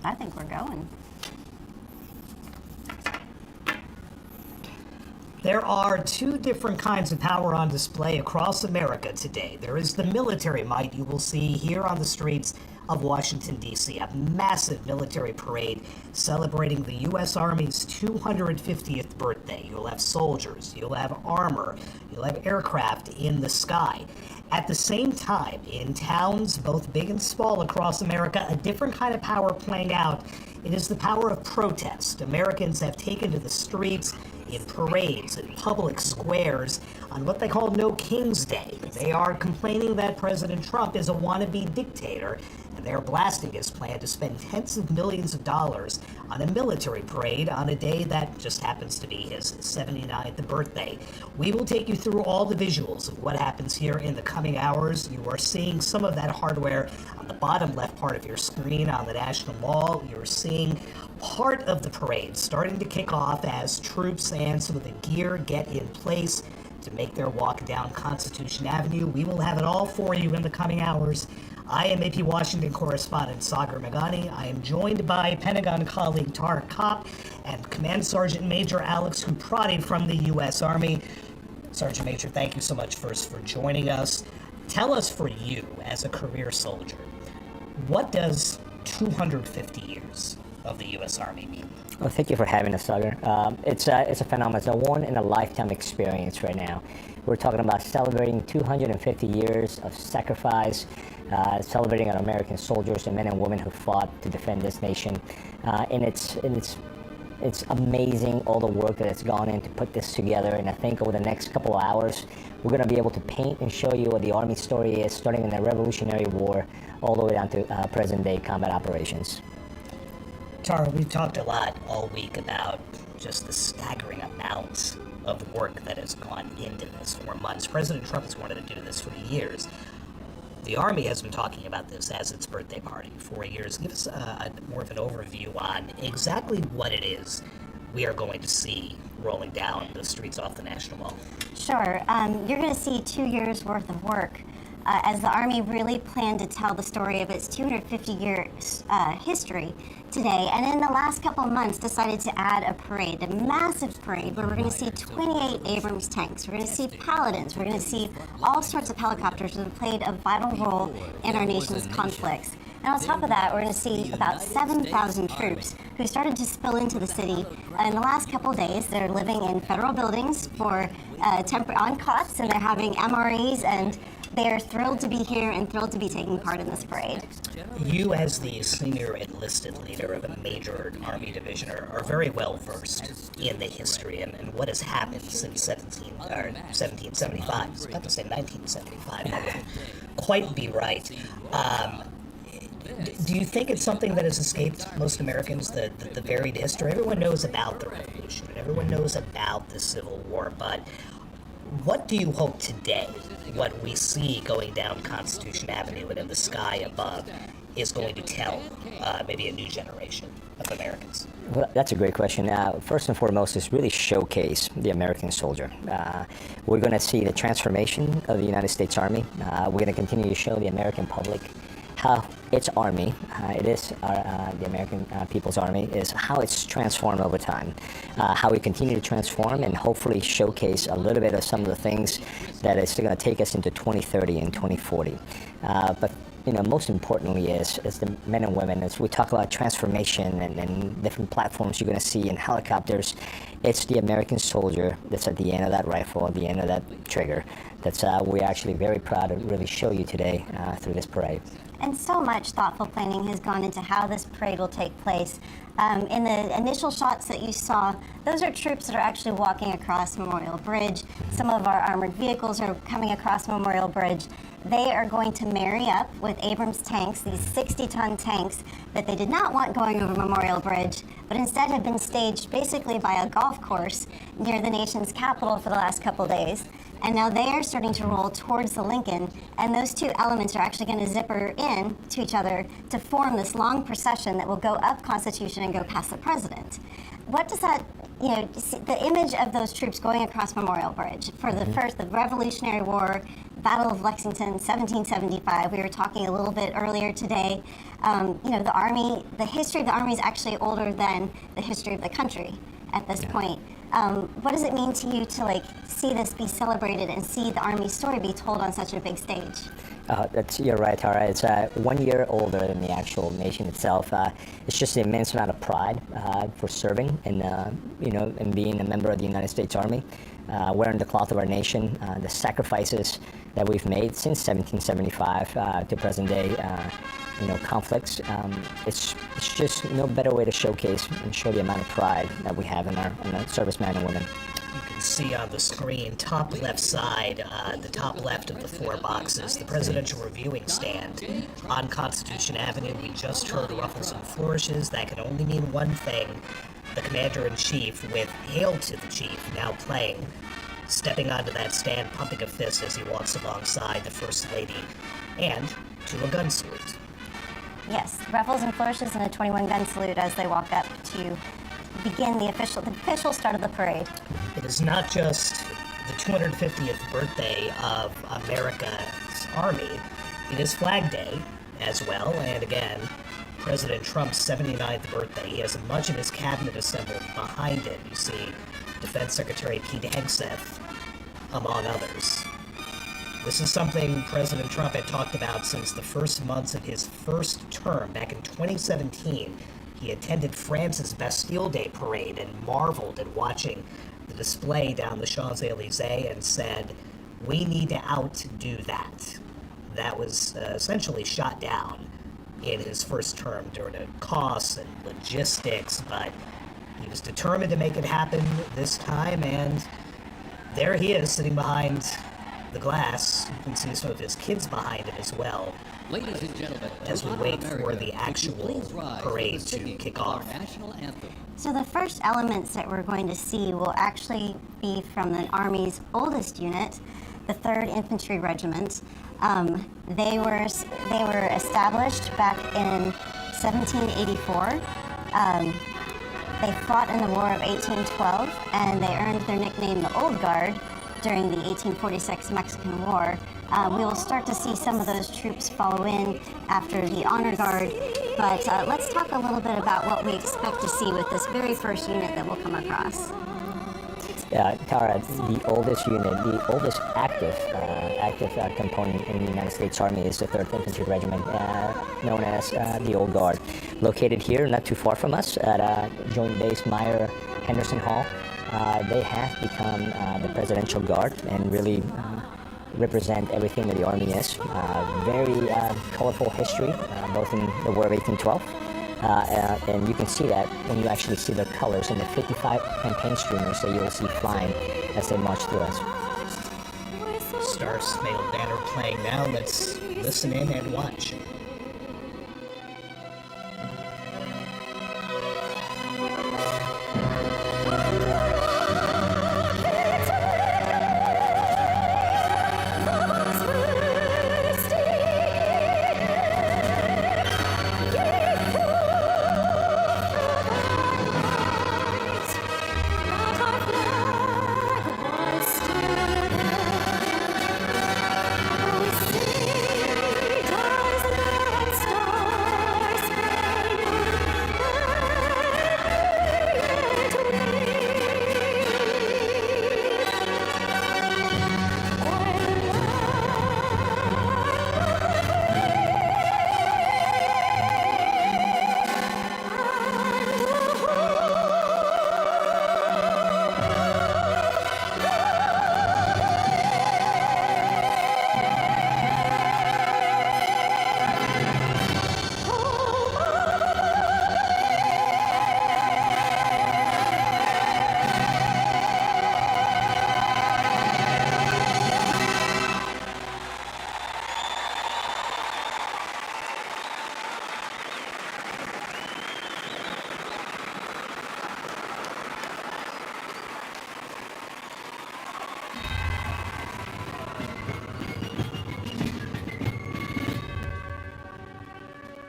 I think we're going. There are two different kinds of power on display across America today. There is the military might you will see here on the streets of Washington, D.C., a massive military parade celebrating the U.S. Army's 250th birthday. You'll have soldiers, you'll have armor, you'll have aircraft in the sky. At the same time, in towns both big and small across America, a different kind of power playing out. It is the power of protest. Americans have taken to the streets in parades, in public squares, on what they call No King's Day. They are complaining that President Trump is a wannabe dictator, and they are blasting his plan to spend tens of millions of dollars on a military parade on a day that just happens to be his 79th birthday. We will take you through all the visuals of what happens here in the coming hours. You are seeing some of that hardware on the bottom left part of your screen on the National Mall. You're seeing part of the parade starting to kick off as troops and some of the gear get in place to make their walk down Constitution Avenue. We will have it all for you in the coming hours. I am AP Washington correspondent Sagar Meghani. I am joined by Pentagon colleague Tara Kopp and Command Sergeant Major Alex Huprati from the U.S. Army. Sergeant Major, thank you so much first for joining us. Tell us, for you as a career soldier, what does 250 years of the U.S. Army mean? Well, thank you for having us, Sagar. It's a phenomenon. It's a one-in-a-lifetime experience right now. We're talking about celebrating 250 years of sacrifice, celebrating our American soldiers, the men and women who fought to defend this nation. And it's amazing all the work that has gone in to put this together. And I think over the next couple of hours, we're going to be able to paint and show you what the Army story is, starting in the Revolutionary War all the way down to present-day combat operations. Tara, we've talked a lot all week about just the staggering amounts of work that has gone into this for months. President Trump has wanted to do this for years. The Army has been talking about this as its birthday party for years. Give us more of an overview on exactly what it is we are going to see rolling down the streets off the National Mall. Sure. You're going to see 2 years worth of work as the Army really planned to tell the story of its 250-year history today, and in the last couple of months decided to add a parade, a massive parade where we're going to see 28 Abrams tanks, we're going to see Paladins, we're going to see all sorts of helicopters that have played a vital role in our nation's conflicts. And on top of that, we're going to see about 7,000 troops who started to spill into the city in the last couple of days. They're living in federal buildings for on cots, and they're having MREs, and they are thrilled to be here and thrilled to be taking part in this parade. You, as the senior enlisted leader of a major Army division, are very well versed in the history and what has happened since 1775. I was about to say 1975. That would quite be right. Do you think it's something that has escaped most Americans, the varied history? Everyone knows about the Revolution, and everyone knows about the Civil War, but what do you hope today, what we see going down Constitution Avenue and in the sky above, is going to tell maybe a new generation of Americans? Well, that's a great question. First and foremost is really showcase the American soldier. We're going to see the transformation of the United States Army. We're going to continue to show the American public how its Army, it is the American People's Army, is how it's transformed over time, how we continue to transform and hopefully showcase a little bit of some of the things that is going to take us into 2030 and 2040. But most importantly is the men and women. As we talk about transformation and different platforms you're going to see in helicopters, it's the American soldier that's at the end of that rifle, at the end of that trigger. That's we're actually very proud to really show you today through this parade. And so much thoughtful planning has gone into how this parade will take place. In the initial shots that you saw, those are troops that are actually walking across Memorial Bridge. Some of our armored vehicles are coming across Memorial Bridge. They are going to marry up with Abrams tanks, these 60-ton tanks that they did not want going over Memorial Bridge, but instead have been staged basically by a golf course near the nation's capital for the last couple days. And now they are starting to roll towards the Lincoln, and those two elements are actually going to zipper in to each other to form this long procession that will go up Constitution and go past the president. What does that, the image of those troops going across Memorial Bridge for the Revolutionary War, Battle of Lexington, 1775. We were talking a little bit earlier today. The Army, the history of the Army is actually older than the history of the country at this point. What does it mean to you to see this be celebrated and see the Army's story be told on such a big stage? You're right, Tara. It's 1 year older than the actual nation itself. It's just an immense amount of pride for serving and being a member of the United States Army, wearing the cloth of our nation, the sacrifices that we've made since 1775 to present day conflicts. It's just no better way to showcase and show the amount of pride that we have in our servicemen and women. You can see on the screen, top left side, the top left of the four boxes, the presidential reviewing stand on Constitution Avenue. We just heard ruffles and flourishes. That can only mean one thing. The Commander-in-Chief with Hail to the Chief now playing, stepping onto that stand, pumping a fist as he walks alongside the First Lady, and to a gun salute. Yes, ruffles and flourishes and a 21-gun salute as they walk up to begin the official start of the parade. It is not just the 250th birthday of America's Army, it is Flag Day as well, and again, President Trump's 79th birthday. He has much of his cabinet assembled behind him. You see Defense Secretary Pete Hegseth, among others. This is something President Trump had talked about since the first months of his first term. Back in 2017, he attended France's Bastille Day parade and marveled at watching the display down the Champs-Élysées and said, "We need to outdo that." That was essentially shot down in his first term due to costs and logistics, but he was determined to make it happen this time, and there he is sitting behind the glass. You can see some of his kids behind him as well. Ladies and gentlemen, as we wait for the actual parade to kick off. So the first elements that we're going to see will actually be from the Army's oldest unit, the 3rd Infantry Regiment. They were established back in 1784. They fought in the War of 1812, and they earned their nickname the Old Guard during the 1846 Mexican War. We will start to see some of those troops follow in after the Honor Guard, but let's talk a little bit about what we expect to see with this very first unit that we'll come across. Tara, the oldest unit, the oldest active component in the United States Army is the 3rd Infantry Regiment, known as the Old Guard. Located here, not too far from us, at Joint Base Meyer Henderson Hall. They have become the Presidential Guard and really represent everything that the Army is. Very colorful history, both in the War of 1812. And you can see that when you actually see the colors in the 55 campaign streamers that you'll see flying as they march through us. Star Spangled Banner playing now. Let's listen in and watch.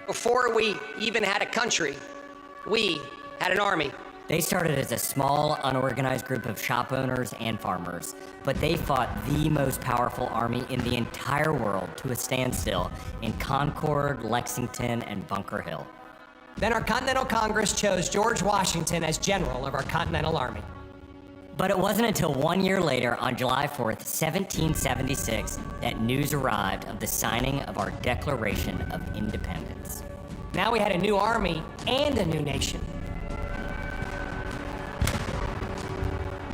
Before we even had a country, we had an army. They started as a small, unorganized group of shop owners and farmers, but they fought the most powerful army in the entire world to a standstill in Concord, Lexington, and Bunker Hill. Then our Continental Congress chose George Washington as general of our Continental Army. But it wasn't until 1 year later, on July 4th, 1776, that news arrived of the signing of our Declaration of Independence. Now we had a new army and a new nation.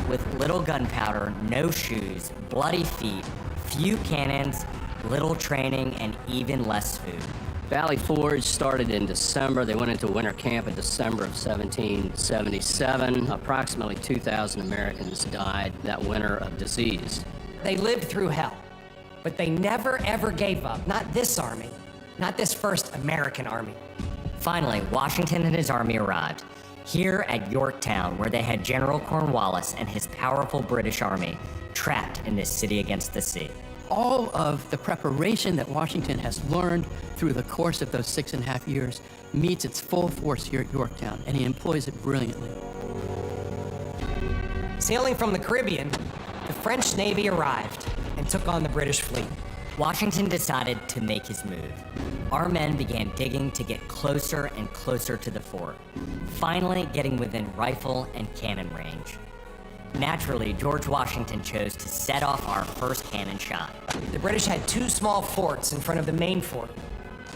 With little gunpowder, no shoes, bloody feet, few cannons, little training, and even less food. Valley Forge started in December. They went into winter camp in December of 1777. Approximately 2,000 Americans died that winter of disease. They lived through hell, but they never ever gave up. Not this army, not this first American army. Finally, Washington and his army arrived. Here at Yorktown, where they had General Cornwallis and his powerful British army trapped in this city against the sea. All of the preparation that Washington has learned through the course of those 6.5 years meets its full force here at Yorktown, and he employs it brilliantly. Sailing from the Caribbean, the French Navy arrived and took on the British fleet. Washington decided to make his move. Our men began digging to get closer and closer to the fort, finally getting within rifle and cannon range. Naturally, George Washington chose to set off our first cannon shot. The British had two small forts in front of the main fort.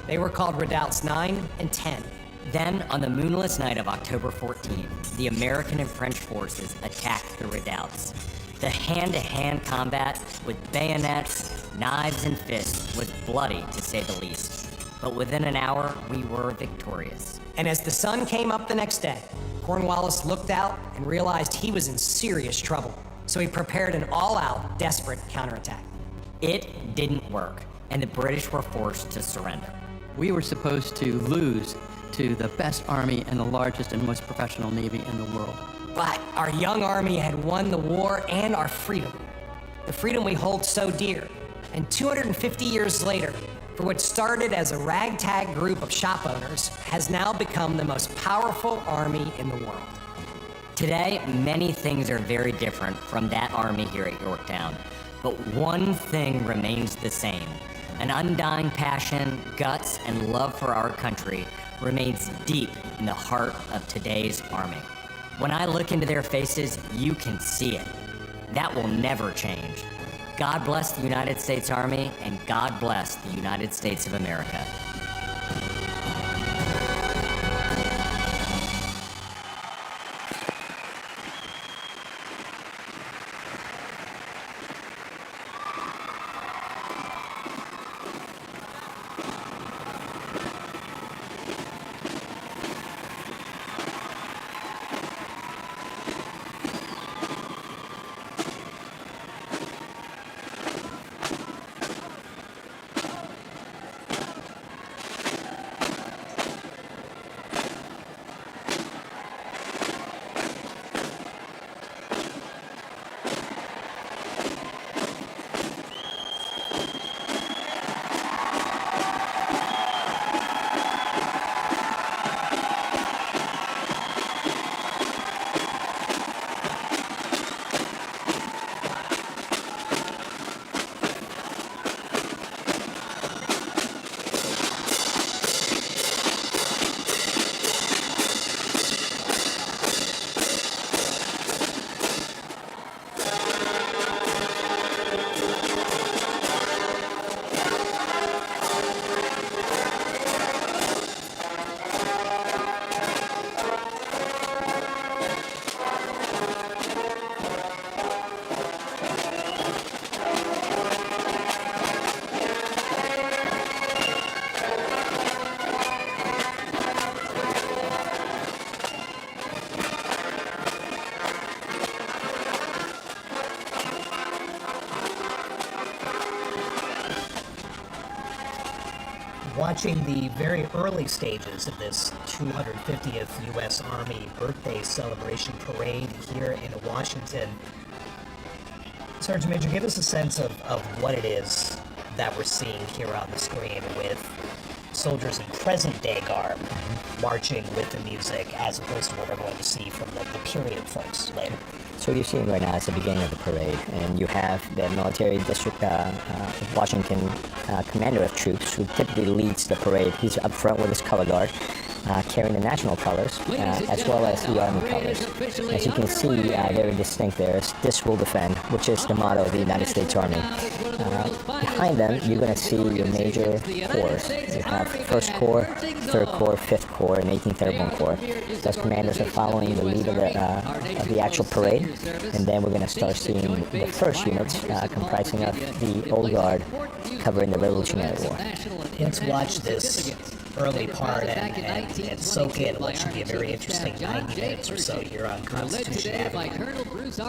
They were called redoubts 9 and 10. Then, on the moonless night of October 14th, the American and French forces attacked the redoubts. The hand-to-hand combat with bayonets, knives, and fists was bloody, to say the least. But within an hour, we were victorious. And as the sun came up the next day, Cornwallis looked out and realized he was in serious trouble. So he prepared an all-out, desperate counterattack. It didn't work, and the British were forced to surrender. We were supposed to lose to the best army and the largest and most professional navy in the world. But our young army had won the war and our freedom. The freedom we hold so dear. And 250 years later, for what started as a ragtag group of shop owners, has now become the most powerful army in the world. Today, many things are very different from that army here at Yorktown, but one thing remains the same. An undying passion, guts, and love for our country remains deep in the heart of today's army. When I look into their faces, you can see it. That will never change. God bless the United States Army, and God bless the United States of America. Watching the very early stages of this 250th U.S. Army birthday celebration parade here in Washington, Sergeant Major, give us a sense of what it is that we're seeing here on the screen with soldiers in present-day garb marching with the music as opposed to what we're going to see from the period folks later? So what you're seeing right now is the beginning of the parade, and you have the military district Washington commander of troops who typically leads the parade. He's up front with his color guard, carrying the national colors as well as the Army colors. As you can see, very distinct there. This will defend, which is the motto of the United States Army. Behind them, you're going to see your major corps. You have 1st Corps, 3rd Corps, 5th Corps, and 18th Airborne Corps. Those commanders are following the lead of the actual parade, and then we're going to start seeing the first units comprising of the Old Guard covering the Revolutionary War. Let's watch this early part and soak in what should be a very interesting 90 minutes or so here on Constitution Avenue.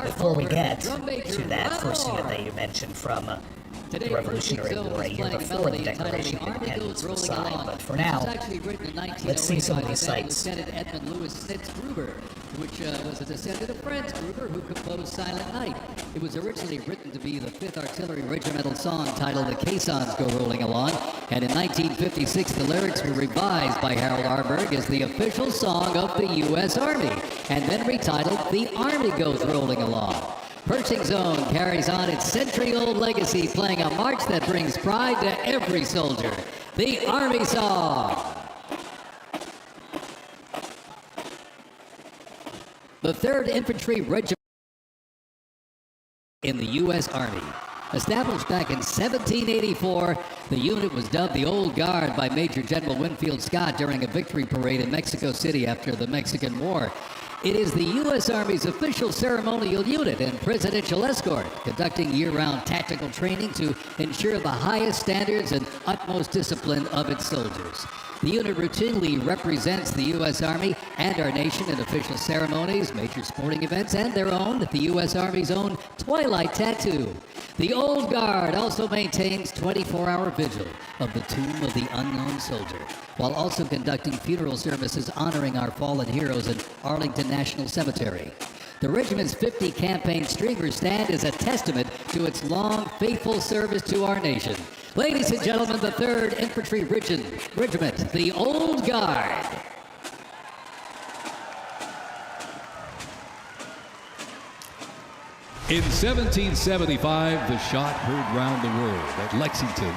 Before we get to that first unit that you mentioned from the Revolutionary War, a year before the Declaration of Independence was signed. But for now, let's see some of these sites. Which was a descendant of Franz Gruber, who composed Silent Night. It was originally written to be the 5th Artillery Regimental song titled The Caissons Go Rolling Along, and in 1956 the lyrics were revised by Harold Arberg as the official song of the U.S. Army, and then retitled The Army Goes Rolling Along. Pershing Zone carries on its century-old legacy, playing a march that brings pride to every soldier. The Army Song. The 3rd Infantry Regiment in the U.S. Army. Established back in 1784, the unit was dubbed the Old Guard by Major General Winfield Scott during a victory parade in Mexico City after the Mexican War. It is the U.S. Army's official ceremonial unit and presidential escort, conducting year-round tactical training to ensure the highest standards and utmost discipline of its soldiers. The unit routinely represents the U.S. Army and our nation in official ceremonies, major sporting events, and their own, the U.S. Army's own Twilight Tattoo. The Old Guard also maintains 24-hour vigil of the Tomb of the Unknown Soldier, while also conducting funeral services honoring our fallen heroes in Arlington National Cemetery. The regiment's 50 campaign streamers stand as a testament to its long, faithful service to our nation. Ladies and gentlemen, the 3rd Infantry Regiment, the Old Guard. In 1775, the shot heard round the world at Lexington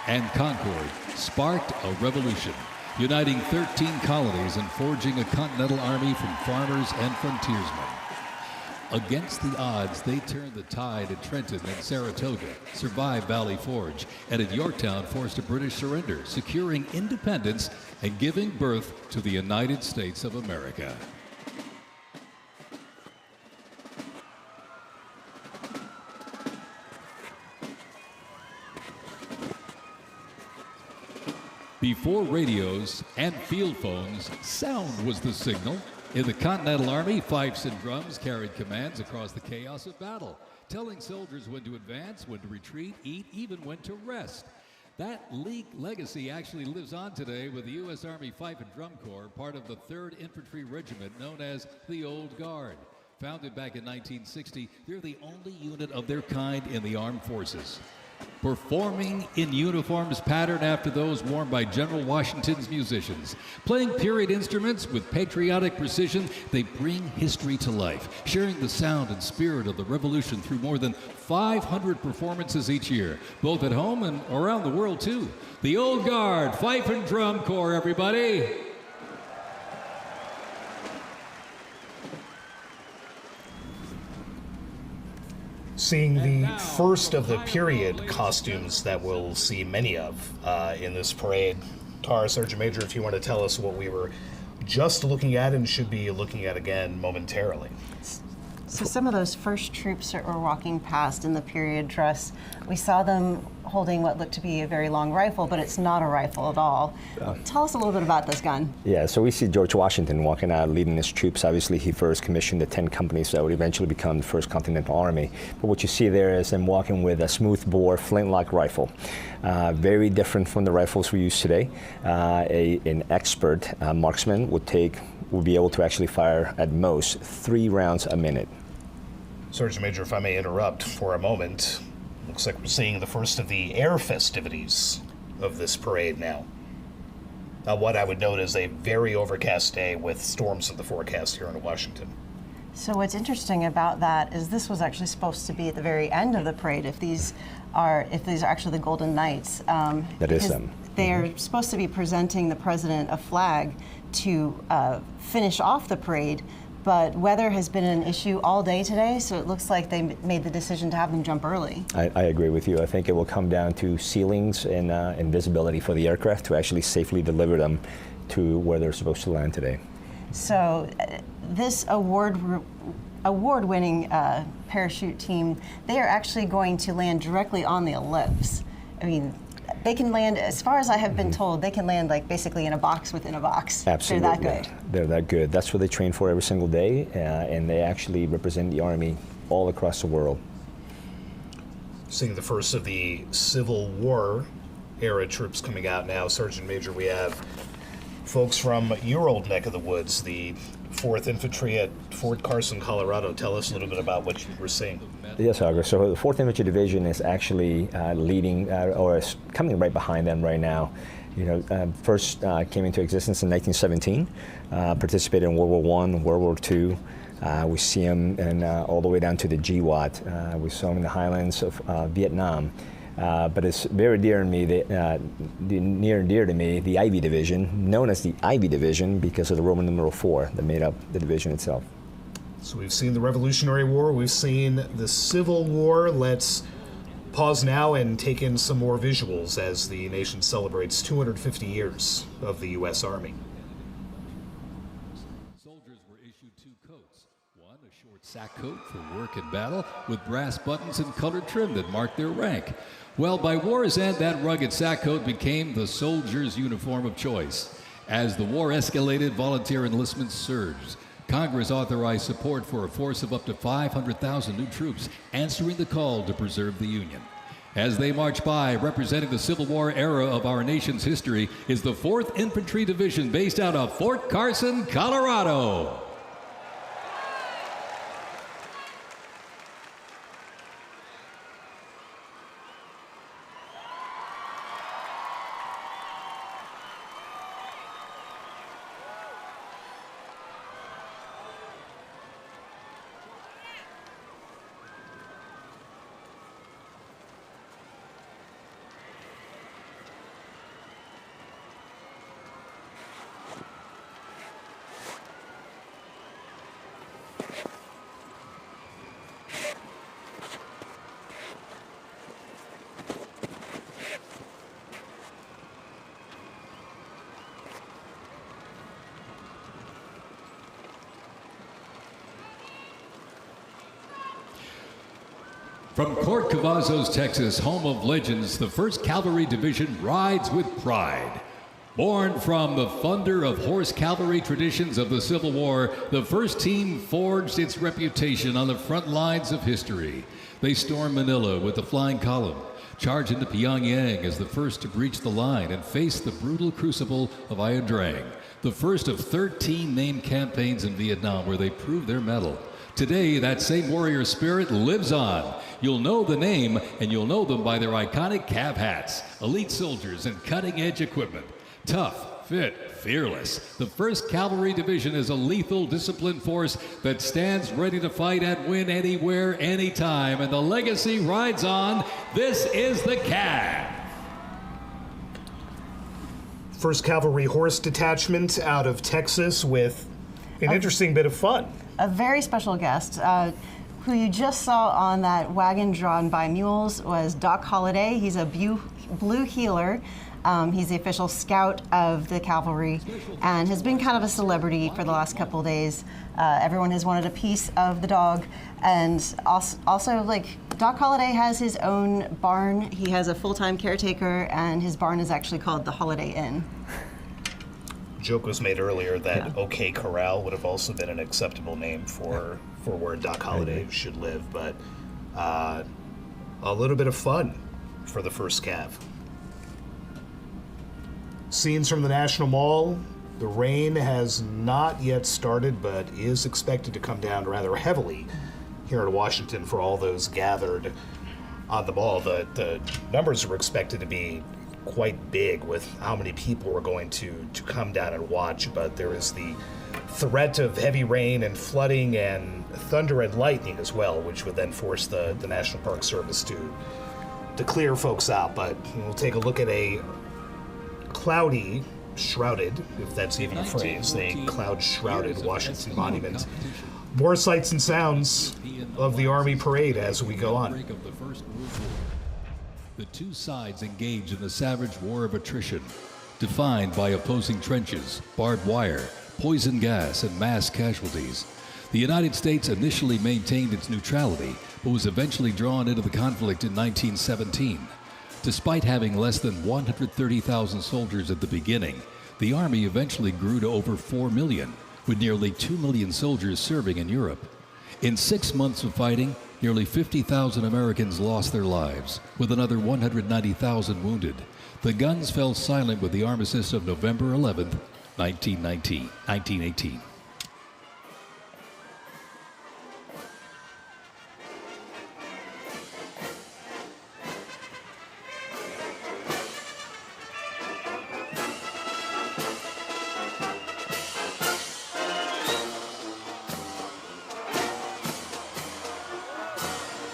and Concord sparked a revolution, uniting 13 colonies and forging a continental army from farmers and frontiersmen. Against the odds, they turned the tide at Trenton and Saratoga, survived Valley Forge, and at Yorktown forced a British surrender, securing independence and giving birth to the United States of America. Before radios and field phones, sound was the signal. In the Continental Army, fifes and drums carried commands across the chaos of battle, telling soldiers when to advance, when to retreat, eat, even when to rest. That legacy actually lives on today with the U.S. Army Fife and Drum Corps, part of the 3rd Infantry Regiment known as the Old Guard. Founded back in 1960, they're the only unit of their kind in the armed forces. Performing in uniforms patterned after those worn by General Washington's musicians. Playing period instruments with patriotic precision, they bring history to life, sharing the sound and spirit of the Revolution through more than 500 performances each year, both at home and around the world, too. The Old Guard, Fife and Drum Corps, everybody. Seeing the first of the period costumes that we'll see many of in this parade. Tar, Sergeant Major, if you want to tell us what we were just looking at and should be looking at again momentarily. So some of those first troops that were walking past in the period dress, we saw them holding what looked to be a very long rifle, but it's not a rifle at all. Tell us a little bit about this gun. Yeah, so we see George Washington walking out, leading his troops. Obviously, he first commissioned the 10 companies that would eventually become the First Continental Army. But what you see there is him walking with a smooth-bore flintlock rifle. Very different from the rifles we use today. An expert marksman would be able to actually fire at most 3 rounds a minute. Sergeant Major, if I may interrupt for a moment, looks like we're seeing the first of the air festivities of this parade now. what I would note is a very overcast day with storms in the forecast here in Washington. So what's interesting about that is this was actually supposed to be at the very end of the parade. If these are actually the Golden Knights, that is them. They are supposed to be presenting the president a flag to finish off the parade, but weather has been an issue all day today, so it looks like they made the decision to have them jump early. I agree with you. I think it will come down to ceilings and visibility for the aircraft to actually safely deliver them to where they're supposed to land today. So this award-winning parachute team, they are actually going to land directly on the ellipse. I mean, they can land, as far as I have been told, they can land like basically in a box within a box. Absolutely. They're that good. They're that good. That's what they train for every single day, and they actually represent the Army all across the world. Seeing the first of the Civil War era troops coming out now, Sergeant Major, we have folks from your old neck of the woods, the 4th Infantry at Fort Carson, Colorado. Tell us a little bit about what you were seeing. Yes, August. So the 4th Infantry Division is actually leading, or is coming right behind them right now. You know, first came into existence in 1917, participated in World War I, World War II. We see them all the way down to the GWAT. We saw them in the highlands of Vietnam. But it's very dear to me, near and dear to me, the Ivy Division, known as the Ivy Division because of the Roman numeral 4 that made up the division itself. So we've seen the Revolutionary War, we've seen the Civil War. Let's pause now and take in some more visuals as the nation celebrates 250 years of the U.S. Army. Soldiers were issued 2 coats. One, a short sack coat for work and battle with brass buttons and colored trim that marked their rank. Well, by war's end, that rugged sack coat became the soldier's uniform of choice. As the war escalated, volunteer enlistment surged. Congress authorized support for a force of up to 500,000 new troops, answering the call to preserve the Union. As they march by, representing the Civil War era of our nation's history, is the 4th Infantry Division based out of Fort Carson, Colorado. From Fort Cavazos, Texas, home of legends, the 1st Cavalry Division rides with pride. Born from the thunder of horse cavalry traditions of the Civil War, the 1st team forged its reputation on the front lines of history. They stormed Manila with the flying column, charged into Pyongyang as the first to breach the line and face the brutal crucible of Ia Drang, the first of 13 named campaigns in Vietnam where they proved their mettle. Today, that same warrior spirit lives on. You'll know the name, and you'll know them by their iconic cav hats, elite soldiers, and cutting-edge equipment. Tough, fit, fearless. The 1st Cavalry Division is a lethal, disciplined force that stands ready to fight and win anywhere, anytime, and the legacy rides on. This is the Cav. 1st Cavalry Horse Detachment out of Texas with an interesting bit of fun. A very special guest who you just saw on that wagon drawn by mules was Doc Holliday. He's a blue heeler. He's the official scout of the cavalry and has been kind of a celebrity for the last couple of days. Everyone has wanted a piece of the dog, and also like Doc Holliday has his own barn. He has a full-time caretaker, and his barn is actually called the Holiday Inn. Joke was made earlier that OK Corral would have also been an acceptable name for where Doc Holliday should live, but a little bit of fun for the 1st Cav. Scenes from the National Mall. The rain has not yet started, but is expected to come down rather heavily here in Washington for all those gathered on the mall. The numbers are expected to be quite big with how many people were going to come down and watch, but there is the threat of heavy rain and flooding and thunder and lightning as well, which would then force the National Park Service to clear folks out. But we'll take a look at a cloudy, shrouded, if that's even a phrase, a cloud-shrouded Washington Monument. More sights and sounds of the Army Parade as we go on. The two sides engage in the savage war of attrition, defined by opposing trenches, barbed wire, poison gas, and mass casualties. The United States initially maintained its neutrality, but was eventually drawn into the conflict in 1917. Despite having less than 130,000 soldiers at the beginning, the Army eventually grew to over 4 million, with nearly 2 million soldiers serving in Europe. In 6 months of fighting, nearly 50,000 Americans lost their lives, with another 190,000 wounded. The guns fell silent with the armistice of November 11, 1918.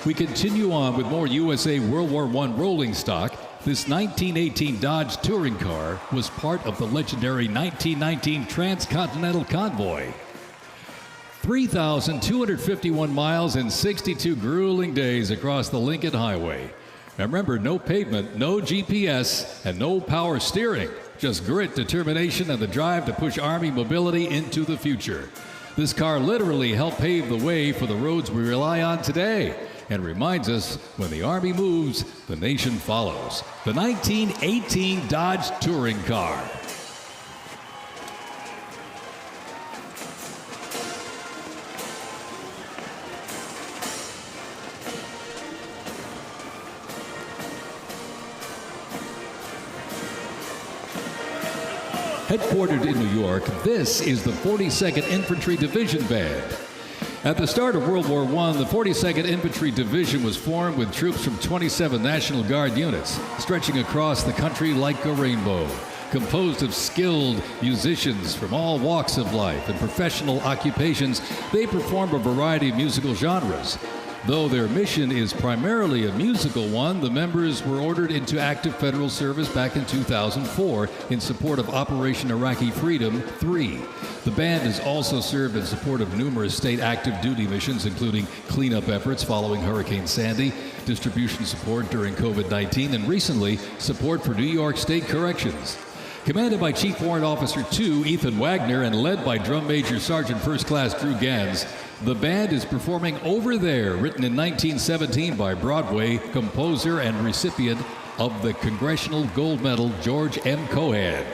We continue on with more USA World War I rolling stock. This 1918 Dodge touring car was part of the legendary 1919 Transcontinental Convoy. 3,251 miles and 62 grueling days across the Lincoln Highway. Now remember, no pavement, no GPS, and no power steering. Just grit, determination, and the drive to push Army mobility into the future. This car literally helped pave the way for the roads we rely on today, and reminds us when the Army moves, the nation follows. The 1918 Dodge Touring Car. Headquartered in New York, this is the 42nd Infantry Division Band. At the start of World War I, the 42nd Infantry Division was formed with troops from 27 National Guard units, stretching across the country like a rainbow. Composed of skilled musicians from all walks of life and professional occupations, they perform a variety of musical genres. Though their mission is primarily a musical one, the members were ordered into active federal service back in 2004 in support of Operation Iraqi Freedom 3. The band has also served in support of numerous state active duty missions, including cleanup efforts following Hurricane Sandy, distribution support during COVID-19, and recently, support for New York State Corrections. Commanded by Chief Warrant Officer 2 Ethan Wagner and led by Drum Major Sergeant First Class Drew Gans, the band is performing Over There, written in 1917 by Broadway composer and recipient of the Congressional Gold Medal George M. Cohan.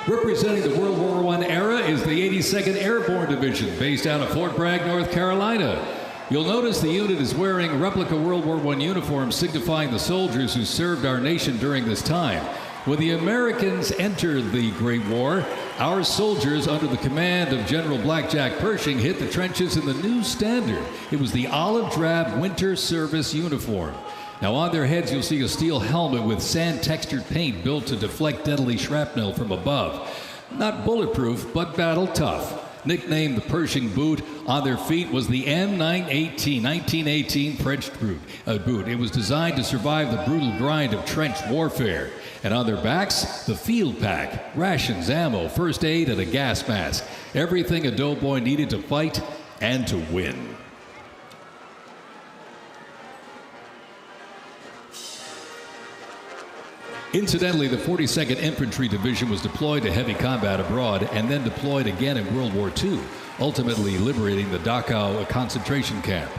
Representing the World War I era is the 82nd Airborne Division, based out of Fort Bragg, North Carolina. You'll notice the unit is wearing replica World War I uniforms signifying the soldiers who served our nation during this time. When the Americans entered the Great War, our soldiers under the command of General Blackjack Pershing hit the trenches in the new standard. It was the olive drab winter service uniform. Now on their heads you'll see a steel helmet with sand-textured paint built to deflect deadly shrapnel from above. Not bulletproof, but battle tough. Nicknamed the Pershing boot, on their feet was the M918, 1918 French boot. It was designed to survive the brutal grind of trench warfare. And on their backs, the field pack, rations, ammo, first aid, and a gas mask. Everything a doughboy needed to fight and to win. Incidentally, the 42nd Infantry Division was deployed to heavy combat abroad and then deployed again in World War II, ultimately liberating the Dachau concentration camp.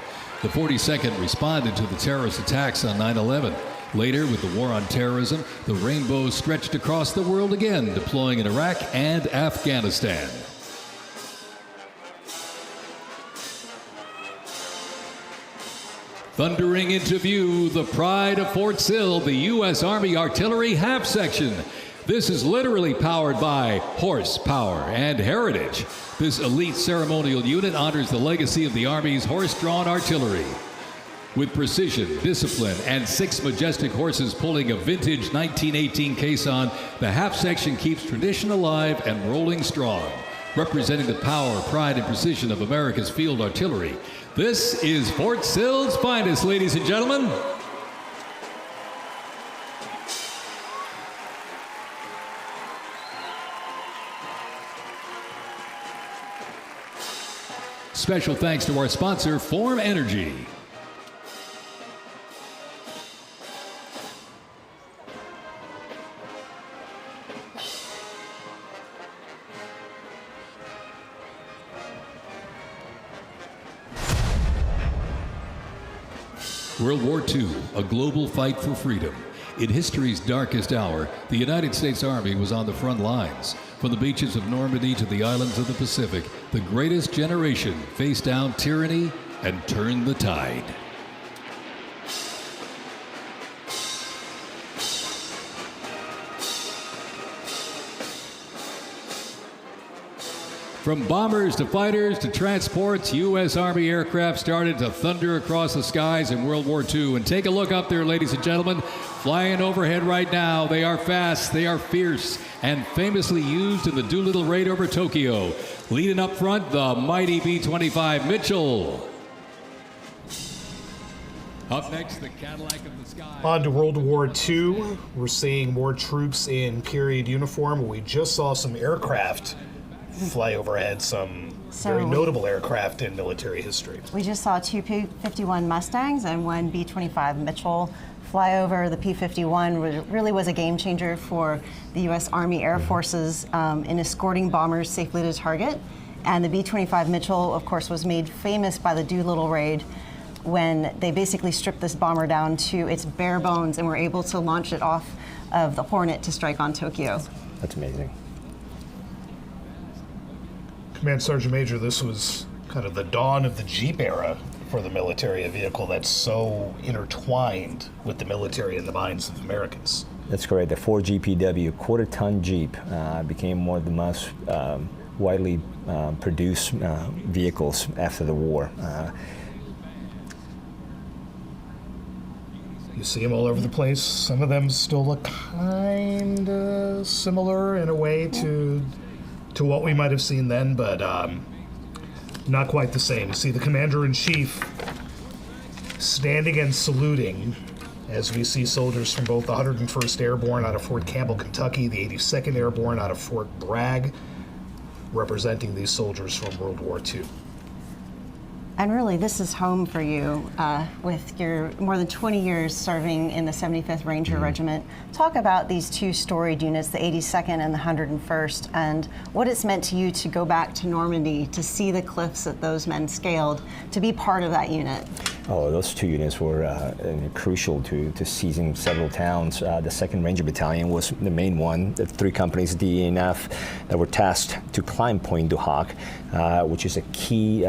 The 42nd responded to the terrorist attacks on 9/11. Later, with the war on terrorism, the rainbow stretched across the world again, deploying in Iraq and Afghanistan. Thundering into view, the pride of Fort Sill, the U.S. Army Artillery Half Section. This is literally powered by horsepower and heritage. This elite ceremonial unit honors the legacy of the Army's horse-drawn artillery. With precision, discipline, and 6 majestic horses pulling a vintage 1918 caisson, the half section keeps tradition alive and rolling strong. Representing the power, pride, and precision of America's field artillery, this is Fort Sill's finest, ladies and gentlemen. Special thanks to our sponsor, Form Energy. World War II, a global fight for freedom. In history's darkest hour, the United States Army was on the front lines. From the beaches of Normandy to the islands of the Pacific, the greatest generation faced down tyranny and turned the tide. From bombers to fighters to transports, U.S. Army aircraft started to thunder across the skies in World War II. And take a look up there, ladies and gentlemen. Flying overhead right now, they are fast, they are fierce, and famously used in the Doolittle raid over Tokyo. Leading up front, the mighty B-25 Mitchell. Up next, the Cadillac of the Sky. On to World War II. We're seeing more troops in period uniform. We just saw some aircraft fly overhead, some very notable aircraft in military history. We just saw 2 P-51 Mustangs and 1 B-25 Mitchell fly over. The P-51 really was a game changer for the U.S. Army Air Forces in escorting bombers safely to target. And the B-25 Mitchell, of course, was made famous by the Doolittle raid when they basically stripped this bomber down to its bare bones and were able to launch it off of the Hornet to strike on Tokyo. That's amazing. Command Sergeant Major, this was kind of the dawn of the Jeep era for the military, a vehicle that's so intertwined with the military and the minds of Americans. That's correct. The Ford GPW quarter-ton Jeep became one of the most widely produced vehicles after the war. You see them all over the place. Some of them still look kind of similar in a way to what we might have seen then, but not quite the same. You see the Commander-in-Chief standing and saluting as we see soldiers from both the 101st Airborne out of Fort Campbell, Kentucky, the 82nd Airborne out of Fort Bragg, representing these soldiers from World War II. And really, this is home for you with your more than 20 years serving in the 75th Ranger Regiment. Talk about these two storied units, the 82nd and the 101st, and what it's meant to you to go back to Normandy, to see the cliffs that those men scaled, to be part of that unit. Oh, those two units were crucial to seizing several towns. The 2nd Ranger Battalion was the main one. The 3 companies, D, E, and F, that were tasked to climb Point du Hoc, which is a key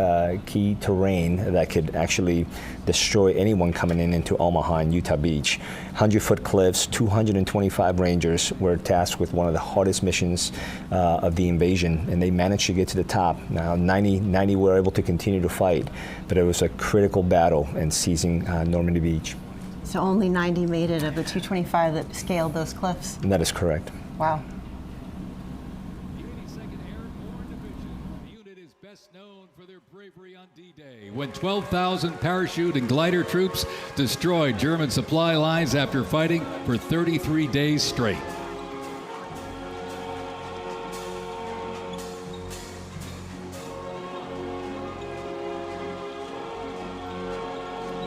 terrain that could actually destroy anyone coming into Omaha and Utah Beach. 100-foot cliffs, 225 Rangers were tasked with one of the hardest missions of the invasion, and they managed to get to the top. Now, 90 were able to continue to fight, but it was a critical battle in seizing Normandy Beach. So only 90 made it of the 225 that scaled those cliffs? And that is correct. Wow. When 12,000 parachute and glider troops destroyed German supply lines after fighting for 33 days straight.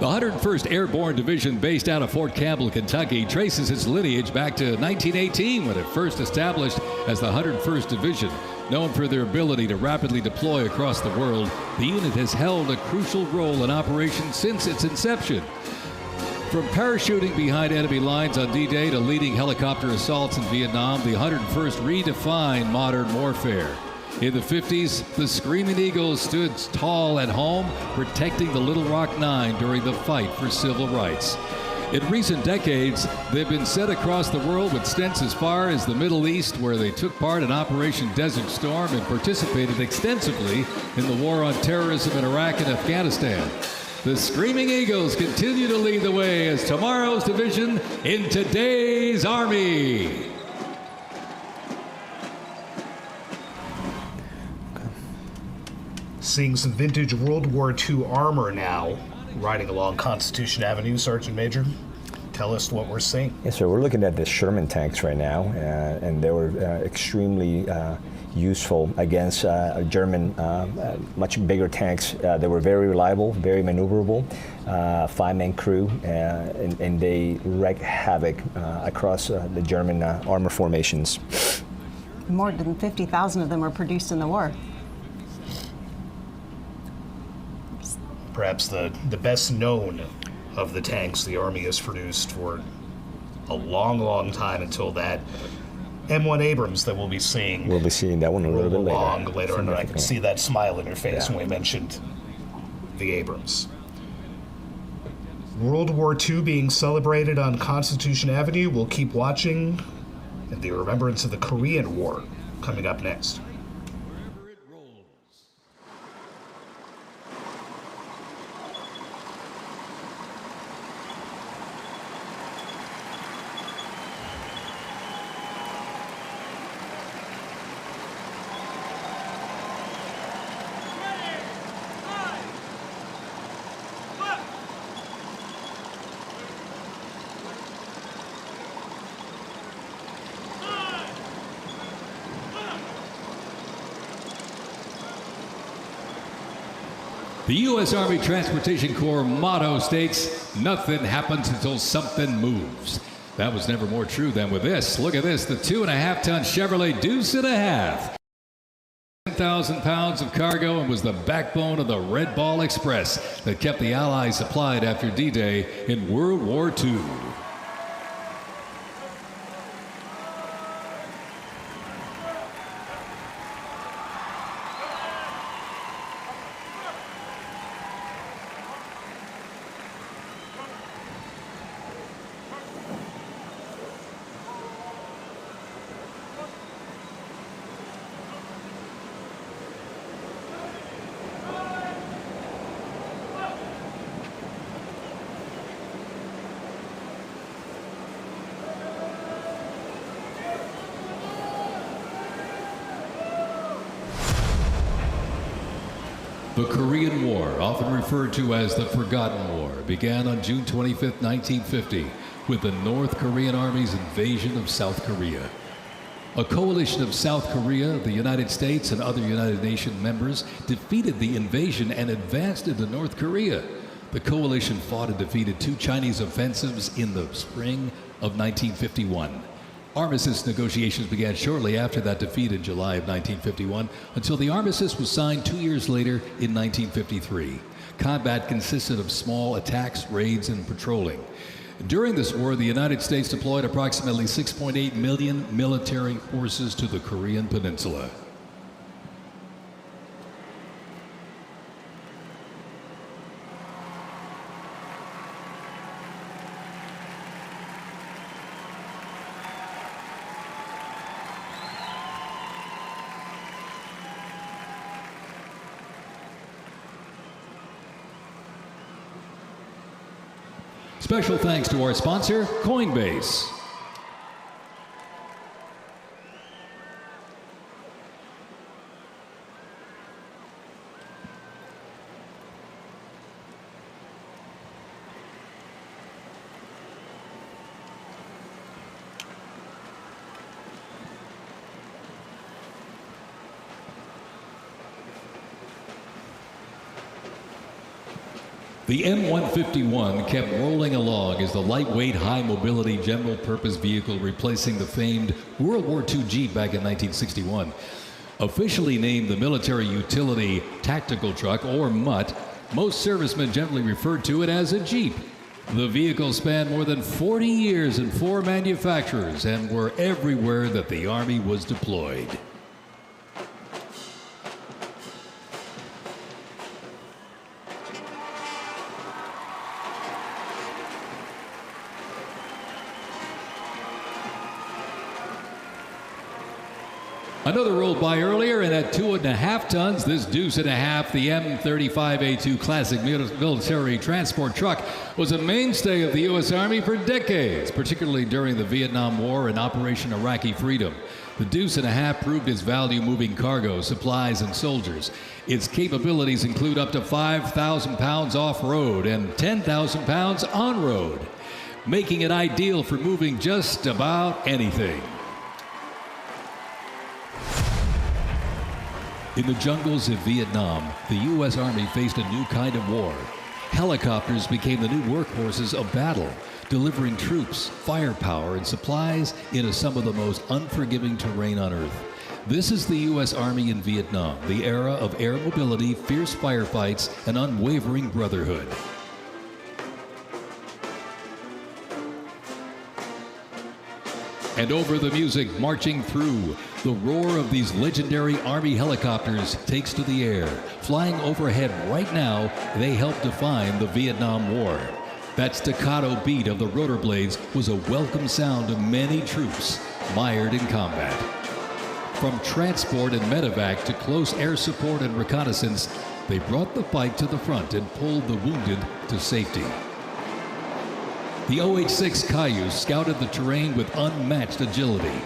The 101st Airborne Division, based out of Fort Campbell, Kentucky, traces its lineage back to 1918 when it first established as the 101st Division. Known for their ability to rapidly deploy across the world, the unit has held a crucial role in operations since its inception. From parachuting behind enemy lines on D-Day to leading helicopter assaults in Vietnam, the 101st redefined modern warfare. In the 50s, the Screaming Eagles stood tall at home, protecting the Little Rock Nine during the fight for civil rights. In recent decades, they've been sent across the world with stints as far as the Middle East, where they took part in Operation Desert Storm and participated extensively in the war on terrorism in Iraq and Afghanistan. The Screaming Eagles continue to lead the way as tomorrow's division in today's Army. Seeing some vintage World War II armor now, riding along Constitution Avenue, Sergeant Major. Tell us what we're seeing. Yes, sir. We're looking at the Sherman tanks right now, and they were extremely useful against German, much bigger tanks. They were very reliable, very maneuverable, 5-man crew, and they wreaked havoc across the German armor formations. More than 50,000 of them were produced in the war. Perhaps the best known of the tanks the Army has produced for a long, long time until that M1 Abrams that we'll be seeing. We'll be seeing that one a little bit later. And I can see that smile in your face when we mentioned the Abrams. World War II being celebrated on Constitution Avenue. We'll keep watching. And the remembrance of the Korean War coming up next. The U.S. Army Transportation Corps motto states, "Nothing happens until something moves." That was never more true than with this. Look at this, the 2.5-ton Chevrolet Deuce and a Half. 10,000 pounds of cargo and was the backbone of the Red Ball Express that kept the Allies supplied after D-Day in World War II. The Korean War, often referred to as the Forgotten War, began on June 25, 1950, with the North Korean Army's invasion of South Korea. A coalition of South Korea, the United States, and other United Nations members defeated the invasion and advanced into North Korea. The coalition fought and defeated 2 Chinese offensives in the spring of 1951. Armistice negotiations began shortly after that defeat in July of 1951 until the armistice was signed 2 years later in 1953. Combat consisted of small attacks, raids, and patrolling. During this war, the United States deployed approximately 6.8 million military forces to the Korean Peninsula. Special thanks to our sponsor, Coinbase. The M151 kept rolling along as the lightweight, high-mobility general-purpose vehicle replacing the famed World War II Jeep back in 1961. Officially named the Military Utility Tactical Truck, or MUT, most servicemen generally referred to it as a Jeep. The vehicle spanned more than 40 years in 4 manufacturers and were everywhere that the Army was deployed. Another rolled by earlier, and at 2.5 tons, this deuce and a half, the M35A2 classic military transport truck, was a mainstay of the U.S. Army for decades, particularly during the Vietnam War and Operation Iraqi Freedom. The deuce and a half proved its value moving cargo, supplies, and soldiers. Its capabilities include up to 5,000 pounds off-road and 10,000 pounds on-road, making it ideal for moving just about anything. In the jungles of Vietnam, the U.S. Army faced a new kind of war. Helicopters became the new workhorses of battle, delivering troops, firepower, and supplies into some of the most unforgiving terrain on Earth. This is the U.S. Army in Vietnam, the era of air mobility, fierce firefights, and unwavering brotherhood. And over the music marching through, the roar of these legendary Army helicopters takes to the air. Flying overhead right now, they help define the Vietnam War. That staccato beat of the rotor blades was a welcome sound to many troops mired in combat. From transport and medevac to close air support and reconnaissance, they brought the fight to the front and pulled the wounded to safety. The OH-6 Cayuse scouted the terrain with unmatched agility.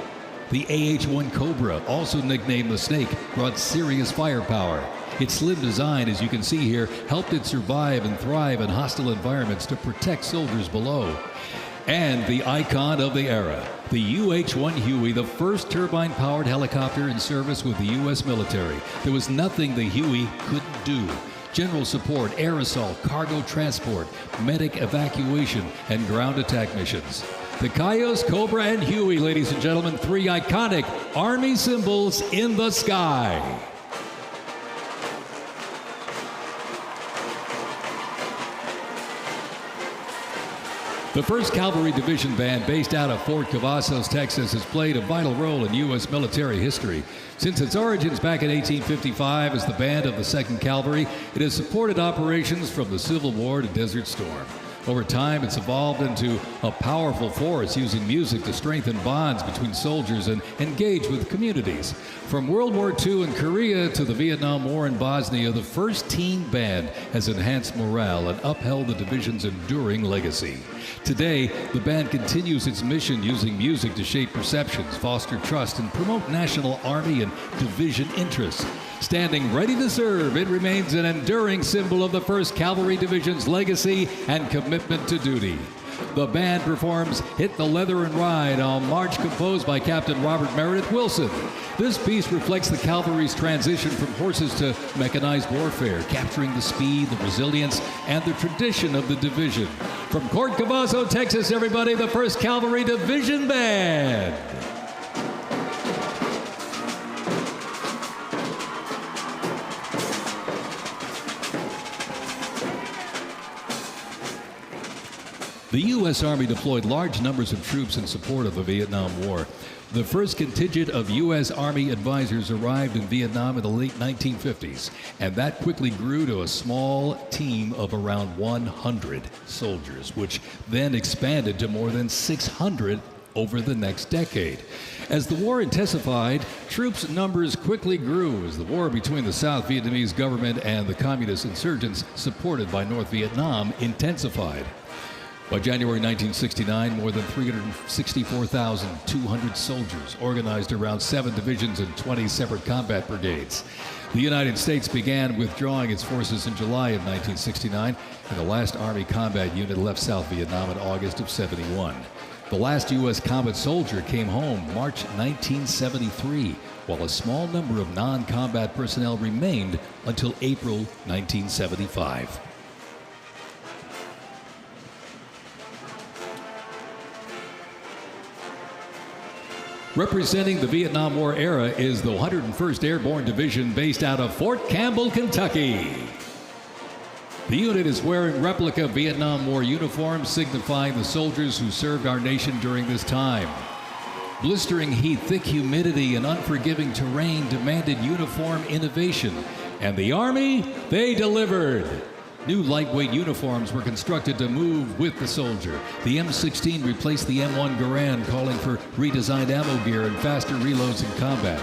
The AH-1 Cobra, also nicknamed the Snake, brought serious firepower. Its slim design, as you can see here, helped it survive and thrive in hostile environments to protect soldiers below. And the icon of the era, the UH-1 Huey, the first turbine-powered helicopter in service with the U.S. military. There was nothing the Huey couldn't do. General support, air assault, cargo transport, medic evacuation, and ground attack missions. The Cayuse, Cobra, and Huey, ladies and gentlemen, three iconic Army symbols in the sky. The 1st Cavalry Division Band, based out of Fort Cavazos, Texas, has played a vital role in U.S. military history. Since its origins back in 1855 as the band of the 2nd Cavalry, it has supported operations from the Civil War to Desert Storm. Over time, it's evolved into a powerful force, using music to strengthen bonds between soldiers and engage with communities. From World War II in Korea to the Vietnam War in Bosnia, the 1st Teen Band has enhanced morale and upheld the division's enduring legacy. Today, the band continues its mission using music to shape perceptions, foster trust, and promote national Army and division interests. Standing ready to serve, it remains an enduring symbol of the 1st Cavalry Division's legacy and commitment to duty. The band performs Hit the Leather and Ride, a march composed by Captain Robert Meredith Wilson. This piece reflects the cavalry's transition from horses to mechanized warfare, capturing the speed, the resilience, and the tradition of the division. From Fort Cavazos, Texas, everybody, the 1st Cavalry Division Band. The U.S. Army deployed large numbers of troops in support of the Vietnam War. The first contingent of U.S. Army advisors arrived in Vietnam in the late 1950s, and that quickly grew to a small team of around 100 soldiers, which then expanded to more than 600 over the next decade. As the war intensified, troops' numbers quickly grew as the war between the South Vietnamese government and the communist insurgents supported by North Vietnam intensified. By January 1969, more than 364,200 soldiers organized around 7 divisions and 20 separate combat brigades. The United States began withdrawing its forces in July of 1969, and the last Army combat unit left South Vietnam in August of '71. The last U.S. combat soldier came home March 1973, while a small number of non-combat personnel remained until April 1975. Representing the Vietnam War era is the 101st Airborne Division, based out of Fort Campbell, Kentucky. The unit is wearing replica Vietnam War uniforms, signifying the soldiers who served our nation during this time. Blistering heat, thick humidity, and unforgiving terrain demanded uniform innovation, and the Army, they delivered. New lightweight uniforms were constructed to move with the soldier. The M16 replaced the M1 Garand, calling for redesigned ammo gear and faster reloads in combat.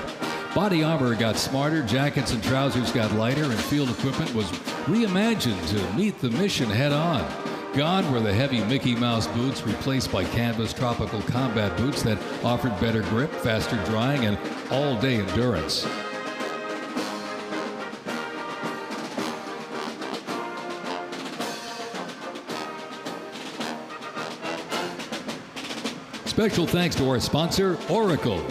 Body armor got smarter, jackets and trousers got lighter, and field equipment was reimagined to meet the mission head on. Gone were the heavy Mickey Mouse boots, replaced by canvas tropical combat boots that offered better grip, faster drying, and all-day endurance. Special thanks to our sponsor, Oracle.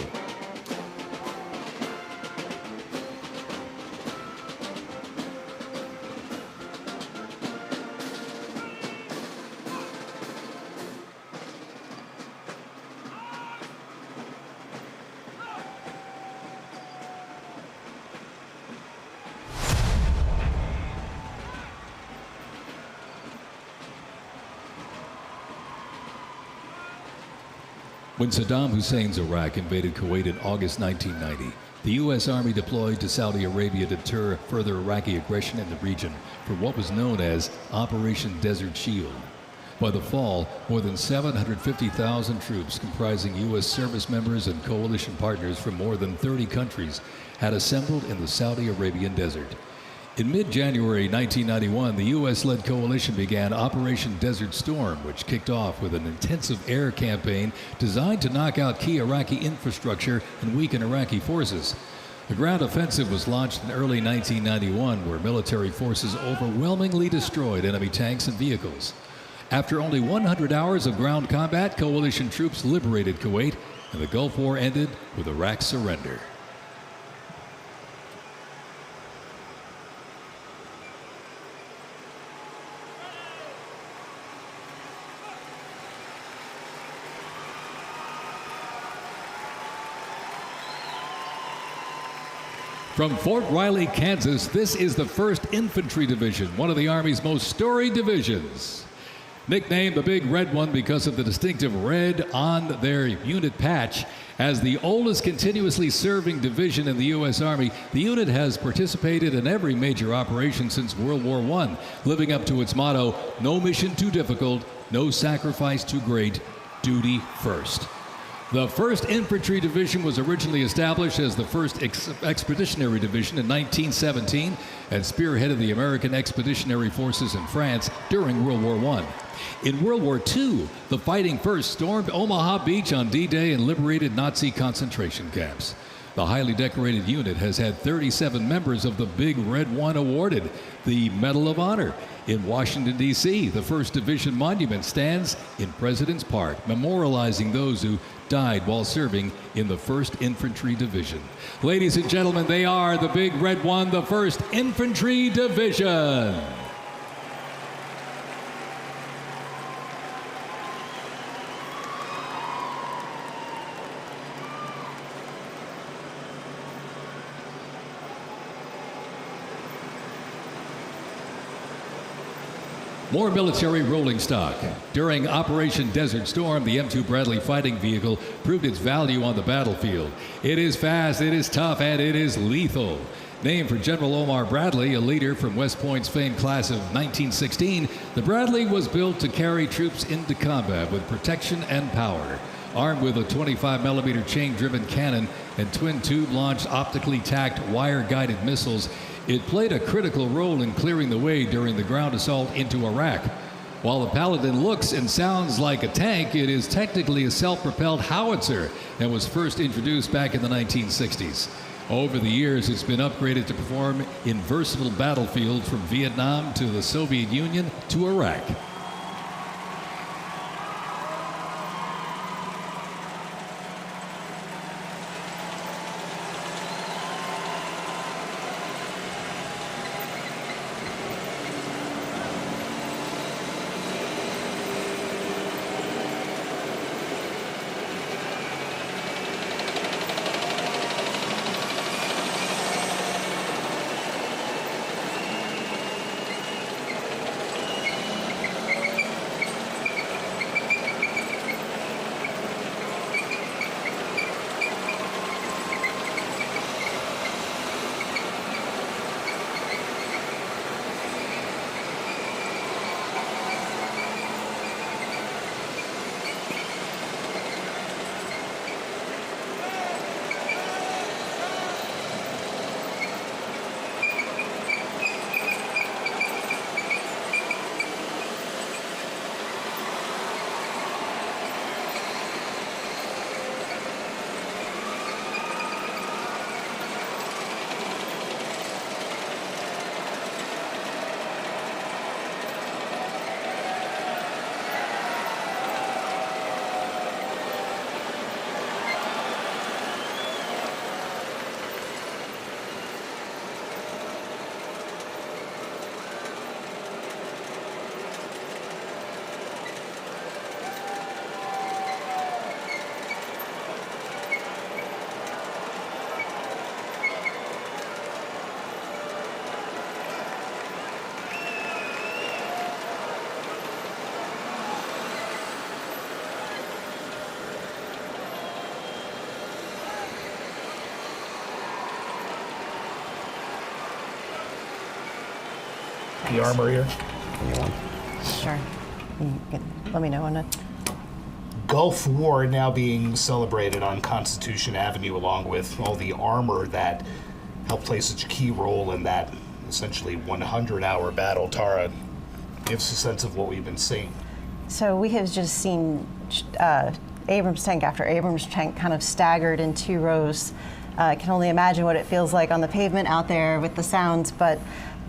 When Saddam Hussein's Iraq invaded Kuwait in August 1990, the U.S. Army deployed to Saudi Arabia to deter further Iraqi aggression in the region for what was known as Operation Desert Shield. By the fall, more than 750,000 troops comprising U.S. service members and coalition partners from more than 30 countries had assembled in the Saudi Arabian desert. In mid-January 1991, the U.S.-led coalition began Operation Desert Storm, which kicked off with an intensive air campaign designed to knock out key Iraqi infrastructure and weaken Iraqi forces. The ground offensive was launched in early 1991, where military forces overwhelmingly destroyed enemy tanks and vehicles. After only 100 hours of ground combat, coalition troops liberated Kuwait, and the Gulf War ended with Iraq's surrender. From Fort Riley, Kansas, this is the 1st Infantry Division, one of the Army's most storied divisions. Nicknamed the Big Red One because of the distinctive red on their unit patch, as the oldest continuously serving division in the U.S. Army, the unit has participated in every major operation since World War I, living up to its motto, no mission too difficult, no sacrifice too great, duty first. The 1st Infantry Division was originally established as the 1st Expeditionary Division in 1917 and spearheaded the American Expeditionary Forces in France during World War I. In World War II, the Fighting First stormed Omaha Beach on D-Day and liberated Nazi concentration camps. The highly decorated unit has had 37 members of the Big Red One awarded the Medal of Honor. In Washington, D.C., the 1st Division Monument stands in President's Park, memorializing those who died while serving in the 1st Infantry Division. Ladies and gentlemen, they are the Big Red One, the 1st Infantry Division. More military rolling stock. During Operation Desert Storm, the M2 Bradley fighting vehicle proved its value on the battlefield. It is fast, it is tough, and it is lethal. Named for General Omar Bradley, a leader from West Point's famed class of 1916, the Bradley was built to carry troops into combat with protection and power. Armed with a 25mm chain-driven cannon and twin-tube launched optically tacked wire-guided missiles, it played a critical role in clearing the way during the ground assault into Iraq. While the Paladin looks and sounds like a tank, it is technically a self-propelled howitzer and was first introduced back in the 1960s. Over the years, it's been upgraded to perform in versatile battlefields from Vietnam to the Soviet Union to Iraq. the armor here. Sure. Let me know when it. Gulf War now being celebrated on Constitution Avenue, along with all the armor that helped play such a key role in that essentially 100-hour battle. Tara, gives a sense of what we've been seeing. So we have just seen Abrams tank after Abrams tank kind of staggered in two rows. I can only imagine what it feels like on the pavement out there with the sounds, but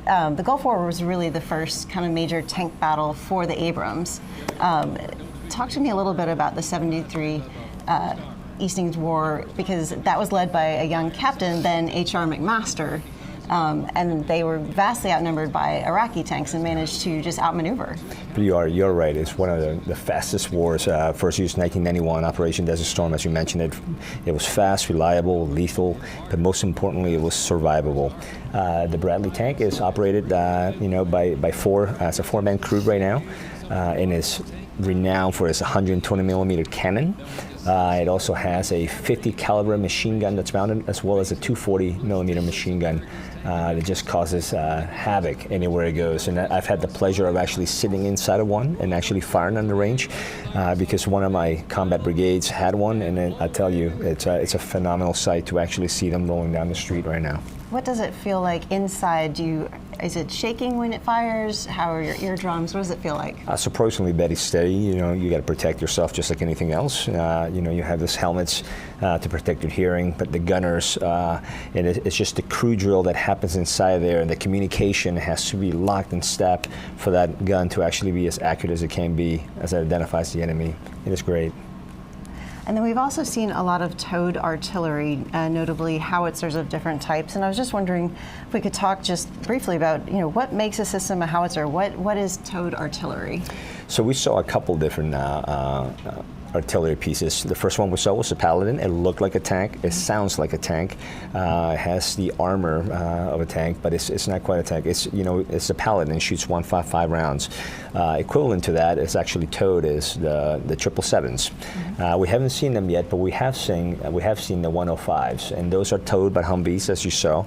the Gulf War was really the first kind of major tank battle for the Abrams. Talk to me a little bit about the 73 East Indies War, because that was led by a young captain, then H.R. McMaster, and they were vastly outnumbered by Iraqi tanks and managed to just outmaneuver. You're right. It's one of the fastest wars. First used 1991, Operation Desert Storm, as you mentioned it. It was fast, reliable, lethal, but most importantly, it was survivable. The Bradley tank is operated, by four. It's a four-man crew right now, and is renowned for its 120 millimeter cannon. It also has a 50 caliber machine gun that's mounted, as well as a 240 millimeter machine gun that just causes havoc anywhere it goes. And I've had the pleasure of actually sitting inside of one and actually firing on the range, because one of my combat brigades had one, and then I tell you, it's a phenomenal sight to actually see them rolling down the street right now. What does it feel like inside? Is it shaking when it fires? How are your eardrums? What does it feel like? Surprisingly, Betty, steady. You got to protect yourself just like anything else. You have these helmets to protect your hearing, but the gunners, and it's just the crew drill that happens inside there, and the communication has to be locked in step for that gun to actually be as accurate as it can be, as it identifies the enemy. It is great. And then we've also seen a lot of towed artillery, notably howitzers of different types. And I was just wondering if we could talk just briefly about, what makes a system a howitzer? What is towed artillery? So we saw a couple different artillery pieces. The first one we saw was a Paladin. It looked like a tank. It sounds like a tank. It has the armor of a tank, but it's not quite a tank. It's a Paladin. It shoots 155 rounds. Equivalent to that is actually towed is the 777s. We haven't seen them yet, but we have seen the 105s, and those are towed by Humvees, as you saw.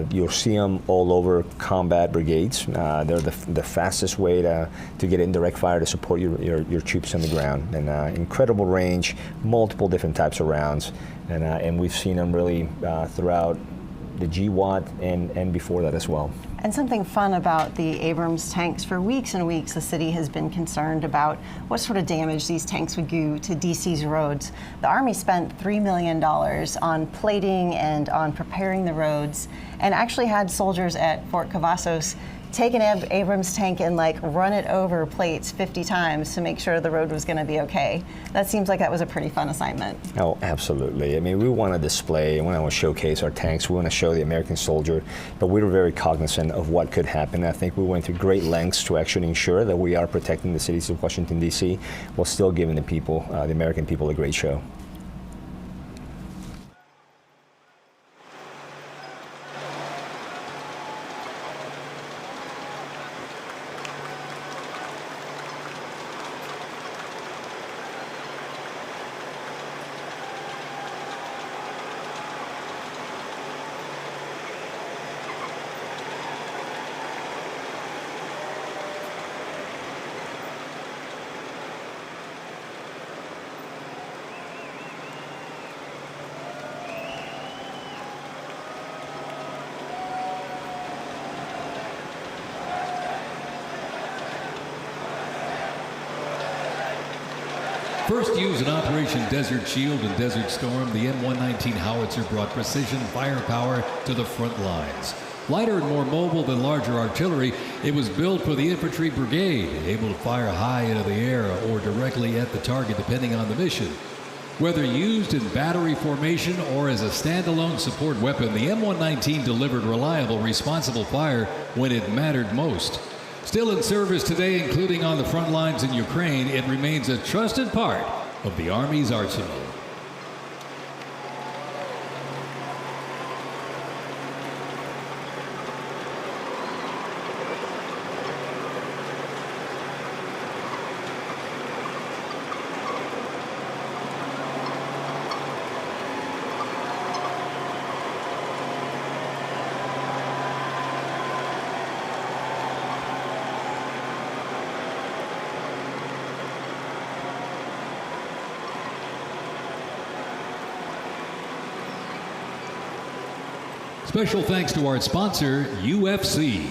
You'll see them all over combat brigades. They're the fastest way to get indirect fire to support your troops on the ground. And incredible range, multiple different types of rounds, and we've seen them really throughout the GWAT and before that as well. And something fun about the Abrams tanks, for weeks and weeks the city has been concerned about what sort of damage these tanks would do to DC's roads. The Army spent $3 million on plating and on preparing the roads, and actually had soldiers at Fort Cavazos take an Abrams tank and run it over plates 50 times to make sure the road was going to be okay. That seems like that was a pretty fun assignment. Oh, absolutely. I mean, we want to display, we want to showcase our tanks, we want to show the American soldier, but we were very cognizant of what could happen. I think we went to great lengths to actually ensure that we are protecting the cities of Washington, D.C., while still giving the people, the American people, a great show. First used in Operation Desert Shield and Desert Storm, the M119 howitzer brought precision firepower to the front lines. Lighter and more mobile than larger artillery, it was built for the infantry brigade, able to fire high into the air or directly at the target depending on the mission. Whether used in battery formation or as a standalone support weapon, the M119 delivered reliable, responsible fire when it mattered most. Still in service today, including on the front lines in Ukraine, it remains a trusted part of the Army's arsenal. Special thanks to our sponsor, UFC.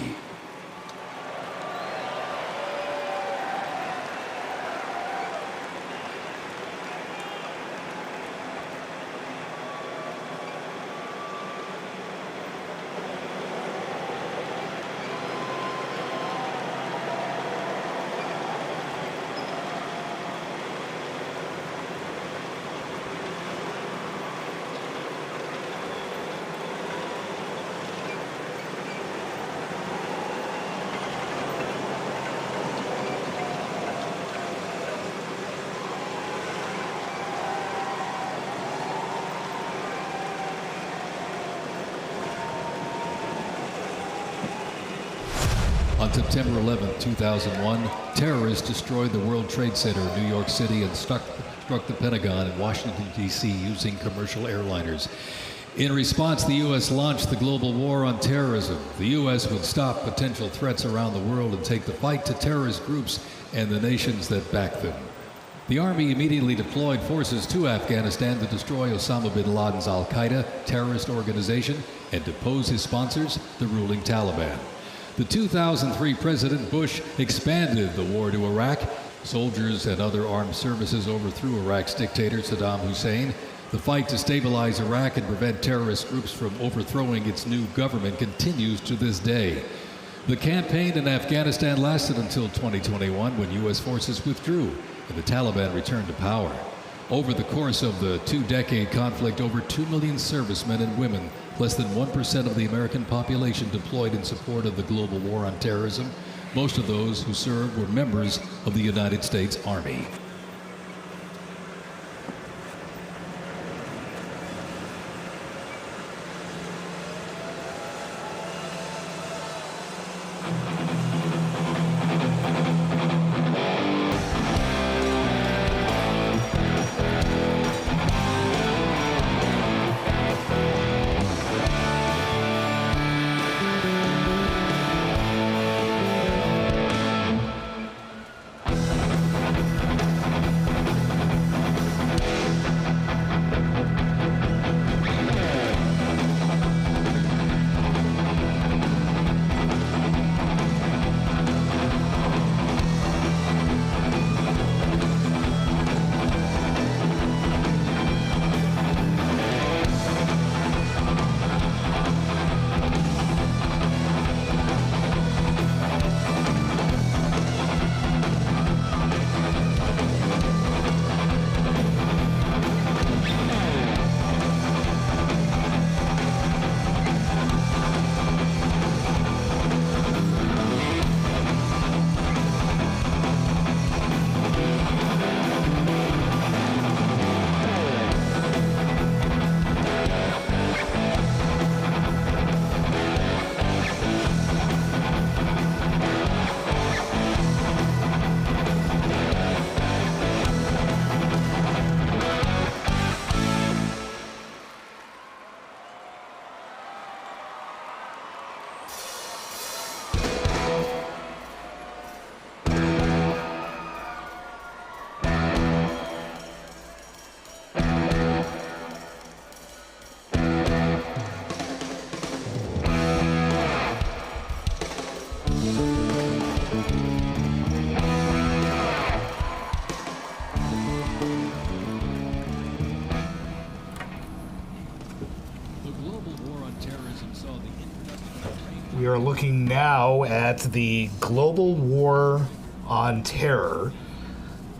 On September 11, 2001, terrorists destroyed the World Trade Center in New York City and struck the Pentagon in Washington, D.C. using commercial airliners. In response, the U.S. launched the global war on terrorism. The U.S. would stop potential threats around the world and take the fight to terrorist groups and the nations that back them. The Army immediately deployed forces to Afghanistan to destroy Osama bin Laden's al-Qaeda terrorist organization and depose his sponsors, the ruling Taliban. The 2003 President Bush expanded the war to Iraq. Soldiers and other armed services overthrew Iraq's dictator Saddam Hussein. The fight to stabilize Iraq and prevent terrorist groups from overthrowing its new government continues to this day. The campaign in Afghanistan lasted until 2021, when U.S. forces withdrew and the Taliban returned to power. Over the course of the two-decade conflict, over 2 million servicemen and women, less than 1% of the American population, deployed in support of the global war on terrorism. Most of those who served were members of the United States Army. We are looking now at the global war on terror.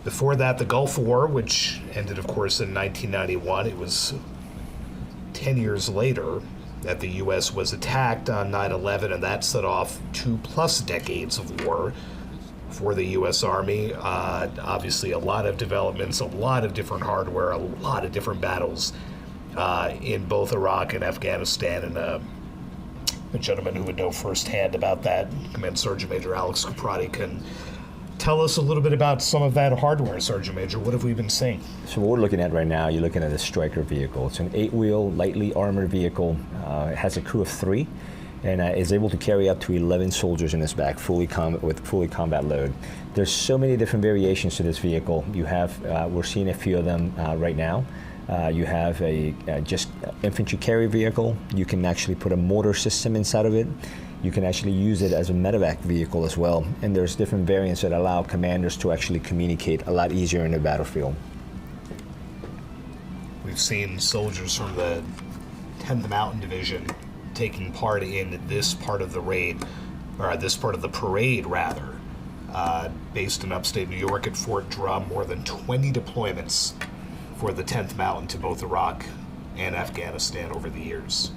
Before that, the Gulf War, which ended, of course, in 1991. It was 10 years later that the U.S. was attacked on 9/11, and that set off 2+ decades of war for the U.S. Army. Obviously, a lot of developments, a lot of different hardware, a lot of different battles in both Iraq and Afghanistan. And a gentleman who would know firsthand about that, Command Sergeant Major Alex Caprati, can tell us a little bit about some of that hardware, Sergeant Major. What have we been seeing? So what we're looking at right now, you're looking at a Stryker vehicle. It's an 8-wheel, lightly armored vehicle. It has a crew of 3 and is able to carry up to 11 soldiers in its back, with fully combat load. There's so many different variations to this vehicle. You have, we're seeing a few of them right now. You have a just infantry carry vehicle. You can actually put a mortar system inside of it. You can actually use it as a medevac vehicle as well. And there's different variants that allow commanders to actually communicate a lot easier in the battlefield. We've seen soldiers from the 10th Mountain Division taking part in this part of the raid, or this part of the parade rather, based in upstate New York at Fort Drum. More than 20 deployments for the 10th Mountain to both Iraq and Afghanistan over the years.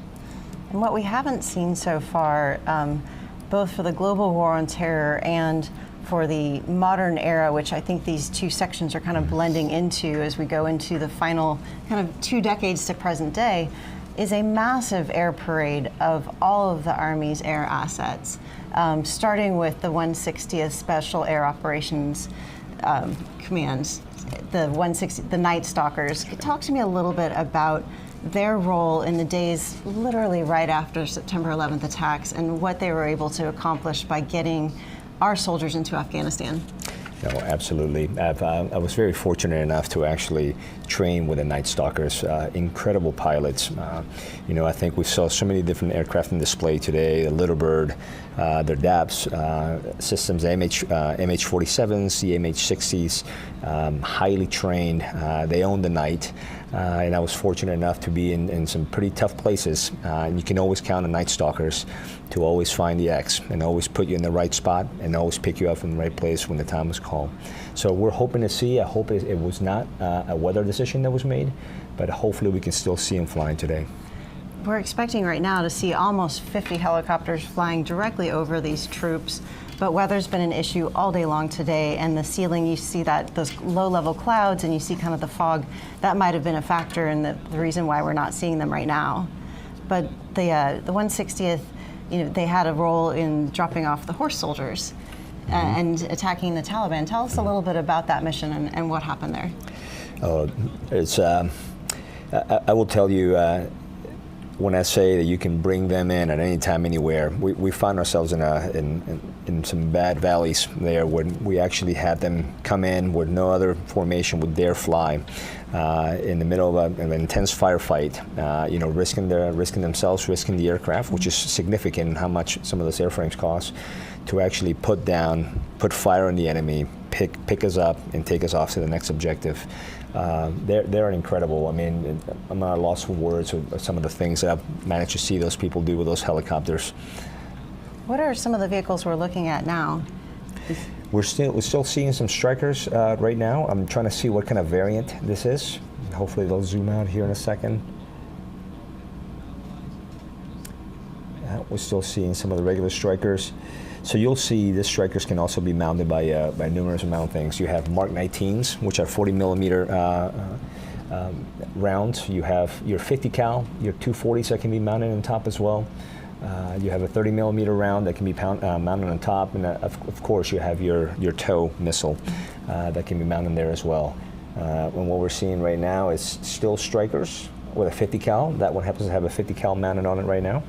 And what we haven't seen so far, both for the global war on terror and for the modern era, which I think these two sections are kind of blending into as we go into the final kind of 2 decades to present day, is a massive air parade of all of the Army's air assets, starting with the 160th Special Air Operations Commands, the Night Stalkers. Talk to me a little bit about their role in the days literally right after September 11th attacks and what they were able to accomplish by getting our soldiers into Afghanistan. No, absolutely. I was very fortunate enough to actually train with the Night Stalkers, incredible pilots. I think we saw so many different aircraft in display today, the Little Bird, their DAPS systems, MH-47s, the MH-60s, highly trained. They own the night. And I was fortunate enough to be in some pretty tough places. And you can always count on Night Stalkers to always find the X and always put you in the right spot and always pick you up in the right place when the time was called. So we're hoping to see, I hope it was not a weather decision that was made, but hopefully we can still see them flying today. We're expecting right now to see almost 50 helicopters flying directly over these troops, but weather's been an issue all day long today, and the ceiling, you see those low-level clouds and you see kind of the fog. That might have been a factor in the reason why we're not seeing them right now. But the 160th, they had a role in dropping off the horse soldiers and attacking the Taliban. Tell us a little bit about that mission and what happened there. I will tell you, when I say that you can bring them in at any time, anywhere, we find ourselves in some bad valleys there when we actually had them come in where no other formation would dare fly, in the middle of an intense firefight, risking themselves, risking the aircraft, which is significant in how much some of those airframes cost, to actually put fire on the enemy, pick us up and take us off to the next objective. They're incredible. I mean, I'm at a loss for words of some of the things that I've managed to see those people do with those helicopters. What are some of the vehicles we're looking at now? We're still seeing some Strikers right now. I'm trying to see what kind of variant this is. Hopefully they'll zoom out here in a second. We're still seeing some of the regular Strikers. So you'll see the Strikers can also be mounted by numerous amount of things. You have Mark 19s, which are 40 millimeter rounds. You have your 50 cal, your 240s that can be mounted on top as well. You have a 30 millimeter round that can be mounted on top, and of course you have your TOW missile that can be mounted there as well. And what we're seeing right now is still Strikers with a 50 cal. That one happens to have a 50 cal mounted on it right now.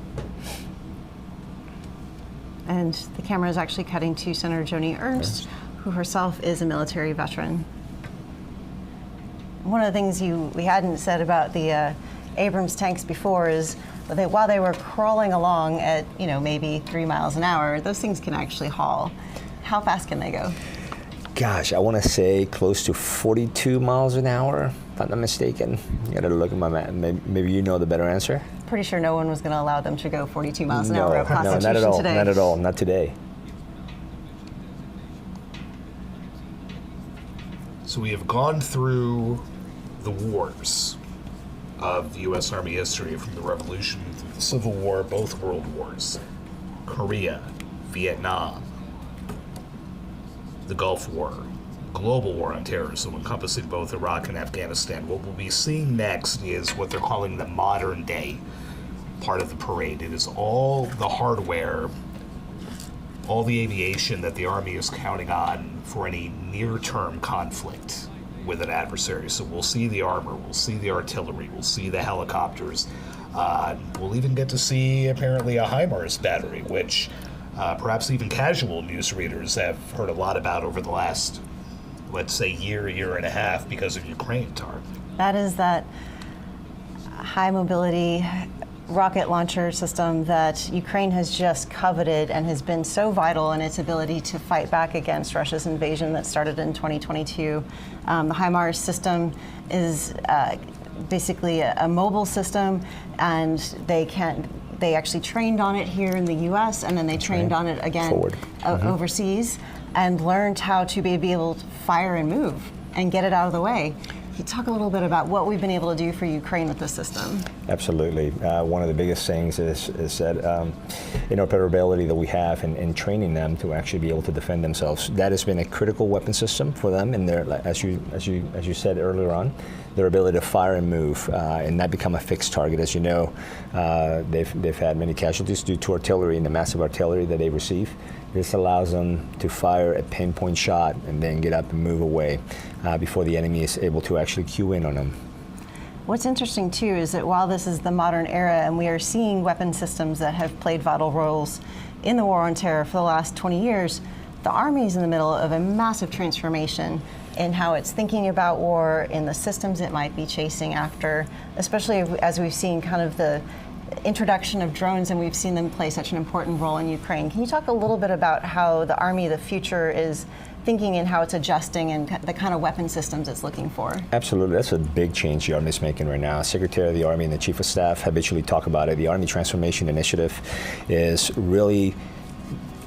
And the camera is actually cutting to Senator Joni Ernst, who herself is a military veteran. One of the things we hadn't said about the Abrams tanks before is that while they were crawling along at maybe 3 miles an hour, those things can actually haul. How fast can they go? Gosh, I want to say close to 42 miles an hour, if I'm not mistaken. You got to look at my map. Maybe you know the better answer. Pretty sure no one was going to allow them to go 42 miles an hour at Constitution not at all. today. Not at all. Not today. So we have gone through the wars of the U.S. Army history, from the Revolution through the Civil War, both world wars, Korea, Vietnam, the Gulf War, global war on terrorism encompassing both Iraq and Afghanistan. What we'll be seeing next is what they're calling the modern day part of the parade. It is all the hardware, all the aviation that the Army is counting on for any near-term conflict with an adversary. So we'll see the armor, we'll see the artillery, we'll see the helicopters. We'll even get to see apparently a HIMARS battery, which perhaps even casual news readers have heard a lot about over the last, let's say, year and a half because of Ukraine, Tar. That is that high mobility rocket launcher system that Ukraine has just coveted and has been so vital in its ability to fight back against Russia's invasion that started in 2022. The HIMARS system is basically a mobile system, and they actually trained on it here in the U.S. and then they trained on it again overseas and learned how to be able to fire and move and get it out of the way. Can you talk a little bit about what we've been able to do for Ukraine with this system? Absolutely. One of the biggest things is that interoperability that we have in training them to actually be able to defend themselves. That has been a critical weapon system for them, and as you said earlier on, their ability to fire and move and not become a fixed target. As you know, they've had many casualties due to artillery and the massive artillery that they receive. This allows them to fire a pinpoint shot and then get up and move away before the enemy is able to actually cue in on them. What's interesting too is that while this is the modern era and we are seeing weapon systems that have played vital roles in the war on terror for the last 20 years, the Army is in the middle of a massive transformation in how it's thinking about war, in the systems it might be chasing after, especially as we've seen kind of the introduction of drones and we've seen them play such an important role in Ukraine. Can you talk a little bit about how the Army of the future is thinking and how it's adjusting and the kind of weapon systems it's looking for? Absolutely, that's a big change the Army is making right now. Secretary of the Army and the Chief of Staff habitually talk about it. The Army Transformation Initiative is really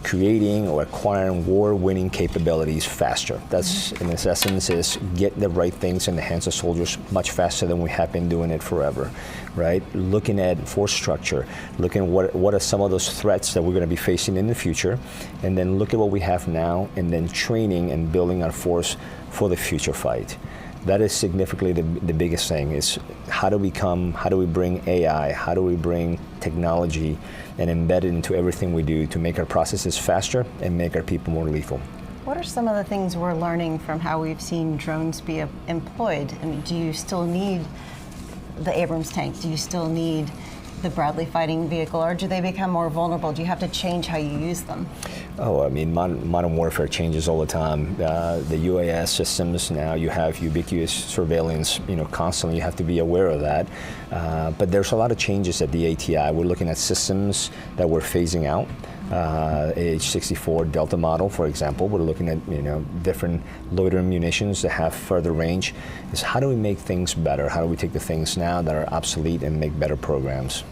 creating or acquiring war-winning capabilities faster. That's, in its essence, is get the right things in the hands of soldiers much faster than we have been doing it forever, right? Looking at force structure, looking at what are some of those threats that we're going to be facing in the future, and then look at what we have now, and then training and building our force for the future fight. That is significantly the biggest thing, is how do we bring AI, how do we bring technology and embed it into everything we do to make our processes faster and make our people more lethal. What are some of the things we're learning from how we've seen drones be employed? I mean, do you still need the Abrams tank? Do you still need the Bradley fighting vehicle, or do they become more vulnerable? Do you have to change how you use them? Oh, I mean, modern warfare changes all the time. The UAS systems, now you have ubiquitous surveillance, constantly you have to be aware of that. But there's a lot of changes at the ATI. We're looking at systems that we're phasing out. AH-64 Delta model, for example, we're looking at different loitering munitions that have further range. Is how do we make things better? How do we take the things now that are obsolete and make better programs?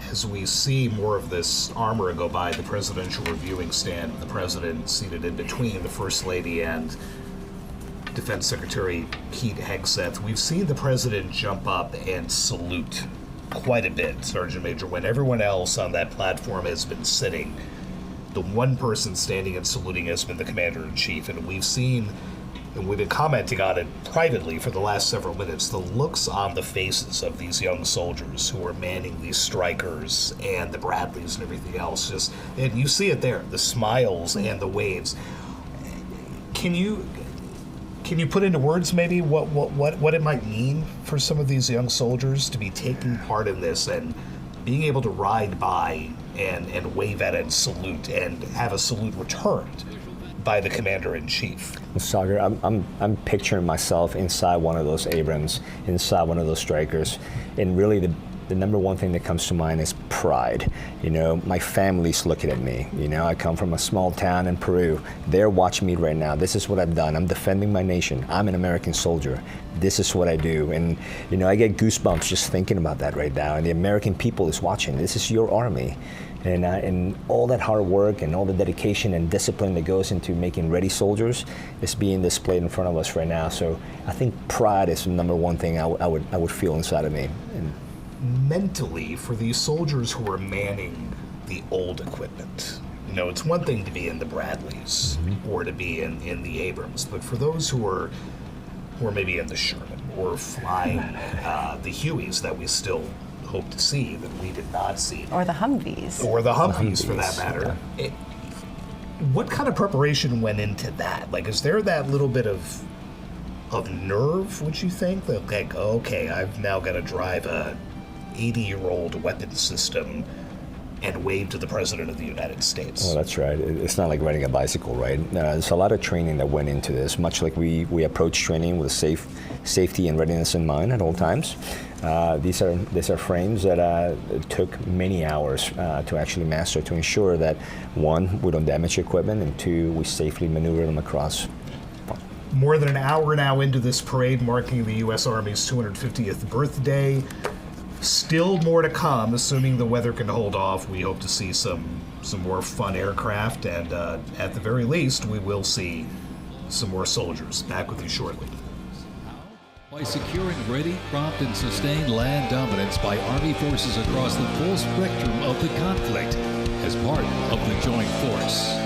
As we see more of this armor go by the presidential reviewing stand, the president seated in between the First Lady and Defense Secretary Pete Hegseth, we've seen the president jump up and salute quite a bit, Sergeant Major. When everyone else on that platform has been sitting, the one person standing and saluting has been the Commander-in-Chief. And we've seen, and we've been commenting on it privately for the last several minutes, the looks on the faces of these young soldiers who are manning these Strikers and the Bradleys and everything else. And you see it there, the smiles and the waves. Can you put into words maybe what it might mean for some of these young soldiers to be taking part in this and being able to ride by and wave at it and salute and have a salute returned by the Commander-in-Chief? Sagar, I'm picturing myself inside one of those Abrams, inside one of those Strikers, and really the number one thing that comes to mind is pride. My family's looking at me. I come from a small town in Peru. They're watching me right now. This is what I've done. I'm defending my nation. I'm an American soldier. This is what I do. And, I get goosebumps just thinking about that right now. And the American people is watching. This is your Army. And all that hard work and all the dedication and discipline that goes into making ready soldiers is being displayed in front of us right now. So I think pride is the number one thing I would feel inside of me. And mentally, for these soldiers who are manning the old equipment, it's one thing to be in the Bradleys or to be in the Abrams, but for those who are maybe in the Sherman or flying the Hueys that we still hope to see that we did not see, or the Humvees, for that matter, what kind of preparation went into that? Like, is there that little bit of nerve, would you think, that like, okay, I've now got to drive a 80-year-old weapon system and wave to the President of the United States. Well, that's right. It's not like riding a bicycle, right? There's a lot of training that went into this, much like we approach training with safety and readiness in mind at all times. These are frames that took many hours to actually master, to ensure that, one, we don't damage equipment, and two, we safely maneuver them across. More than an hour now into this parade marking the U.S. Army's 250th birthday. Still more to come, assuming the weather can hold off. We hope to see some more fun aircraft, and at the very least, we will see some more soldiers. Back with you shortly. By securing ready, prompt, and sustained land dominance by Army forces across the full spectrum of the conflict as part of the Joint Force.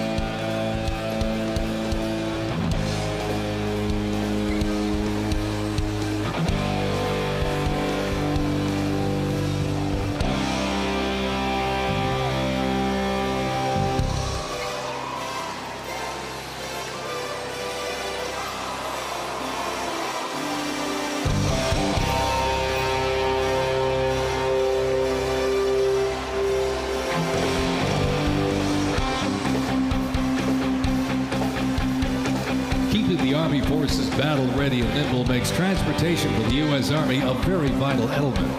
Army forces battle ready and nimble makes transportation for the U.S. Army a very vital element.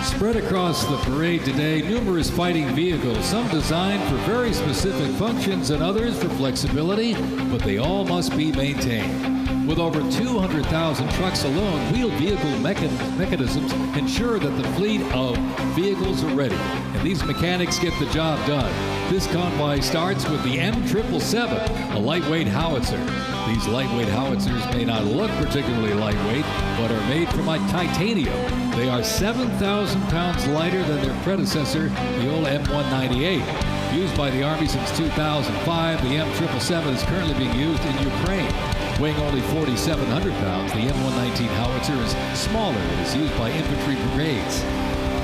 Spread across the parade today, numerous fighting vehicles, some designed for very specific functions and others for flexibility, but they all must be maintained. With over 200,000 trucks alone, wheeled vehicle mechanisms ensure that the fleet of vehicles are ready, and these mechanics get the job done. This convoy starts with the M777, a lightweight howitzer. These lightweight howitzers may not look particularly lightweight, but are made from titanium. They are 7,000 pounds lighter than their predecessor, the old M198. Used by the Army since 2005, the M777 is currently being used in Ukraine. Weighing only 4,700 pounds, the M119 howitzer is smaller and is used by infantry brigades,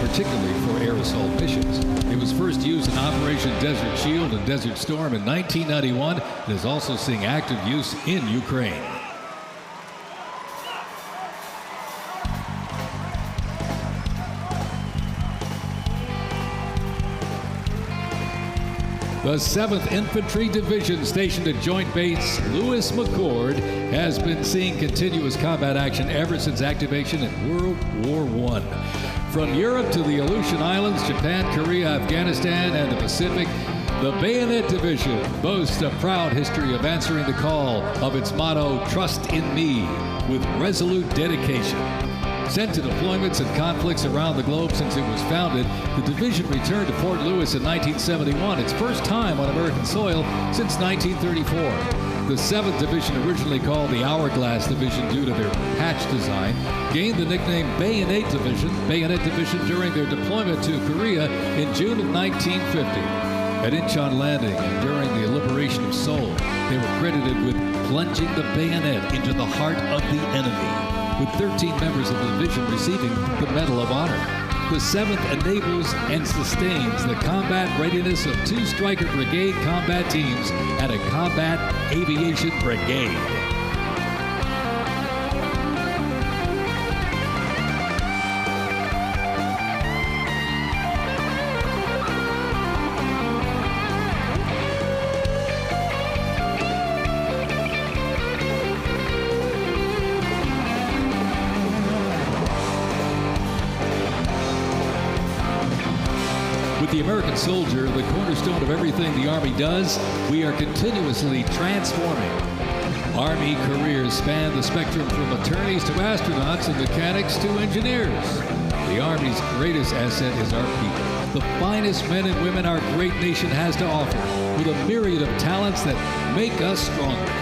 particularly for air assault missions. It was first used in Operation Desert Shield and Desert Storm in 1991 and is also seeing active use in Ukraine. The 7th Infantry Division, stationed at Joint Base Lewis McChord, has been seeing continuous combat action ever since activation in World War I. From Europe to the Aleutian Islands, Japan, Korea, Afghanistan, and the Pacific, the Bayonet Division boasts a proud history of answering the call of its motto, "Trust in Me," with resolute dedication. Sent to deployments and conflicts around the globe since it was founded, the division returned to Fort Lewis in 1971, its first time on American soil since 1934. The 7th Division, originally called the Hourglass Division due to their patch design, gained the nickname Bayonet Division during their deployment to Korea in June of 1950. At Incheon Landing and during the liberation of Seoul, they were credited with plunging the bayonet into the heart of the enemy, with 13 members of the division receiving the Medal of Honor. The 7th enables and sustains the combat readiness of 2 Stryker Brigade combat teams and a Combat Aviation Brigade. The American soldier, the cornerstone of everything the Army does, we are continuously transforming. Army careers span the spectrum from attorneys to astronauts and mechanics to engineers. The Army's greatest asset is our people, the finest men and women our great nation has to offer, with a myriad of talents that make us stronger.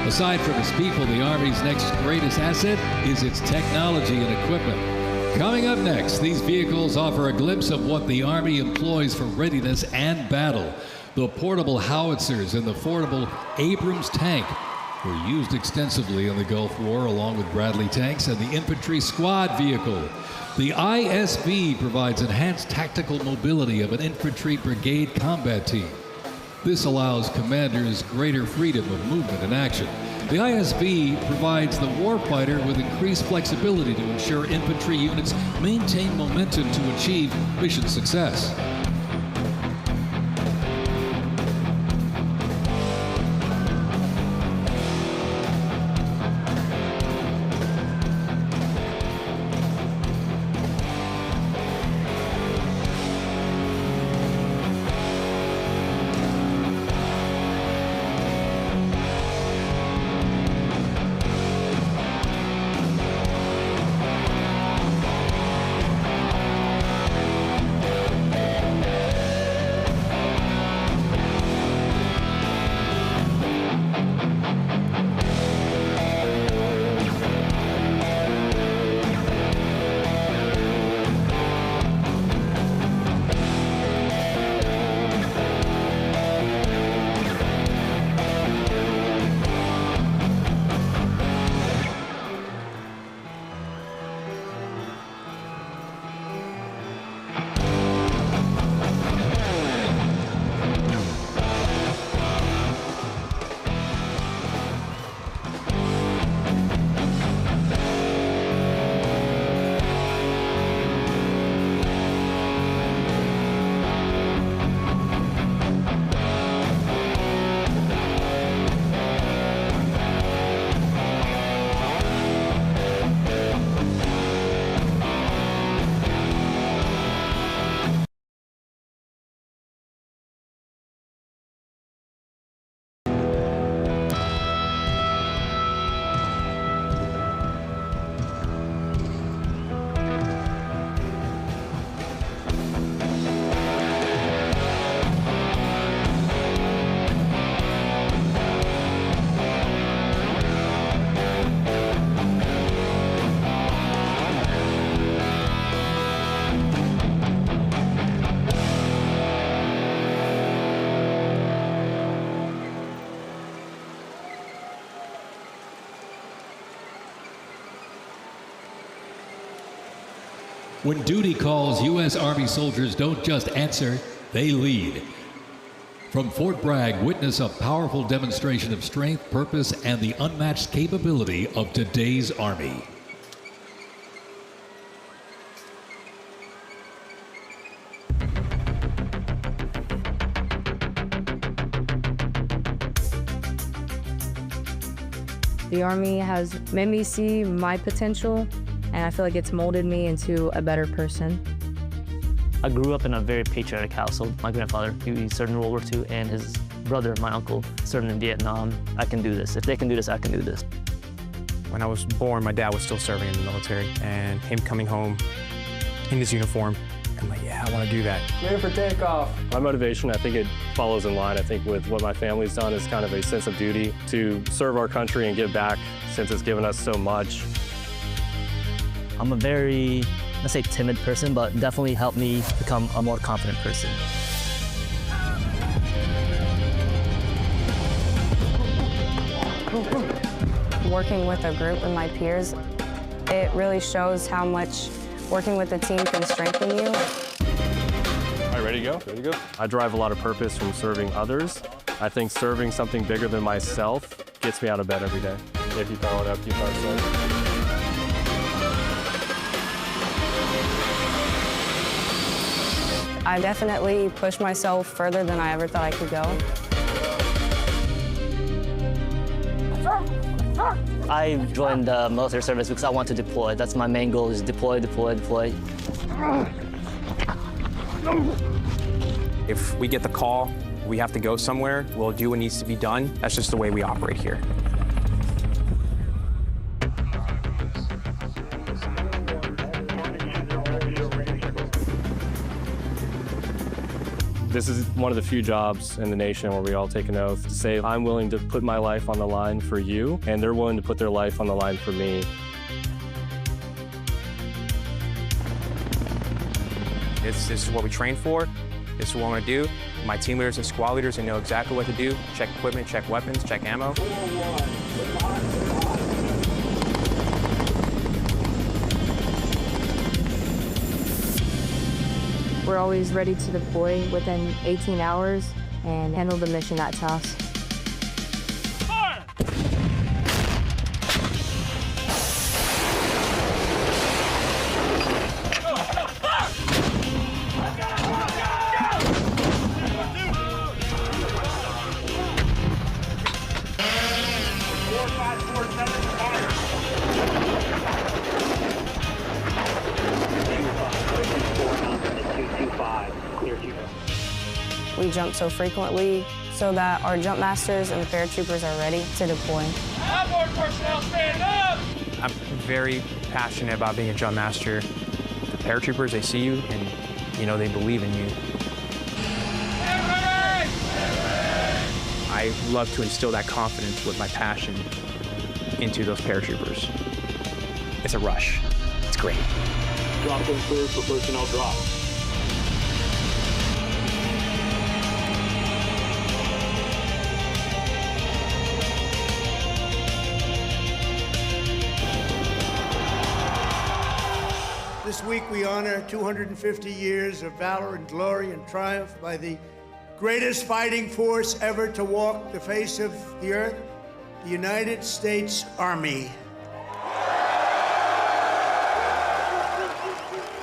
Aside from its people, the Army's next greatest asset is its technology and equipment. Coming up next, these vehicles offer a glimpse of what the Army employs for readiness and battle. The portable howitzers and the portable Abrams tank were used extensively in the Gulf War, along with Bradley tanks and the infantry squad vehicle. The ISB provides enhanced tactical mobility of an infantry brigade combat team. This allows commanders greater freedom of movement and action. The ISB provides the warfighter with increased flexibility to ensure infantry units maintain momentum to achieve mission success. When duty calls, U.S. Army soldiers don't just answer, they lead. From Fort Bragg, witness a powerful demonstration of strength, purpose, and the unmatched capability of today's Army. The Army has made me see my potential, and I feel like it's molded me into a better person. I grew up in a very patriotic household. My grandfather, he served in World War II, and his brother, my uncle, served in Vietnam. I can do this. If they can do this, I can do this. When I was born, my dad was still serving in the military, and him coming home in his uniform, I'm like, yeah, I want to do that. Ready for takeoff. My motivation, I think it follows in line. I think with what my family's done is kind of a sense of duty to serve our country and give back since it's given us so much. I'm a very, let's say, timid person, but definitely helped me become a more confident person. Working with a group and my peers, it really shows how much working with a team can strengthen you. All right, ready to go? Ready to go. I derive a lot of purpose from serving others. I think serving something bigger than myself gets me out of bed every day. If you power it up, you power it up. I definitely pushed myself further than I ever thought I could go. I joined the military service because I want to deploy. That's my main goal, is deploy, deploy, deploy. If we get the call, we have to go somewhere, we'll do what needs to be done. That's just the way we operate here. This is one of the few jobs in the nation where we all take an oath to say, I'm willing to put my life on the line for you, and they're willing to put their life on the line for me. This is what we train for. This is what I want to do. My team leaders and squad leaders, they know exactly what to do. Check equipment, check weapons, check ammo. We're always ready to deploy within 18 hours and handle the mission at task. We jump so frequently so that our jump masters and the paratroopers are ready to deploy. Outboard personnel, stand up! I'm very passionate about being a jump master. The paratroopers, they see you and, you know, they believe in you. I love to instill that confidence with my passion into those paratroopers. It's a rush. It's great. Drop them clear for personnel drop. This week we honor 250 years of valor and glory and triumph by the greatest fighting force ever to walk the face of the earth, the United States Army.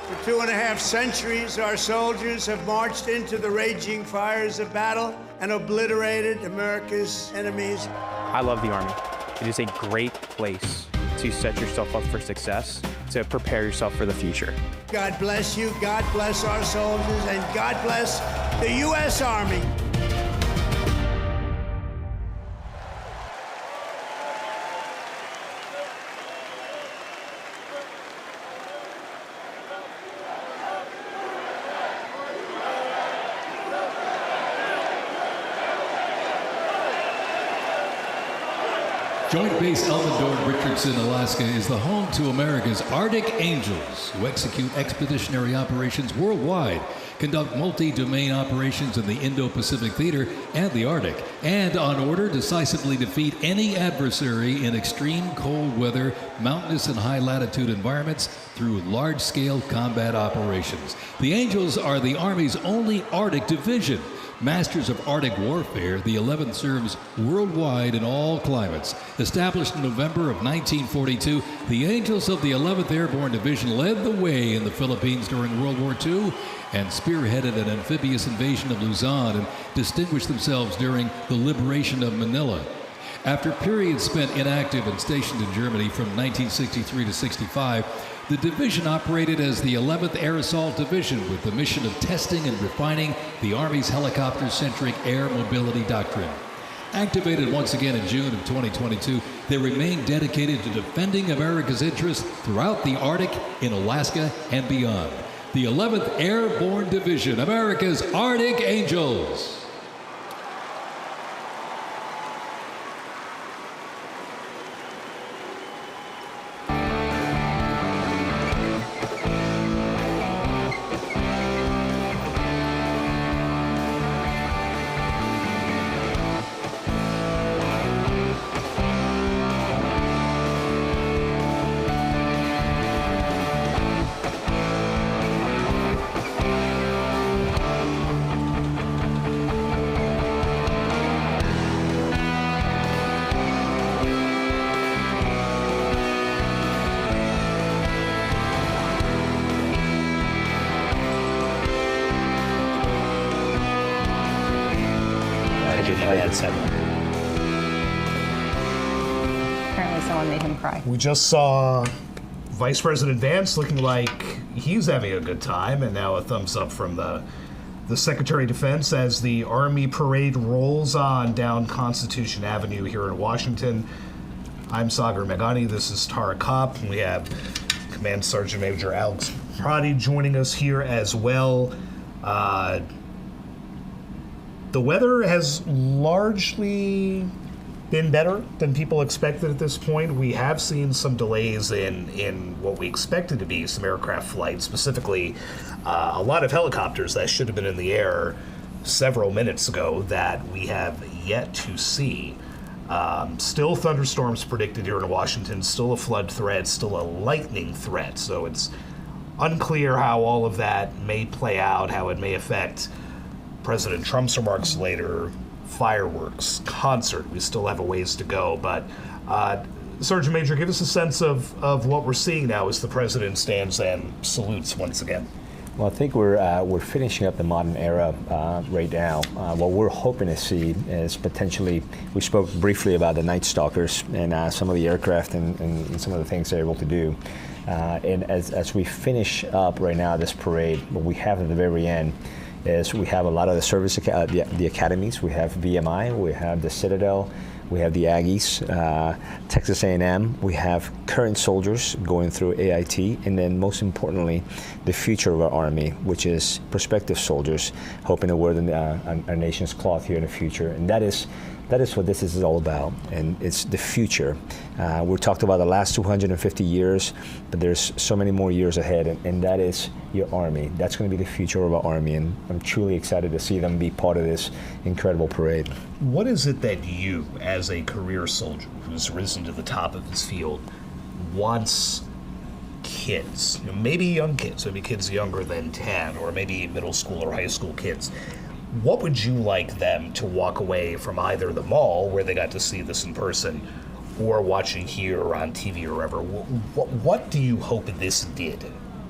For 2.5 centuries, our soldiers have marched into the raging fires of battle and obliterated America's enemies. I love the Army. It is a great place to set yourself up for success, to prepare yourself for the future. God bless you, God bless our soldiers, and God bless the U.S. Army. Joint Base Elmendorf, Richardson, Alaska is the home to America's Arctic Angels, who execute expeditionary operations worldwide, conduct multi-domain operations in the Indo-Pacific Theater and the Arctic, and on order decisively defeat any adversary in extreme cold weather, mountainous and high-latitude environments through large-scale combat operations. The Angels are the Army's only Arctic division. Masters of Arctic warfare, the 11th serves worldwide in all climates. Established in November of 1942, the Angels of the 11th Airborne Division led the way in the Philippines during World War II and spearheaded an amphibious invasion of Luzon and distinguished themselves during the liberation of Manila. After periods spent inactive and stationed in Germany from 1963 to 65, the division operated as the 11th Air Assault Division with the mission of testing and refining the Army's helicopter-centric air mobility doctrine. Activated once again in June of 2022, they remain dedicated to defending America's interests throughout the Arctic, in Alaska, and beyond. The 11th Airborne Division, America's Arctic Angels. Apparently someone made him cry. We just saw Vice President Vance looking like he's having a good time, and now a thumbs up from the Secretary of Defense as the Army parade rolls on down Constitution Avenue here in Washington. I'm Sagar Meghani. This is Tara Kopp. We have Command Sergeant Major Alex Prati joining us here as well. The weather has largely been better than people expected at this point. We have seen some delays in what we expected to be some aircraft flights, specifically a lot of helicopters that should have been in the air several minutes ago that we have yet to see. Still thunderstorms predicted here in Washington, still a flood threat, still a lightning threat. So it's unclear how all of that may play out, how it may affect President Trump's remarks later, fireworks, concert. We still have a ways to go, but Sergeant Major, give us a sense of what we're seeing now as the president stands and salutes once again. Well, I think we're finishing up the modern era right now. What we're hoping to see is potentially, we spoke briefly about the Night Stalkers and some of the aircraft and some of the things they're able to do. And as we finish up right now this parade, what we have at the very end is we have a lot of the service, the academies. We have VMI, we have the Citadel, we have the Aggies, Texas A&M. We have current soldiers going through AIT, and then most importantly, the future of our Army, which is prospective soldiers hoping to wear our nation's cloth here in the future. And that is what this is all about, and it's the future. We talked about the last 250 years, but there's so many more years ahead, and that is your Army. That's going to be the future of our Army, and I'm truly excited to see them be part of this incredible parade. What is it that you, as a career soldier who's risen to the top of his field, wants kids, maybe young kids, maybe kids younger than 10, or maybe middle school or high school kids, what would you like them to walk away from either the mall, where they got to see this in person, or watching here or on TV or wherever? What do you hope this did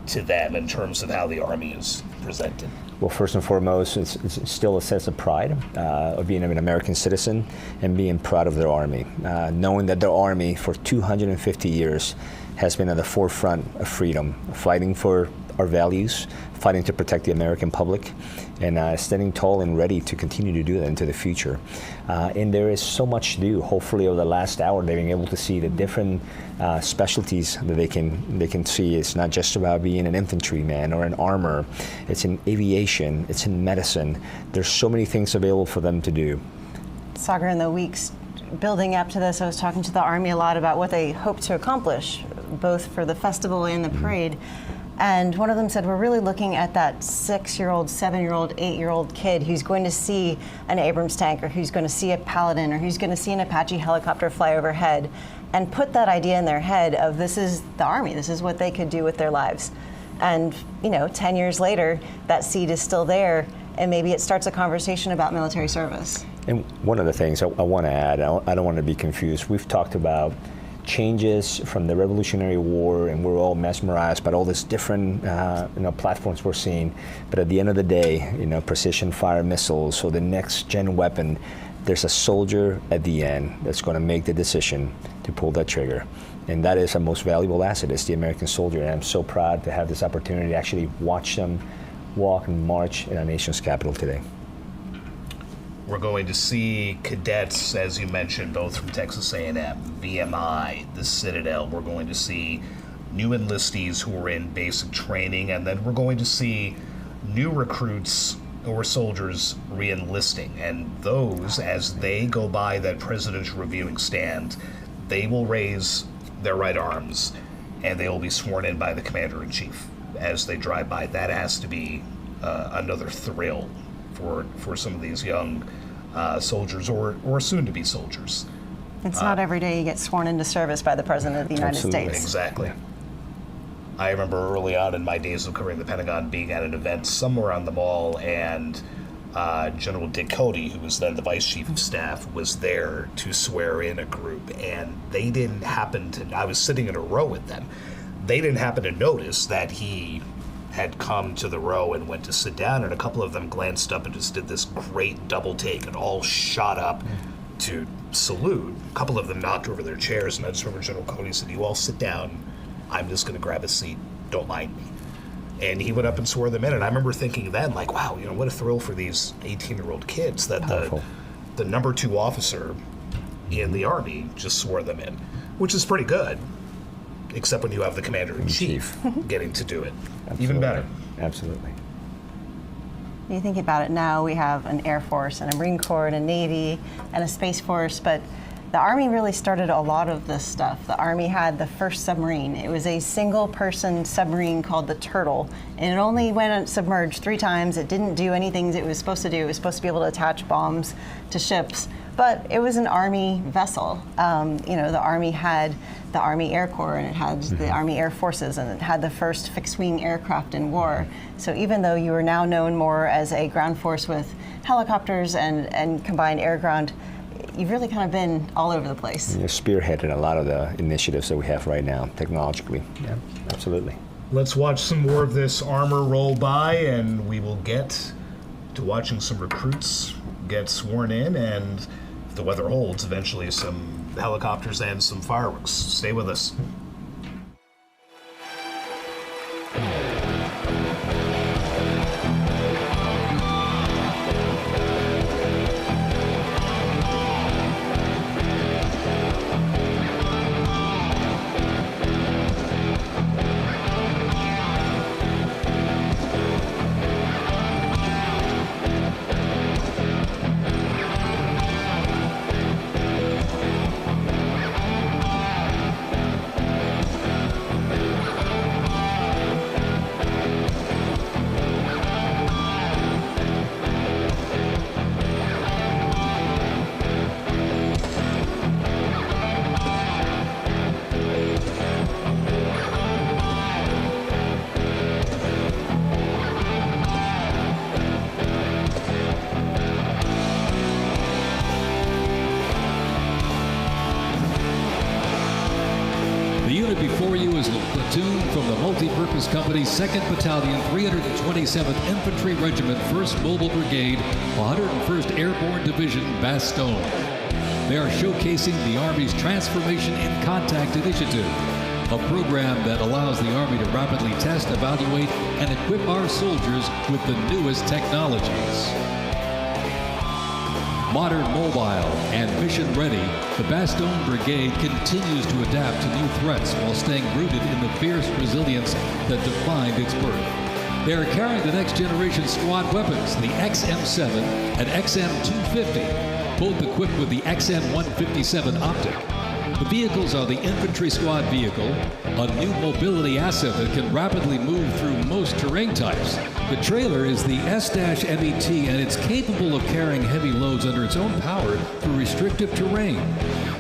to them in terms of how the Army is presented? Well, first and foremost, it's still a sense of pride of being an American citizen and being proud of their Army, knowing that their Army for 250 years has been at the forefront of freedom, fighting for our values, fighting to protect the American public, and standing tall and ready to continue to do that into the future. And there is so much to do. Hopefully over the last hour they've been able to see the different specialties that they can see. It's not just about being an infantryman or an armor. It's in aviation, it's in medicine. There's so many things available for them to do. Sagar, in the weeks building up to this, I was talking to the Army a lot about what they hope to accomplish, both for the festival and the parade. And one of them said, we're really looking at that 6-year-old, 7-year-old, 8-year-old kid who's going to see an Abrams tank, or who's going to see a Paladin, or who's going to see an Apache helicopter fly overhead, and put that idea in their head of this is the Army, this is what they could do with their lives. And 10 years later, that seed is still there, and maybe it starts a conversation about military service. And one of the things I want to add, I don't want to be confused. We've talked about changes from the Revolutionary War, and we're all mesmerized by all these different platforms we're seeing. But at the end of the day, precision fire missiles, so the next gen weapon, there's a soldier at the end that's going to make the decision to pull that trigger. And that is our most valuable asset, is the American soldier. And I'm so proud to have this opportunity to actually watch them walk and march in our nation's capital today. We're going to see cadets, as you mentioned, both from Texas A&M, VMI, the Citadel. We're going to see new enlistees who are in basic training, and then we're going to see new recruits or soldiers re-enlisting. And those, as they go by that presidential reviewing stand, they will raise their right arms, and they will be sworn in by the commander-in-chief as they drive by. That has to be another thrill for some of these young soldiers or soon-to-be soldiers. It's not every day you get sworn into service by the President of the United States. Exactly. I remember early on in my days of covering the Pentagon being at an event somewhere on the mall, and General Dick Cody, who was then the Vice Chief of Staff, was there to swear in a group, and they didn't happen to, I was sitting in a row with them, they didn't happen to notice that he had come to the row and went to sit down, and a couple of them glanced up and just did this great double take and all shot up to salute. A couple of them knocked over their chairs, and I just remember General Cody said, "You all sit down, I'm just going to grab a seat, don't mind me." And he went up and swore them in, and I remember thinking then, like, wow, what a thrill for these 18-year-old kids that the number 2 officer in the Army just swore them in, which is pretty good. Except when you have the commander-in-chief getting to do it. Absolutely. Even better. Absolutely. You think about it now, we have an Air Force and a Marine Corps and a Navy and a Space Force, but the Army really started a lot of this stuff. The Army had the first submarine. It was a single-person submarine called the Turtle, and it only went submerged 3 times. It didn't do anything it was supposed to do. It was supposed to be able to attach bombs to ships, but it was an Army vessel. The Army had the Army Air Corps, and it had the Army Air Forces, and it had the first fixed-wing aircraft in war. So even though you are now known more as a ground force with helicopters and combined air-ground, you've really kind of been all over the place. You're spearheading a lot of the initiatives that we have right now, technologically. Yeah, absolutely. Let's watch some more of this armor roll by, and we will get to watching some recruits get sworn in, and if the weather holds, eventually some helicopters and some fireworks. Stay with us. Before you is a platoon from the Multi-Purpose Company's 2nd Battalion, 327th Infantry Regiment, 1st Mobile Brigade, 101st Airborne Division, Bastogne. They are showcasing the Army's Transformation in Contact Initiative, a program that allows the Army to rapidly test, evaluate, and equip our soldiers with the newest technologies. Modern, mobile, and mission-ready, the Bastogne Brigade continues to adapt to new threats while staying rooted in the fierce resilience that defined its birth. They are carrying the next generation squad weapons, the XM7 and XM250, both equipped with the XM-157 optic. The vehicles are the infantry squad vehicle, a new mobility asset that can rapidly move through most terrain types. The trailer is the S-MET, and it's capable of carrying heavy loads under its own power through restrictive terrain.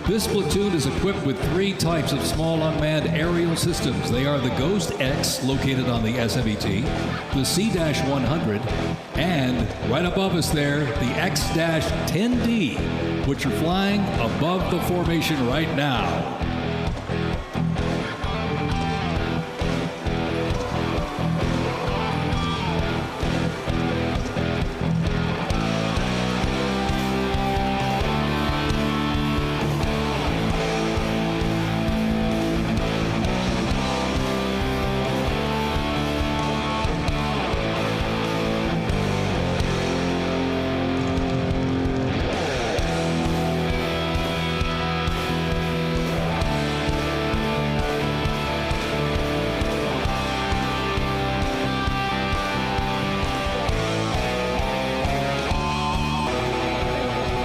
This platoon is equipped with 3 types of small unmanned aerial systems. They are the Ghost X, located on the S-MET, the C-100, and right above us there, the X-10D, which are flying above the formation right now.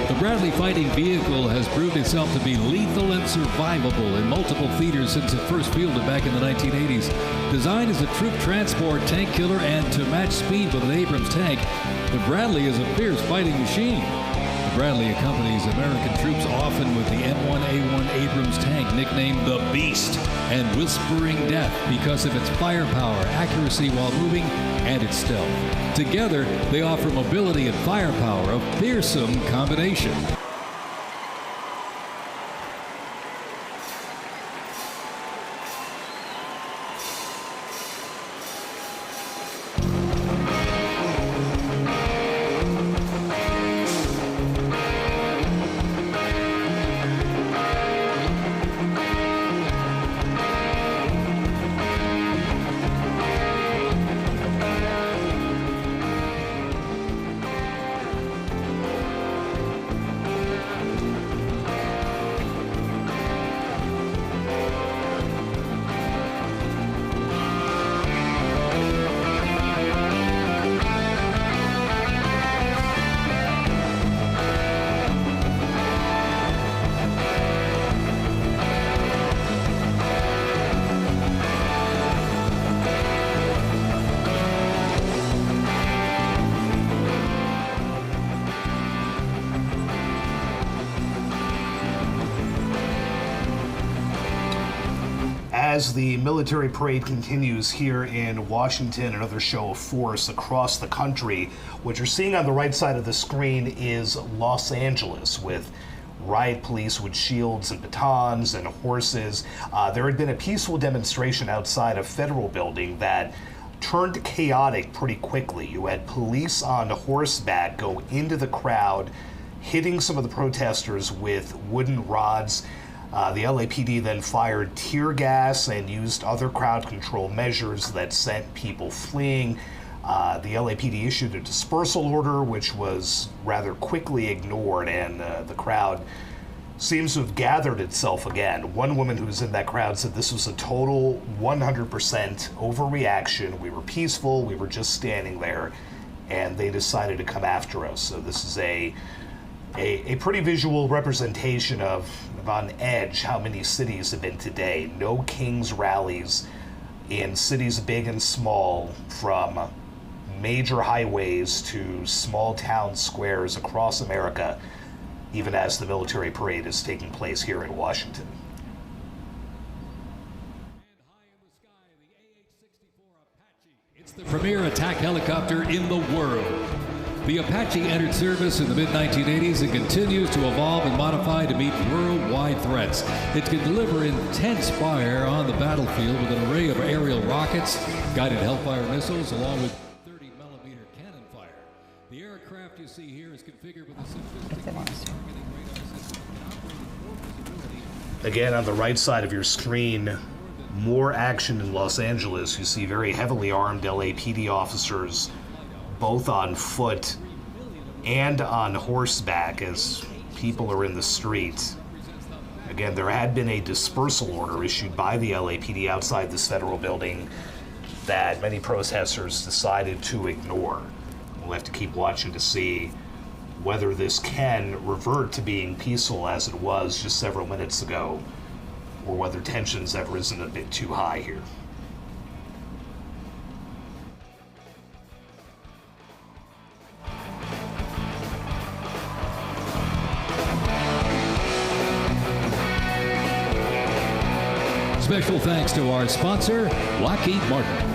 The Bradley fighting vehicle has proved itself to be lethal and survivable in multiple theaters since it first fielded back in the 1980s. Designed as a troop transport tank killer and to match speed with an Abrams tank, the Bradley is a fierce fighting machine. The Bradley accompanies American troops often with the M1A1 Abrams tank, nicknamed the Beast and Whispering Death because of its firepower, accuracy while moving, and its stealth. Together, they offer mobility and firepower, a fearsome combination. As the military parade continues here in Washington, another show of force across the country. What you're seeing on the right side of the screen is Los Angeles, with riot police with shields and batons and horses. There had been a peaceful demonstration outside a federal building that turned chaotic pretty quickly. You had police on horseback go into the crowd, hitting some of the protesters with wooden rods. The LAPD then fired tear gas and used other crowd control measures that sent people fleeing. The LAPD issued a dispersal order, which was rather quickly ignored, and the crowd seems to have gathered itself again. One woman who was in that crowd said this was a total 100% overreaction. We were peaceful, we were just standing there, and they decided to come after us. So this is a pretty visual representation of on edge how many cities have been today. No King's rallies in cities big and small, from major highways to small town squares across America, even as the military parade is taking place here in Washington. It's the premier attack helicopter in the world. The Apache entered service in the mid-1980s and continues to evolve and modify to meet worldwide threats. It can deliver intense fire on the battlefield with an array of aerial rockets, guided Hellfire missiles, along with 30mm cannon fire. The aircraft you see here is configured with a sophisticated targeting radar system and operating for visibility. Again, on the right side of your screen, more action in Los Angeles. You see very heavily armed LAPD officers, both on foot and on horseback, as people are in the streets. Again, there had been a dispersal order issued by the LAPD outside this federal building that many protesters decided to ignore. We'll have to keep watching to see whether this can revert to being peaceful as it was just several minutes ago, or whether tensions have risen a bit too high here. Special thanks to our sponsor, Lockheed Martin.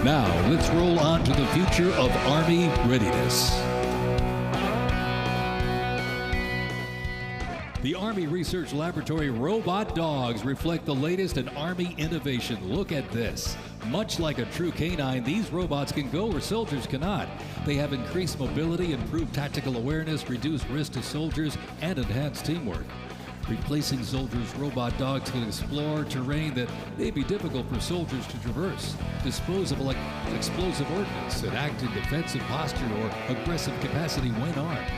Now, let's roll on to the future of Army readiness. The Army Research Laboratory robot dogs reflect the latest in Army innovation. Look at this. Much like a true canine, these robots can go where soldiers cannot. They have increased mobility, improved tactical awareness, reduced risk to soldiers, and enhanced teamwork. Replacing soldiers, robot dogs can explore terrain that may be difficult for soldiers to traverse, dispose of explosive ordnance, and act in defensive posture or aggressive capacity when armed.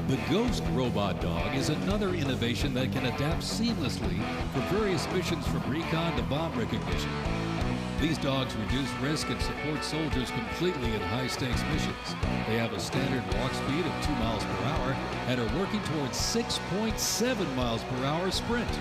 The Ghost Robot Dog is another innovation that can adapt seamlessly for various missions from recon to bomb recognition. These dogs reduce risk and support soldiers completely in high-stakes missions. They have a standard walk speed of 2 miles per hour and are working towards 6.7 miles per hour sprint.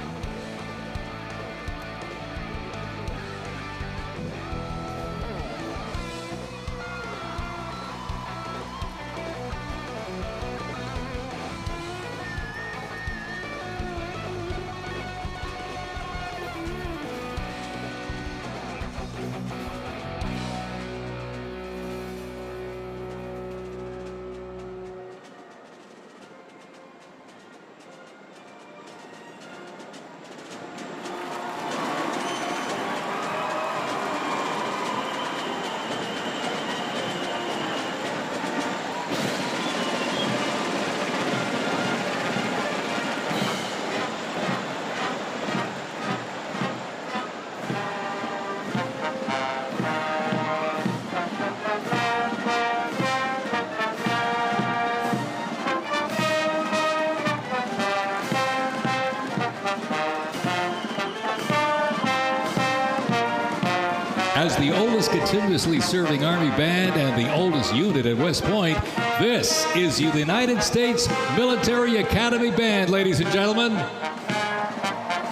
As the oldest continuously serving Army band and the oldest unit at West Point, this is the United States Military Academy Band, ladies and gentlemen.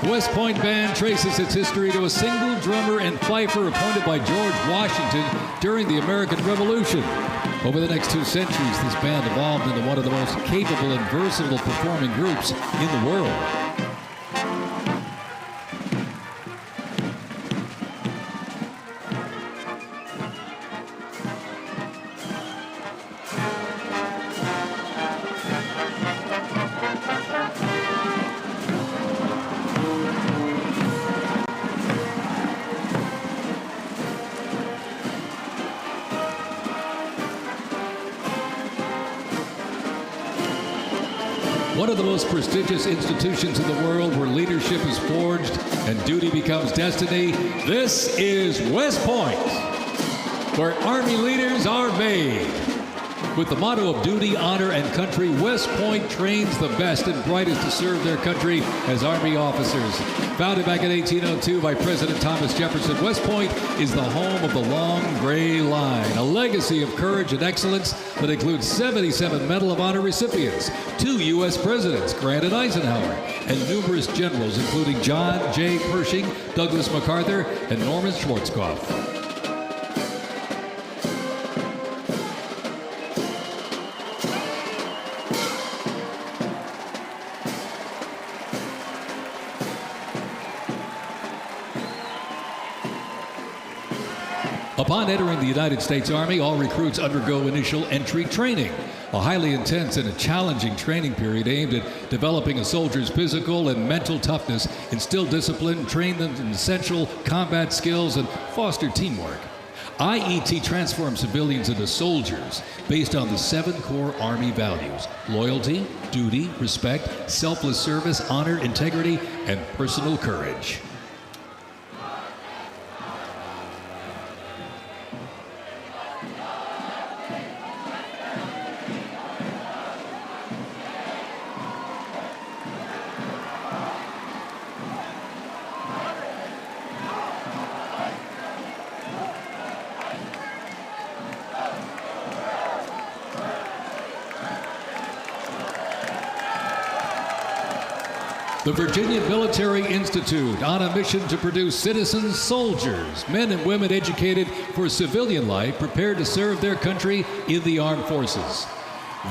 West Point Band traces its history to a single drummer and fifer appointed by George Washington during the American Revolution. Over the next 2 centuries, this band evolved into one of the most capable and versatile performing groups in the world. One of the most prestigious institutions in the world where leadership is forged and duty becomes destiny. This is West Point, where Army leaders are made. With the motto of duty, honor, and country, West Point trains the best and brightest to serve their country as Army officers. Founded back in 1802 by President Thomas Jefferson, West Point is the home of the Long Gray Line, a legacy of courage and excellence that includes 77 Medal of Honor recipients, 2 U.S. presidents, Grant and Eisenhower, and numerous generals, including John J. Pershing, Douglas MacArthur, and Norman Schwarzkopf. Upon entering the United States Army, all recruits undergo initial entry training, a highly intense and a challenging training period aimed at developing a soldier's physical and mental toughness, instill discipline, train them in essential combat skills, and foster teamwork. IET transforms civilians into soldiers based on the 7 core Army values: loyalty, duty, respect, selfless service, honor, integrity, and personal courage. The Virginia Military Institute, on a mission to produce citizen soldiers, men and women educated for civilian life, prepared to serve their country in the armed forces.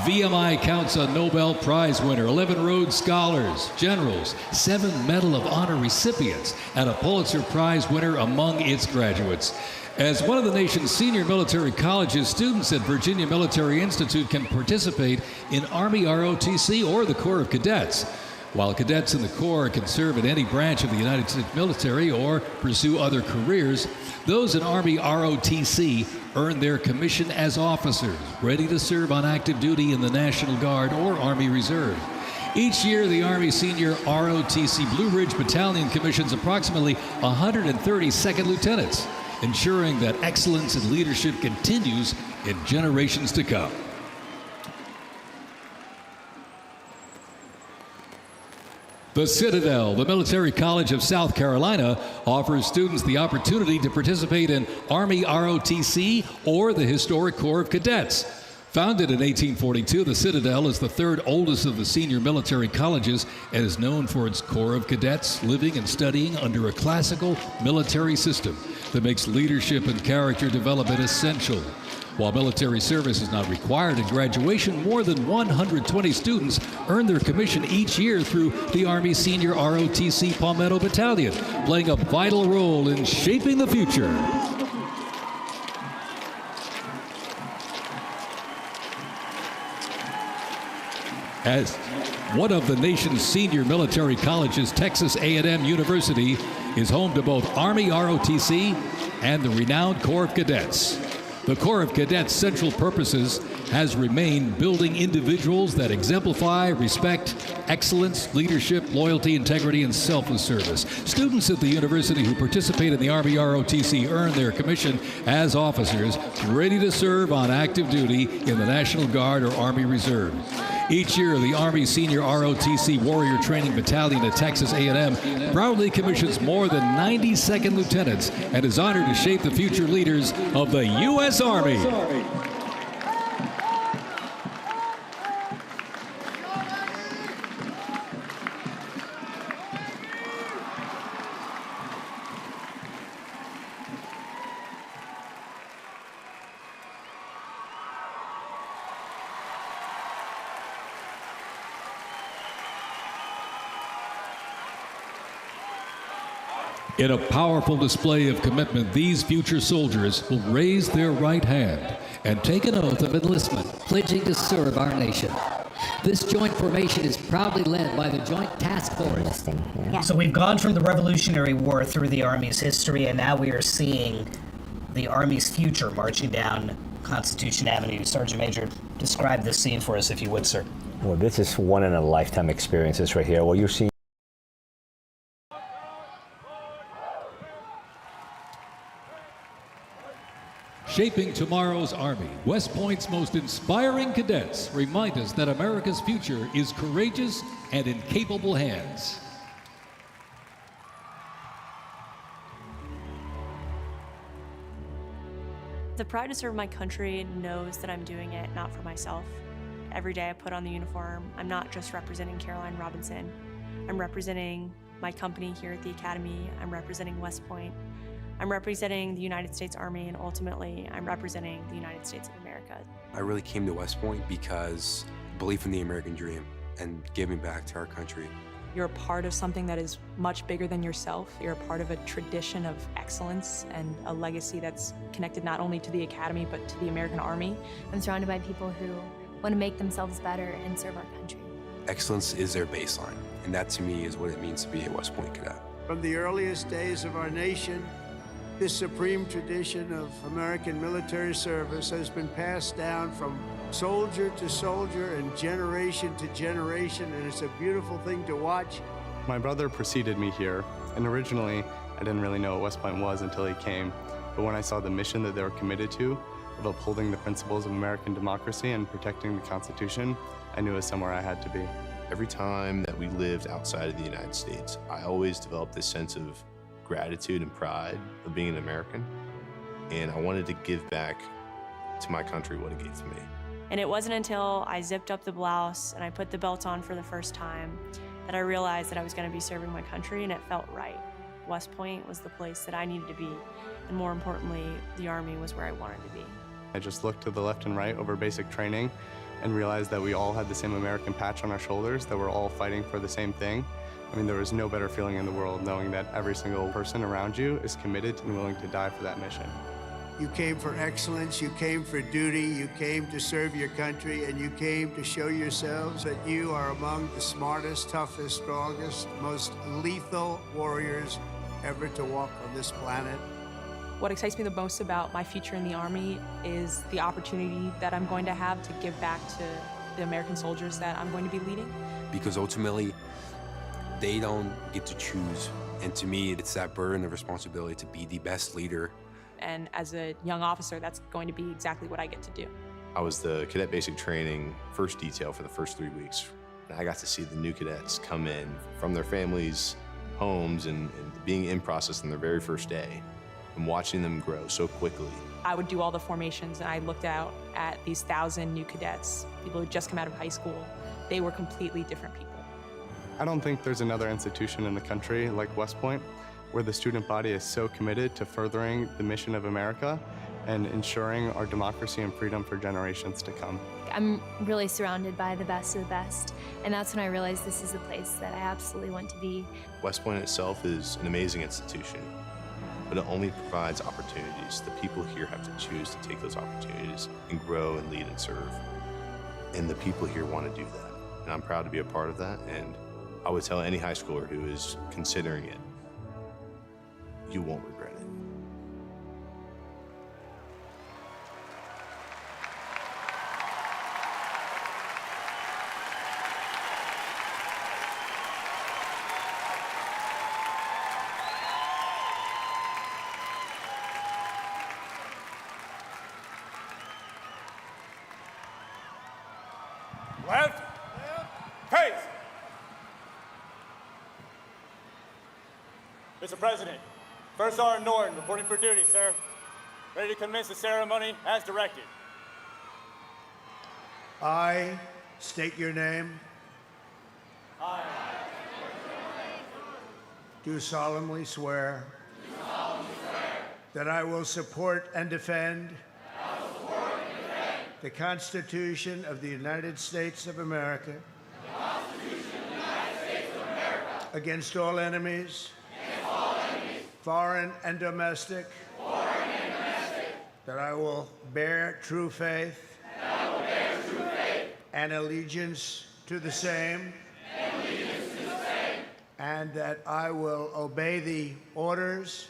VMI counts a Nobel Prize winner, 11 Rhodes Scholars, generals, 7 Medal of Honor recipients, and a Pulitzer Prize winner among its graduates. As one of the nation's senior military colleges, students at Virginia Military Institute can participate in Army ROTC or the Corps of Cadets. While cadets in the Corps can serve in any branch of the United States military or pursue other careers, those in Army ROTC earn their commission as officers, ready to serve on active duty in the National Guard or Army Reserve. Each year, the Army Senior ROTC Blue Ridge Battalion commissions approximately 130 second lieutenants, ensuring that excellence in leadership continues in generations to come. The Citadel, the Military College of South Carolina, offers students the opportunity to participate in Army ROTC or the Historic Corps of Cadets. Founded in 1842, the Citadel is the 3rd oldest of the senior military colleges and is known for its Corps of Cadets living and studying under a classical military system that makes leadership and character development essential. While military service is not required in graduation, more than 120 students earn their commission each year through the Army Senior ROTC Palmetto Battalion, playing a vital role in shaping the future. As one of the nation's senior military colleges, Texas A&M University is home to both Army ROTC and the renowned Corps of Cadets. The Corps of Cadets' central purposes has remained building individuals that exemplify respect, excellence, leadership, loyalty, integrity, and selfless service. Students at the university who participate in the Army ROTC earn their commission as officers ready to serve on active duty in the National Guard or Army Reserve. Each year, the Army Senior ROTC Warrior Training Battalion at Texas A&M proudly commissions more than 90 second lieutenants and is honored to shape the future leaders of the U.S. Army. In a powerful display of commitment, these future soldiers will raise their right hand and take an oath of enlistment, pledging to serve our nation. This joint formation is proudly led by the Joint Task Force. Yeah. So we've gone from the Revolutionary War through the Army's history, and now we are seeing the Army's future marching down Constitution Avenue. Sergeant Major, describe this scene for us, if you would, sir. Well, this is one-in-a-lifetime experiences right here. What you're seeing Shaping tomorrow's Army, West Point's most inspiring cadets remind us that America's future is courageous and in capable hands. The pride to serve my country knows that I'm doing it not for myself. Every day I put on the uniform, I'm not just representing Caroline Robinson. I'm representing my company here at the Academy. I'm representing West Point. I'm representing the United States Army, and ultimately, I'm representing the United States of America. I really came to West Point because belief in the American dream and giving back to our country You're a part of something that is much bigger than yourself. You're a part of a tradition of excellence and a legacy that's connected not only to the Academy, but to the American Army. I'm surrounded by people who want to make themselves better and serve our country. Excellence is their baseline, and that to me is what it means to be a West Point cadet. From the earliest days of our nation, this supreme tradition of American military service has been passed down from soldier to soldier and generation to generation, and it's a beautiful thing to watch. My brother preceded me here, and originally I didn't really know what West Point was until he came. But when I saw the mission that they were committed to, of upholding the principles of American democracy and protecting the Constitution, I knew it was somewhere I had to be. Every time that we lived outside of the United States, I always developed this sense of gratitude and pride of being an American, and I wanted to give back to my country what it gave to me. And it wasn't until I zipped up the blouse and I put the belt on for the first time that I realized that I was going to be serving my country, and it felt right. West Point was the place that I needed to be, and more importantly, the Army was where I wanted to be. I just looked to the left and right over basic training and realized that we all had the same American patch on our shoulders, that we're all fighting for the same thing. I mean, there was no better feeling in the world knowing that every single person around you is committed and willing to die for that mission. You came for excellence, you came for duty, you came to serve your country, and you came to show yourselves that you are among the smartest, toughest, strongest, most lethal warriors ever to walk on this planet. What excites me the most about my future in the Army is the opportunity that I'm going to have to give back to the American soldiers that I'm going to be leading. Because ultimately, they don't get to choose. And to me, it's that burden of responsibility to be the best leader. And as a young officer, that's going to be exactly what I get to do. I was the cadet basic training first detail for the first 3 weeks. And I got to see the new cadets come in from their families' homes and being in process on their very first day and watching them grow so quickly. I would do all the formations, and I looked out at these 1,000 new cadets, people who just come out of high school. They were completely different people. I don't think there's another institution in the country like West Point where the student body is so committed to furthering the mission of America and ensuring our democracy and freedom for generations to come. I'm really surrounded by the best of the best, and that's when I realized this is the place that I absolutely want to be. West Point itself is an amazing institution, but it only provides opportunities. The people here have to choose to take those opportunities and grow and lead and serve. And the people here want to do that. And I'm proud to be a part of that. And I would tell any high schooler who is considering it, you won't regret it. Left. Pace. Mr. President, First Sergeant Norton reporting for duty, sir. Ready to commence the ceremony as directed. I state your name. I Do solemnly swear that I will support and defend the Constitution of the United States of America against all enemies, foreign and domestic, that I will bear true faith and allegiance to the same, and that I will obey the orders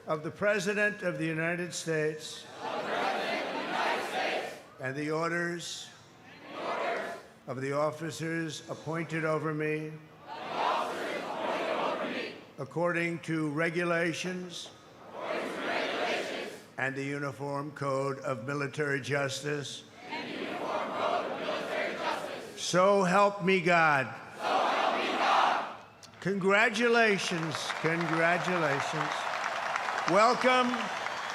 of the President of the United States and the orders of the officers appointed over me according to regulations and the Uniform Code of Military Justice. So help me God. Congratulations, congratulations. Welcome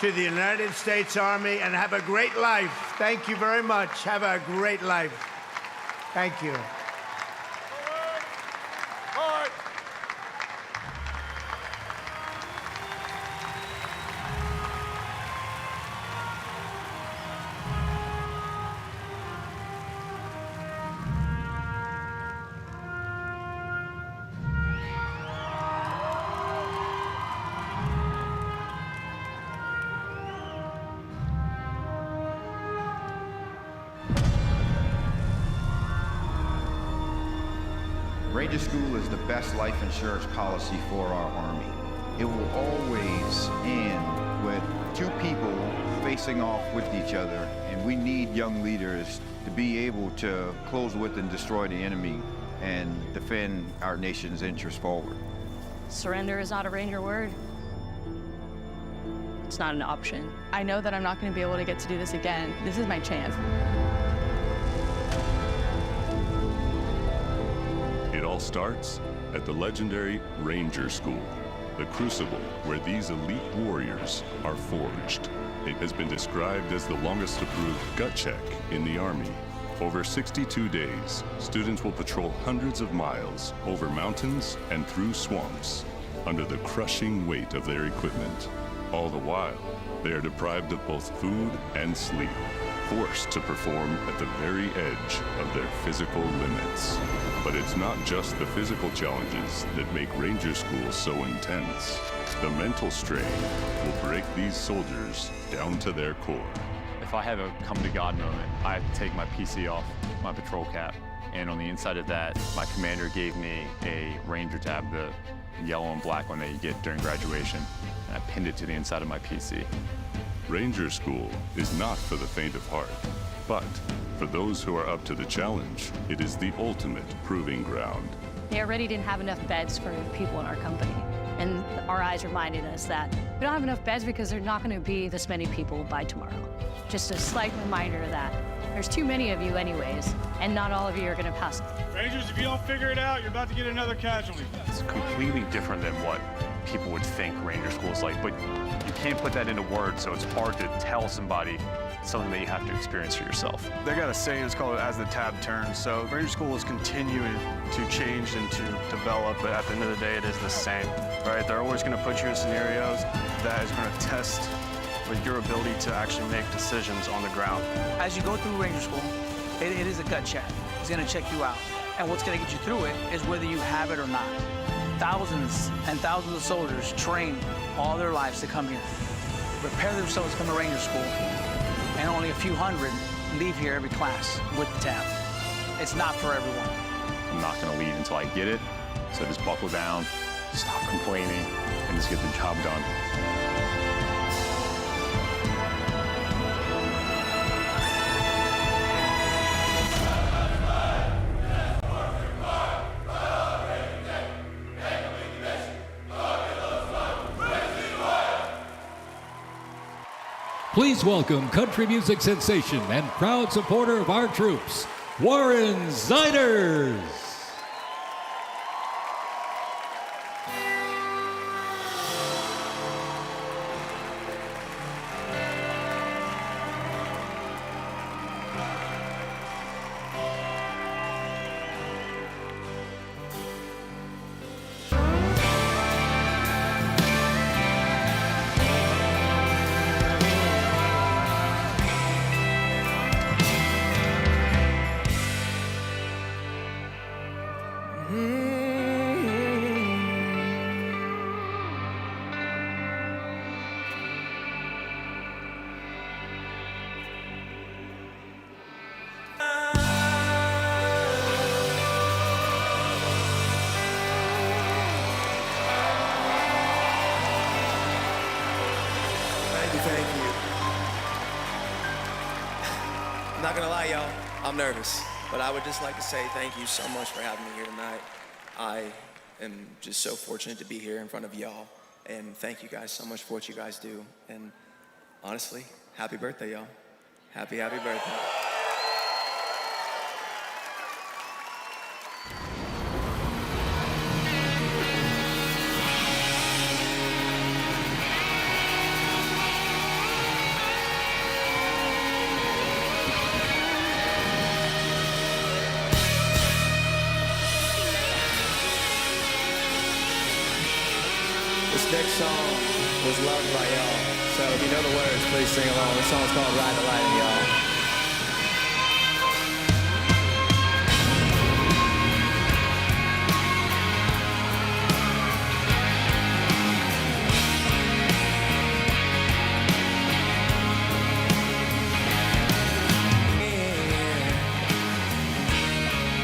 to the United States Army, and have a great life. Thank you very much. Have a great life. Thank you. Ranger School is the best life insurance policy for our Army. It will always end with two people facing off with each other, and we need young leaders to be able to close with and destroy the enemy and defend our nation's interests forward. Surrender is not a Ranger word. It's not an option. I know that I'm not going to be able to get to do this again. This is my chance. It all starts at the legendary Ranger School, the crucible where these elite warriors are forged. It has been described as the longest approved gut check in the Army. Over 62 days, students will patrol hundreds of miles over mountains and through swamps under the crushing weight of their equipment. All the while, they are deprived of both food and sleep, forced to perform at the very edge of their physical limits. But it's not just the physical challenges that make Ranger School so intense. The mental strain will break these soldiers down to their core. If I have a come-to-God moment, I have to take my PC off my patrol cap. And on the inside of that, my commander gave me a Ranger tab, the yellow and black one that you get during graduation. And I pinned it to the inside of my PC. Ranger School is not for the faint of heart, but for those who are up to the challenge, it is the ultimate proving ground. They already didn't have enough beds for people in our company. And our eyes reminded us that we don't have enough beds because there's not going to be this many people by tomorrow. Just a slight reminder that there's too many of you anyways, and not all of you are going to pass. Rangers, if you don't figure it out, you're about to get another casualty. It's completely different than what people would think Ranger School is like, but you can't put that into words, so it's hard to tell somebody something that you have to experience for yourself. They got a saying, it's called as the tab turns. So Ranger School is continuing to change and to develop, but at the end of the day, it is the same, right? They're always gonna put you in scenarios that is gonna test with your ability to actually make decisions on the ground. As you go through Ranger School, it is a gut check. It's gonna check you out. And what's gonna get you through it is whether you have it or not. Thousands and thousands of soldiers train all their lives to come here, prepare themselves to come to Ranger School, and only a few hundred leave here every class with the tab. It's not for everyone. I'm not gonna leave until I get it, so just buckle down, stop complaining, and just get the job done. Please welcome country music sensation and proud supporter of our troops, Warren Ziders. Thank you. I'm not gonna lie, y'all, I'm nervous, but I would just like to say thank you so much for having me here tonight. I am just so fortunate to be here in front of y'all, and thank you guys so much for what you guys do. And honestly, happy birthday, y'all. Happy birthday. This next song was loved by y'all. So if you know the words, please sing along. This song's called Ride the Lightning, y'all.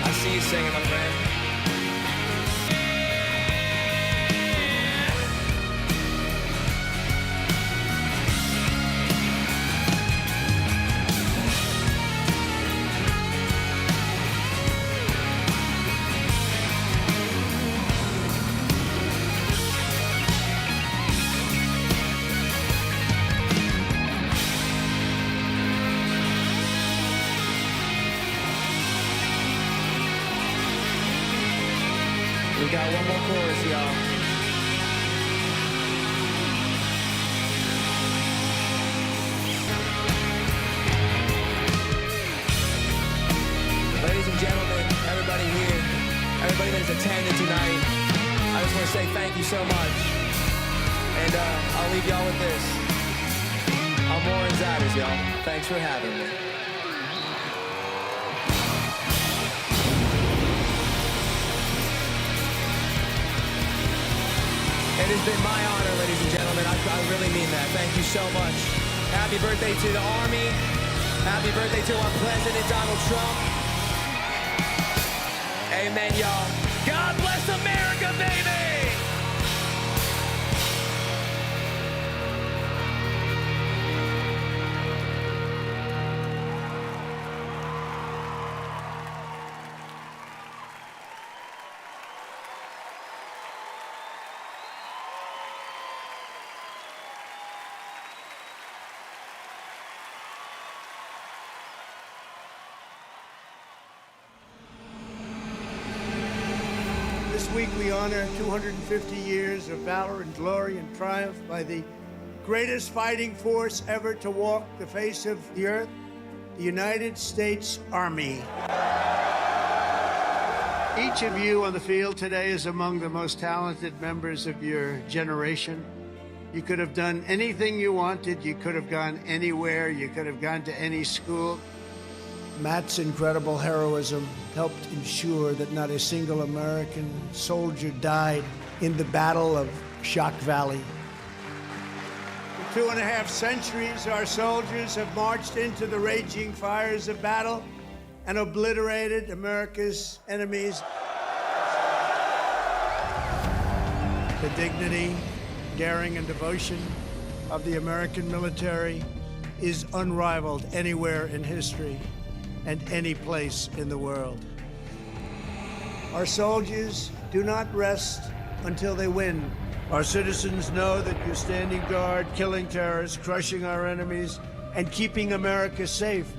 I see you singing, my friend. We got one more chorus, y'all. Ladies and gentlemen, everybody here, everybody that is attending tonight, I just want to say thank you so much. And I'll leave y'all with this. I'm Warren Zadders, y'all. Thanks for having me. It has been my honor, ladies and gentlemen. I really mean that. Thank you so much. Happy birthday to the Army. Happy birthday to our President, Donald Trump. Amen, y'all. God bless America, baby! This week we honor 250 years of valor and glory and triumph by the greatest fighting force ever to walk the face of the earth, the United States Army. Each of you on the field today is among the most talented members of your generation. You could have done anything you wanted. You could have gone anywhere. You could have gone to any school. Matt's incredible heroism helped ensure that not a single American soldier died in the Battle of Shock Valley. For 2.5 centuries, our soldiers have marched into the raging fires of battle and obliterated America's enemies. The dignity, daring, and devotion of the American military is unrivaled anywhere in history and any place in the world. Our soldiers do not rest until they win. Our citizens know that you're standing guard, killing terrorists, crushing our enemies, and keeping America safe.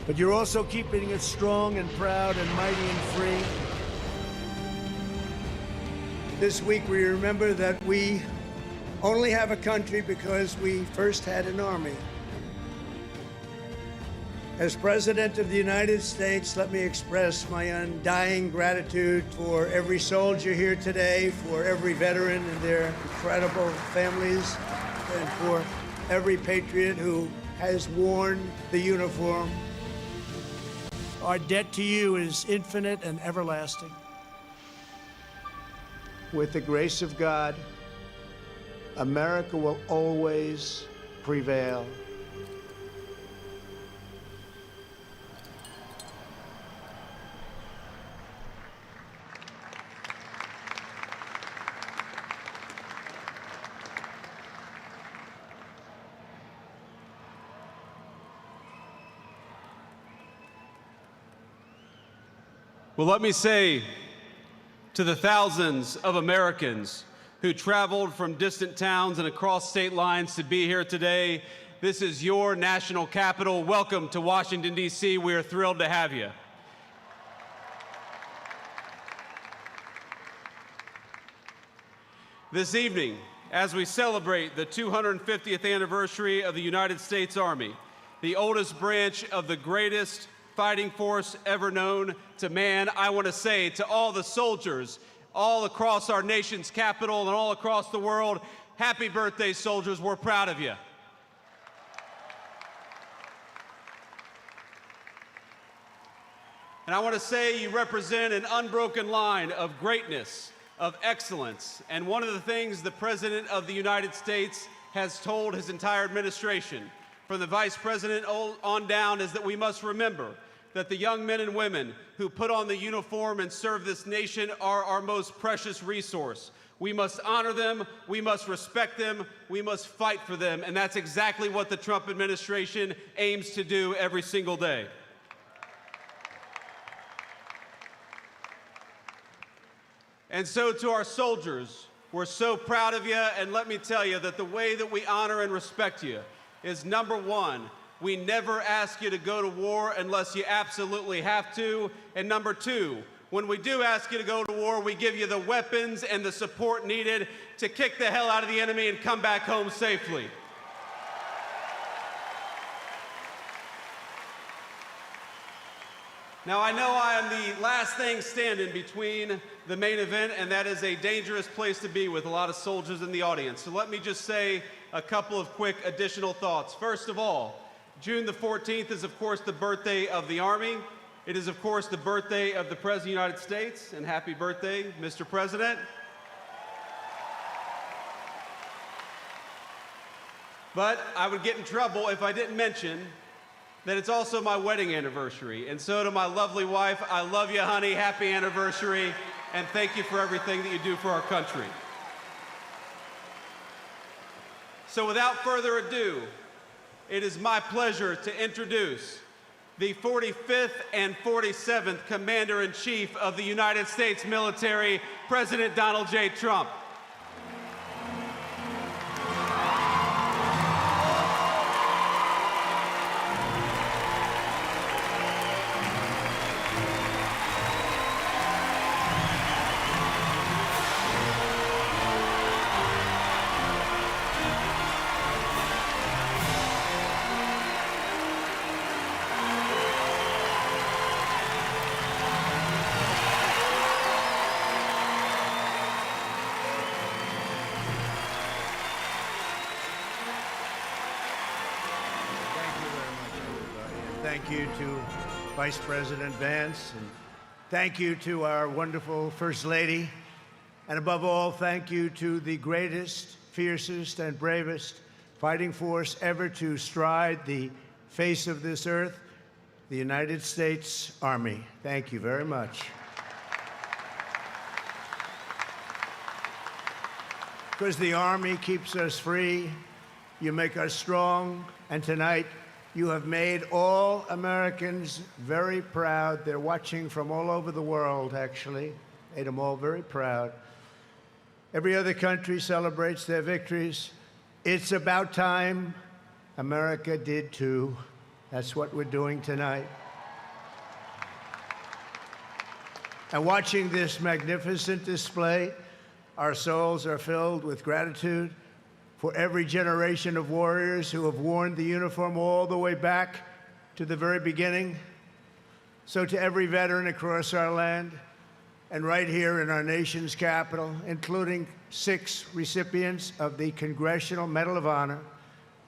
But you're also keeping it strong and proud and mighty and free. This week we remember that we only have a country because we first had an army. As President of the United States, let me express my undying gratitude for every soldier here today, for every veteran and their incredible families, and for every patriot who has worn the uniform. Our debt to you is infinite and everlasting. With the grace of God, America will always prevail. Well, let me say to the thousands of Americans who traveled from distant towns and across state lines to be here today, this is your national capital. Welcome to Washington, D.C. We are thrilled to have you. This evening, as we celebrate the 250th anniversary of the United States Army, the oldest branch of the greatest fighting force ever known to man, I want to say to all the soldiers all across our nation's capital and all across the world, happy birthday, soldiers. We're proud of you. And I want to say you represent an unbroken line of greatness, of excellence. And one of the things the President of the United States has told his entire administration, from the Vice President on down, is that we must remember that the young men and women who put on the uniform and serve this nation are our most precious resource. We must honor them, we must respect them, we must fight for them, and that's exactly what the Trump administration aims to do every single day. And so to our soldiers, we're so proud of you, and let me tell you that the way that we honor and respect you is, number one, we never ask you to go to war unless you absolutely have to, and number two, When we do ask you to go to war, we give you the weapons and the support needed to kick the hell out of the enemy and come back home safely. Now, I know I am the last thing standing between the main event, and that is a dangerous place to be with a lot of soldiers in the audience. So let me just say a couple of quick additional thoughts. First of all, June the 14th is, of course, the birthday of the Army. It is, of course, the birthday of the President of the United States, and happy birthday, Mr. President. But I would get in trouble if I didn't mention that it's also my wedding anniversary. And so to my lovely wife, I love you, honey, happy anniversary, and thank you for everything that you do for our country. So without further ado, it is my pleasure to introduce the 45th and 47th Commander-in-Chief of the United States military, President Donald J. Trump. Thank you to Vice President Vance, and thank you to our wonderful First Lady, and above all, thank you to the greatest, fiercest, and bravest fighting force ever to stride the face of this earth, the United States Army. Thank you very much. Because the Army keeps us free, you make us strong, and tonight, you have made all Americans very proud. They're watching from all over the world, actually. Made them all very proud. Every other country celebrates their victories. It's about time America did too. That's what we're doing tonight. And watching this magnificent display, our souls are filled with gratitude for every generation of warriors who have worn the uniform all the way back to the very beginning. So to every veteran across our land, and right here in our nation's capital, including 6 recipients of the Congressional Medal of Honor,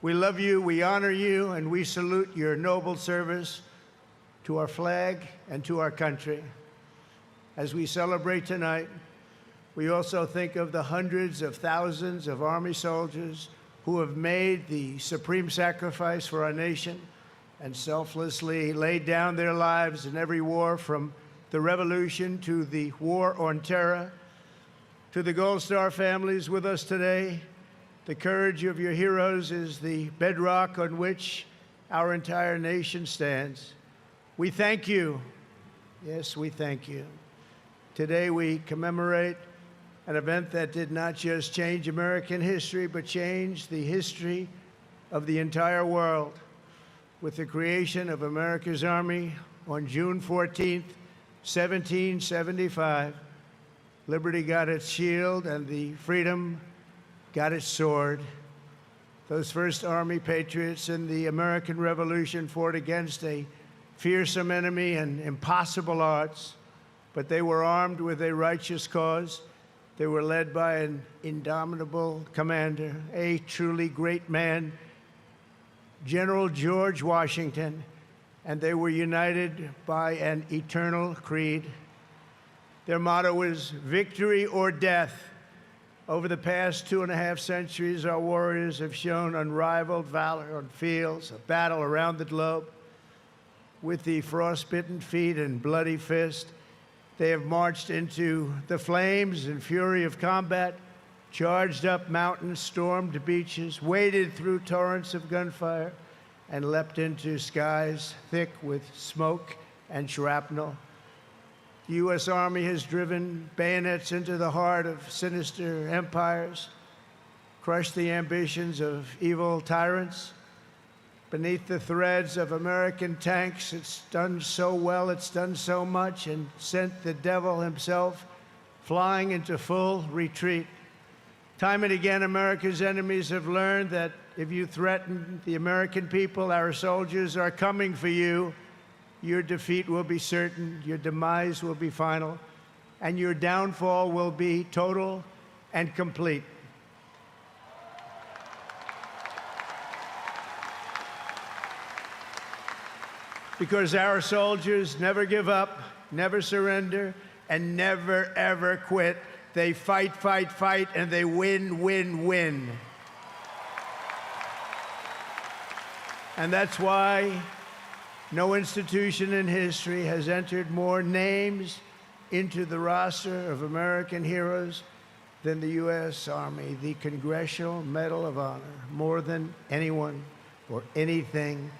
we love you, we honor you, and we salute your noble service to our flag and to our country. As we celebrate tonight, we also think of the hundreds of thousands of Army soldiers who have made the supreme sacrifice for our nation and selflessly laid down their lives in every war, from the Revolution to the War on Terror. To the Gold Star families with us today, the courage of your heroes is the bedrock on which our entire nation stands. We thank you. Yes, we thank you. Today we commemorate an event that did not just change American history, but changed the history of the entire world. With the creation of America's Army on June 14th, 1775, liberty got its shield and the freedom got its sword. Those first Army patriots in the American Revolution fought against a fearsome enemy and impossible odds, but they were armed with a righteous cause. They were led by an indomitable commander, a truly great man, General George Washington, and they were united by an eternal creed. Their motto was victory or death. Over the past 2.5 centuries, our warriors have shown unrivaled valor on fields of battle around the globe. With the frostbitten feet and bloody fist, they have marched into the flames and fury of combat, charged up mountains, stormed beaches, waded through torrents of gunfire, and leapt into skies thick with smoke and shrapnel. The U.S. Army has driven bayonets into the heart of sinister empires, crushed the ambitions of evil tyrants, beneath the threads of American tanks. It's done so well, it's done so much, and sent the devil himself flying into full retreat. Time and again, America's enemies have learned that if you threaten the American people, our soldiers are coming for you. Your defeat will be certain, your demise will be final, and your downfall will be total and complete. Because our soldiers never give up, never surrender, and never, ever quit. They fight, fight, fight, and they win, win, win. And that's why no institution in history has entered more names into the roster of American heroes than the U.S. Army, the Congressional Medal of Honor, more than anyone or anything.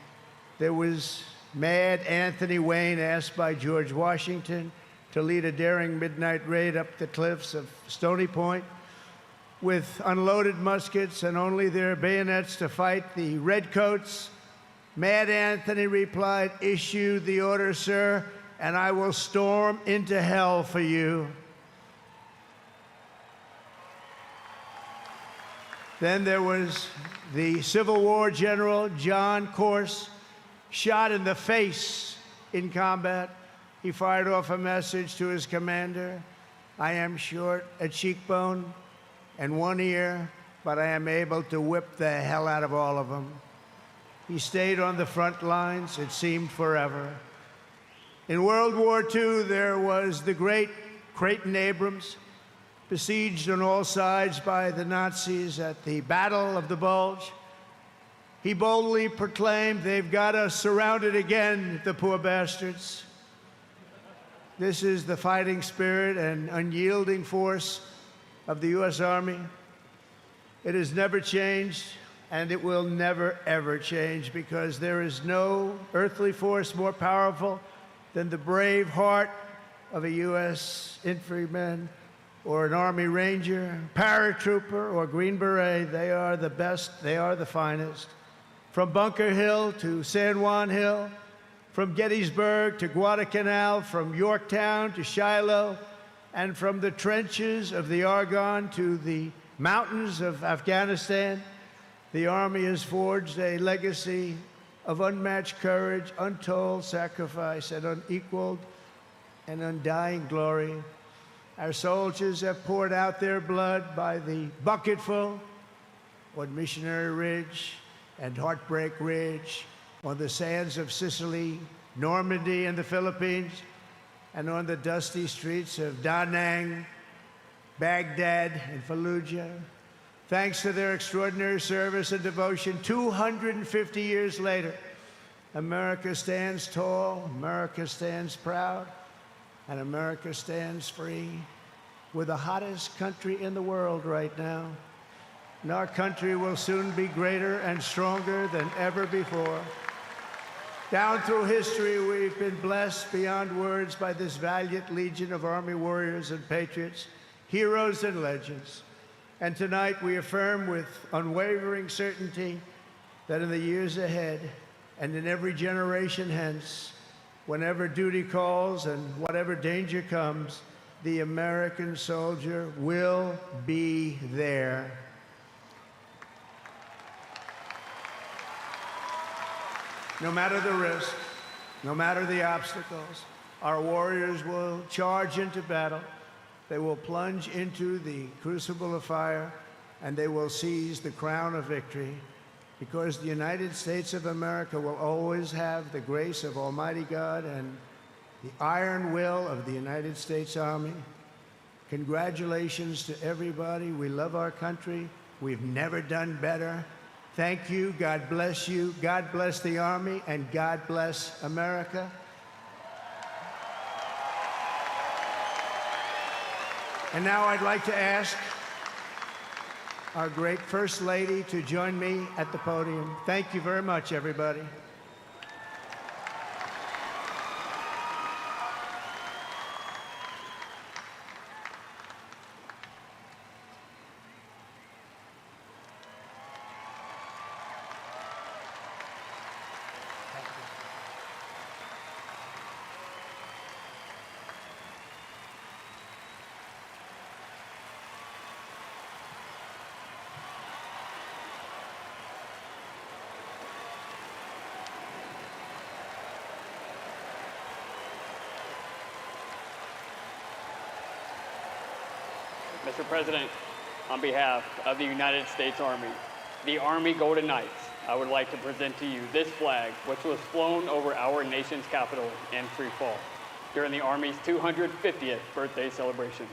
There was Mad Anthony Wayne, asked by George Washington to lead a daring midnight raid up the cliffs of Stony Point with unloaded muskets and only their bayonets to fight the redcoats. Mad Anthony replied, "Issue the order, sir, and I will storm into hell for you." Then there was the Civil War general, John Corse, shot in the face in combat. He fired off a message to his commander: "I am short a cheekbone and one ear, but I am able to whip the hell out of all of them." He stayed on the front lines, it seemed forever. In World War II, there was the great Creighton Abrams, besieged on all sides by the Nazis at the Battle of the Bulge. He boldly proclaimed, "They've got us surrounded again, the poor bastards." This is the fighting spirit and unyielding force of the U.S. Army. It has never changed, and it will never, ever change, because there is no earthly force more powerful than the brave heart of a U.S. infantryman or an Army Ranger, paratrooper, or Green Beret. They are the best, they are the finest. From Bunker Hill to San Juan Hill, from Gettysburg to Guadalcanal, from Yorktown to Shiloh, and from the trenches of the Argonne to the mountains of Afghanistan, the Army has forged a legacy of unmatched courage, untold sacrifice, and unequaled and undying glory. Our soldiers have poured out their blood by the bucketful on Missionary Ridge and Heartbreak Ridge, on the sands of Sicily, Normandy, and the Philippines, and on the dusty streets of Da Nang, Baghdad, and Fallujah. Thanks to their extraordinary service and devotion, 250 years later, America stands tall, America stands proud, and America stands free. We're the hottest country in the world right now, and our country will soon be greater and stronger than ever before. Down through history, we've been blessed beyond words by this valiant legion of Army warriors and patriots, heroes and legends. And tonight we affirm with unwavering certainty that in the years ahead and in every generation hence, whenever duty calls and whatever danger comes, the American soldier will be there. No matter the risk, no matter the obstacles, our warriors will charge into battle. They will plunge into the crucible of fire, and they will seize the crown of victory, because the United States of America will always have the grace of Almighty God and the iron will of the United States Army. Congratulations to everybody. We love our country. We've never done better. Thank you. God bless you. God bless the Army, and God bless America. And now I'd like to ask our great First Lady to join me at the podium. Thank you very much, everybody. Mr. President, on behalf of the United States Army, the Army Golden Knights, I would like to present to you this flag, which was flown over our nation's capital in free fall during the Army's 250th birthday celebration.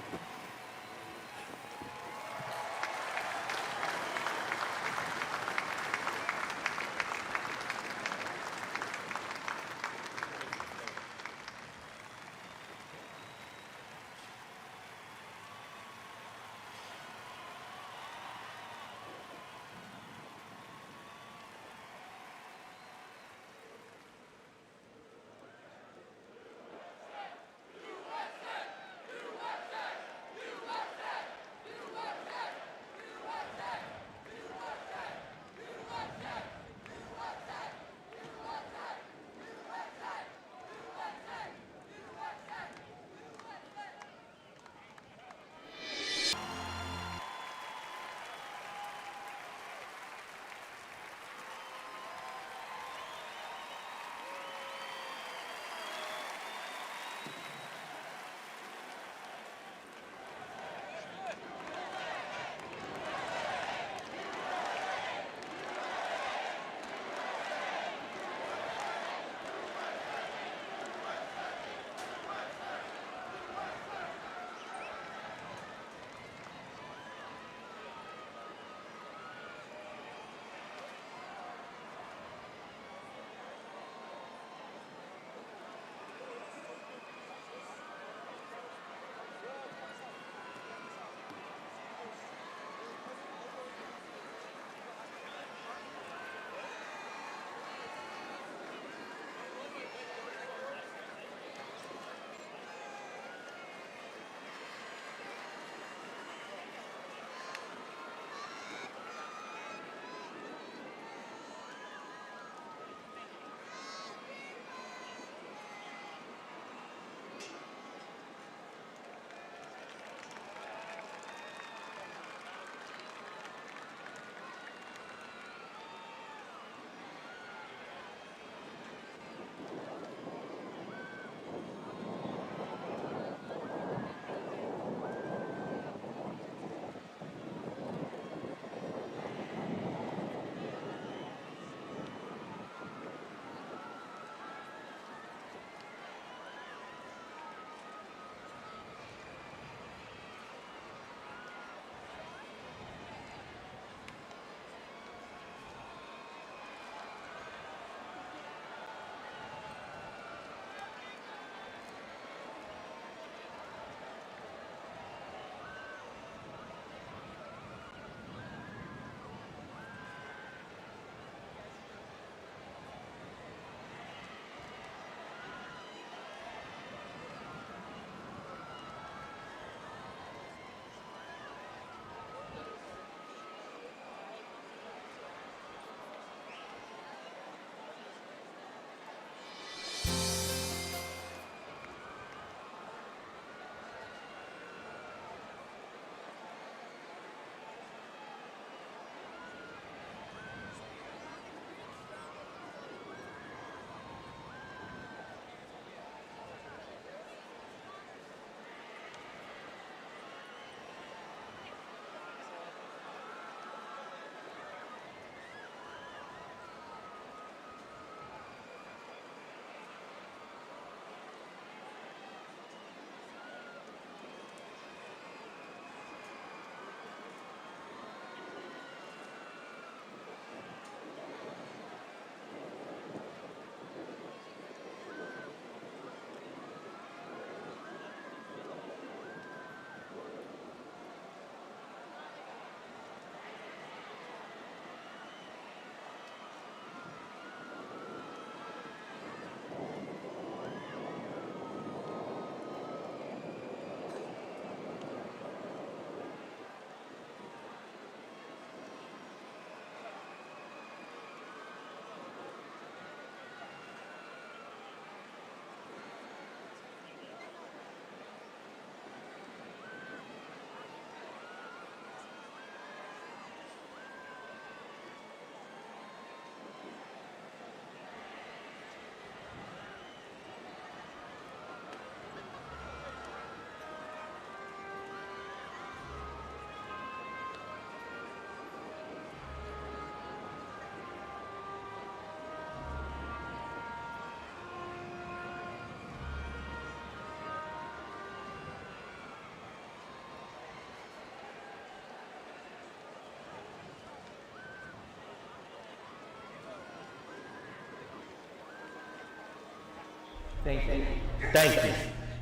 Thank you. Thank you.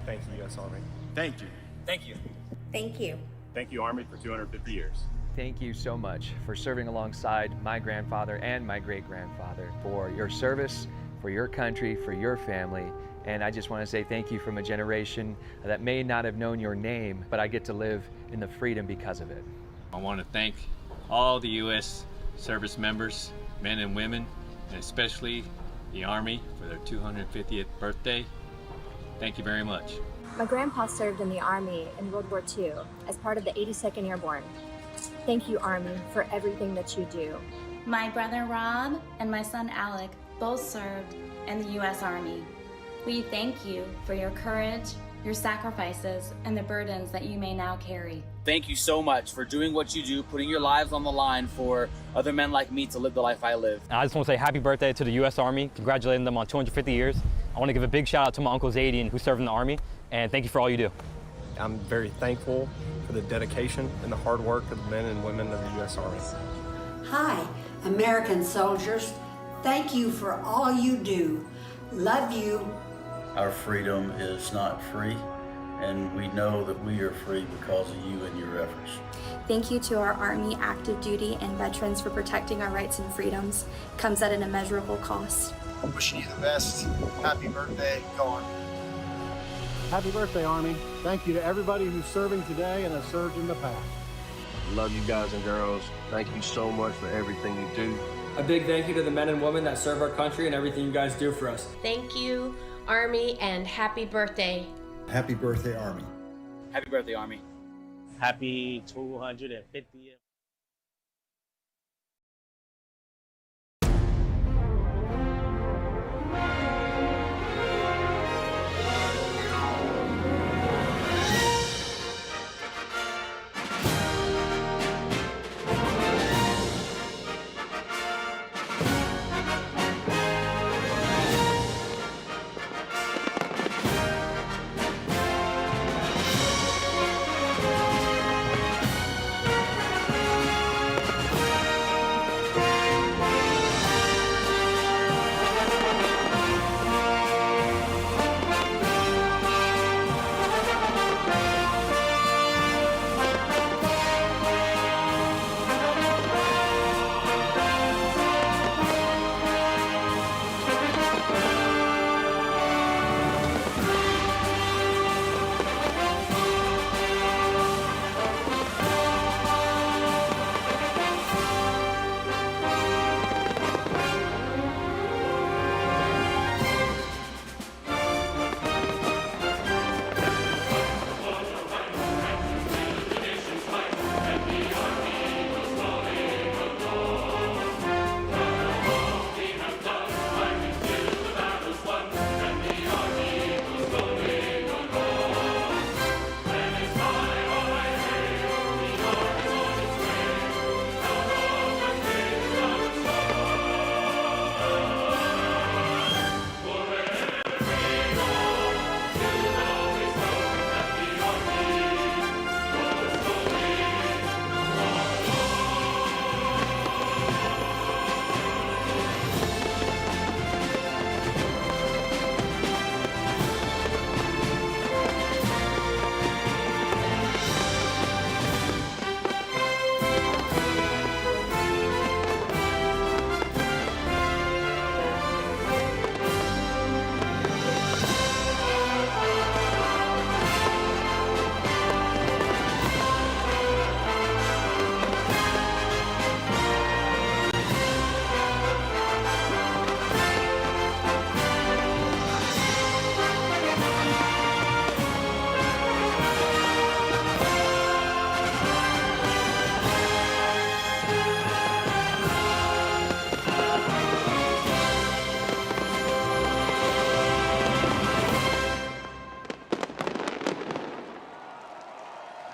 Thank you, U.S. Army. Thank you. Thank you. Thank you. Thank you, Army, for 250 years. Thank you so much for serving alongside my grandfather and my great-grandfather, for your service, for your country, for your family. And I just want to say thank you from a generation that may not have known your name, but I get to live in the freedom because of it. I want to thank all the U.S. service members, men and women, and especially the Army for their 250th birthday. Thank you very much. My grandpa served in the Army in World War II as part of the 82nd Airborne. Thank you, Army, for everything that you do. My brother Rob and my son Alec both served in the U.S. Army. We thank you for your courage, your sacrifices, and the burdens that you may now carry. Thank you so much for doing what you do, putting your lives on the line for other men like me to live the life I live. I just want to say happy birthday to the U.S. Army, congratulating them on 250 years. I want to give a big shout out to my Uncle Zadien, who served in the Army, and thank you for all you do. I'm very thankful for the dedication and the hard work of the men and women of the U.S. Army. Hi, American soldiers. Thank you for all you do. Love you. Our freedom is not free, and we know that we are free because of you and your efforts. Thank you to our Army active duty and veterans for protecting our rights and freedoms. Comes at an immeasurable cost. I'm wishing you the best. Happy birthday. Go on. Happy birthday, Army. Thank you to everybody who's serving today and has served in the past. Love you guys and girls. Thank you so much for everything you do. A big thank you to the men and women that serve our country and everything you guys do for us. Thank you, Army, and happy birthday. Happy birthday, Army. Happy birthday, Army. Happy 250th.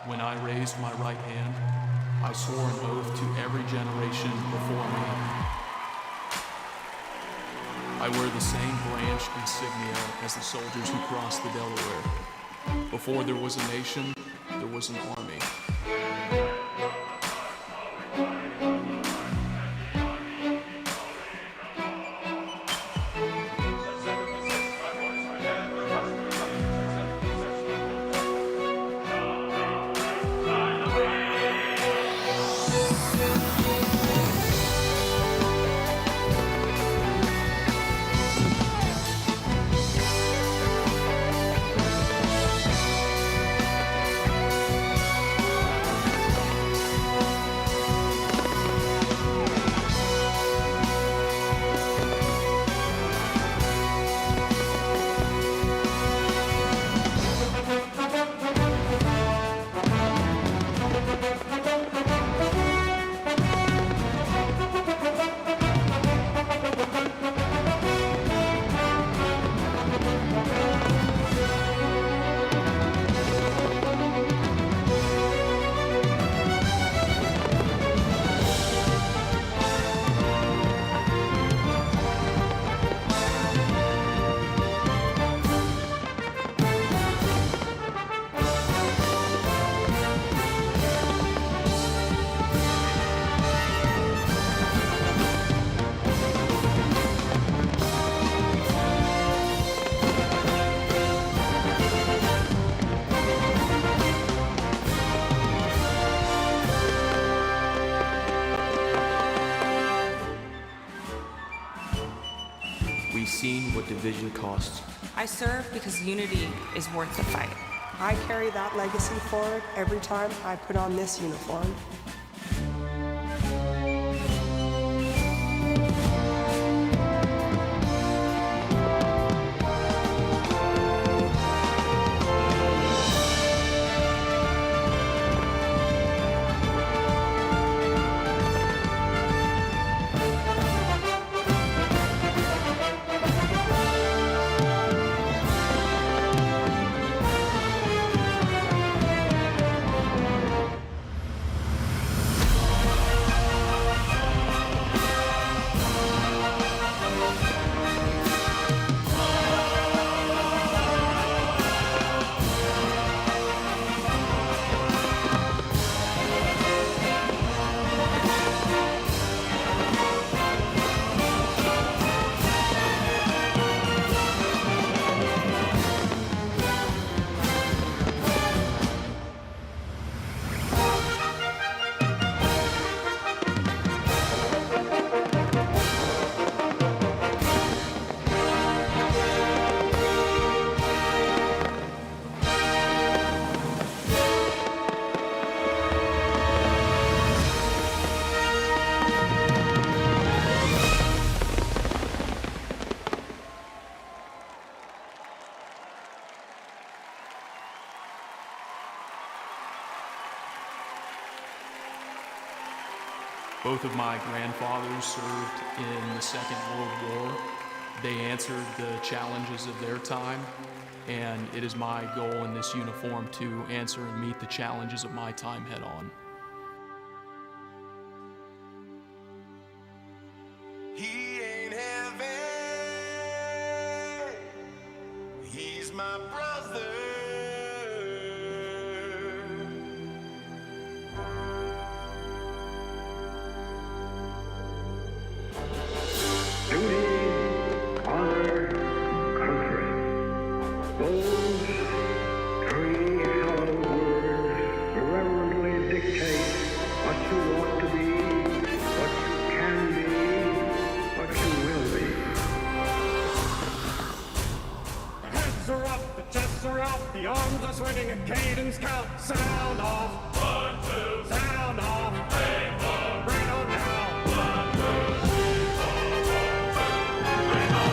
When I raised my right hand, I swore an oath to every generation before me. I wear the same branch insignia as the soldiers who crossed the Delaware. Before there was a nation, there was an army. seen what division costs. I serve because unity is worth the fight. I carry that legacy forward every time I put on this uniform. Both of my grandfathers served in the Second World War. They answered the challenges of their time, and it is my goal in this uniform to answer and meet the challenges of my time head on. He ain't heaven, he's my brother. Duty, honor, country. Those three hallowed words irreverently dictate what you ought to be, what you can be, what you will be. The heads are up, the chests are out, the arms are swinging, a cadence count. Sound off. 1, 2. Sound off. 3, 4. Bring it on down. 1, 2, 3, 4. Bring on.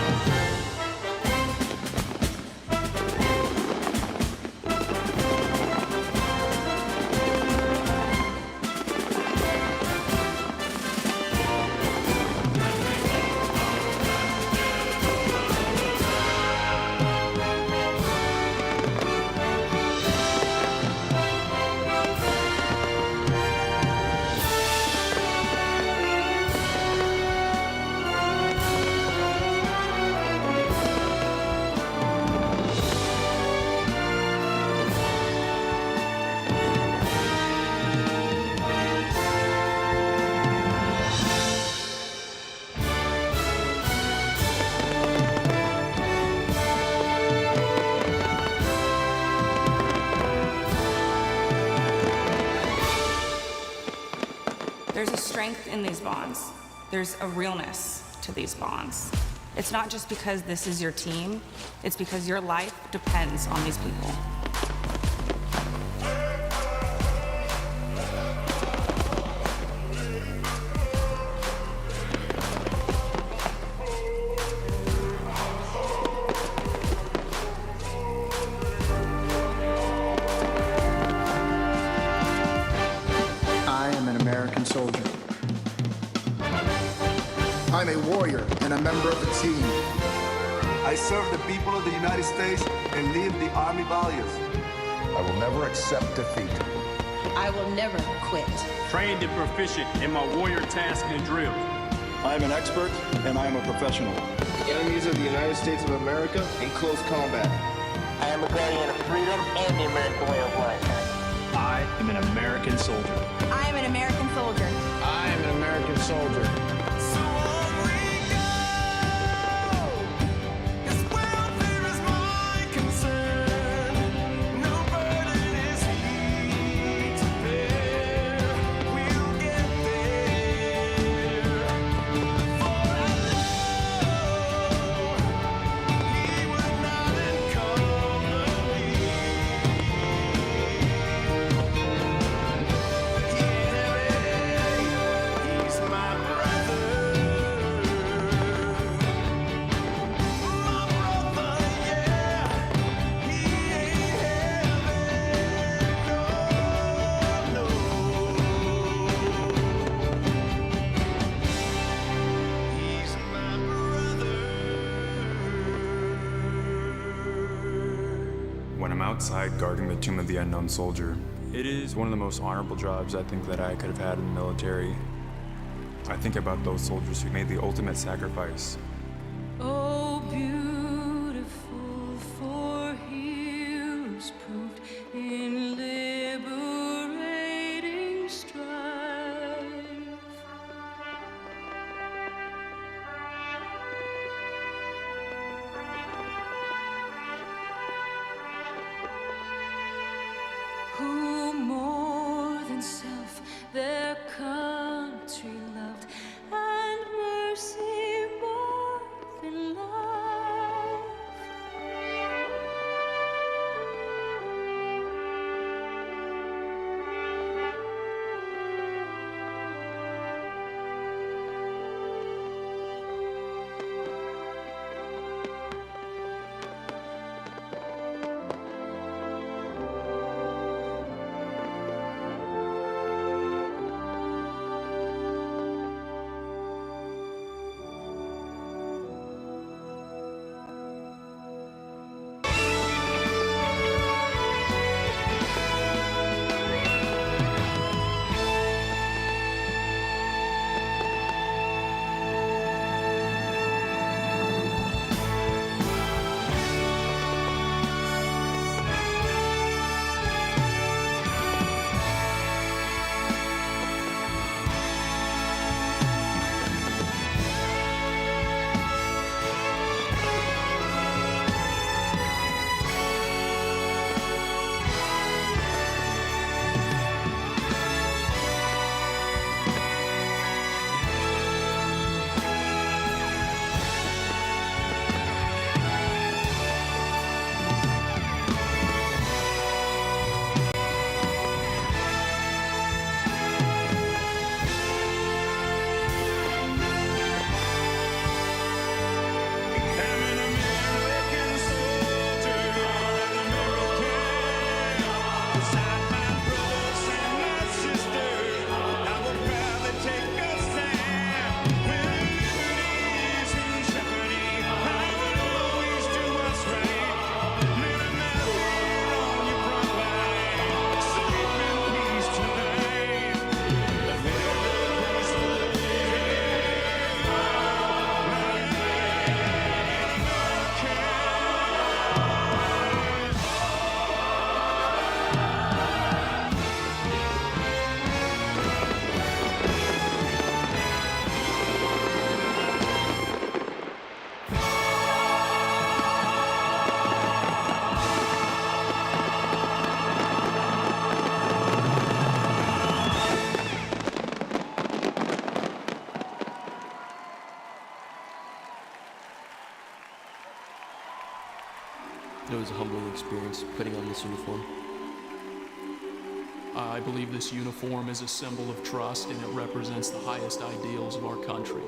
There's a strength in these bonds. There's a realness to these bonds. It's not just because this is your team, it's because your life depends on these people. I am an American soldier. I'm a warrior and a member of the team. I serve the people of the United States and live the Army values. I will never accept defeat. I will never quit. Trained and proficient in my warrior tasks and drills. I am an expert and I am a professional. Enemies of the United States of America in close combat. I am a guardian of freedom and the American way of life. I am an American soldier. I am an American soldier. I am an American soldier. So on we go, 'cause welfare is my concern. No burden is he to bear. We'll get there. For I know outside guarding the tomb of the unknown soldier. It is one of the most honorable jobs I think that I could have had in the military. I think about those soldiers who made the ultimate sacrifice. Oh, beautiful for heroes proved in liberating strife. Who more than self their country loved, and mercy more than life. It was a humbling experience putting on this uniform. I believe this uniform is a symbol of trust, and it represents the highest ideals of our country.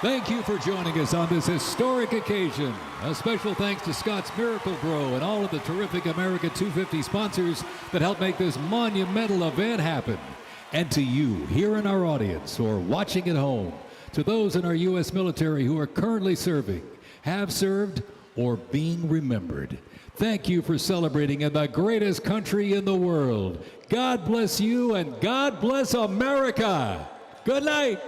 Thank you for joining us on this historic occasion. A special thanks to Scott's Miracle Grow and all of the terrific America 250 sponsors that helped make this monumental event happen. And to you here in our audience or watching at home, to those in our U.S. military who are currently serving, have served, or being remembered, thank you for celebrating in the greatest country in the world. God bless you and God bless America. Good night.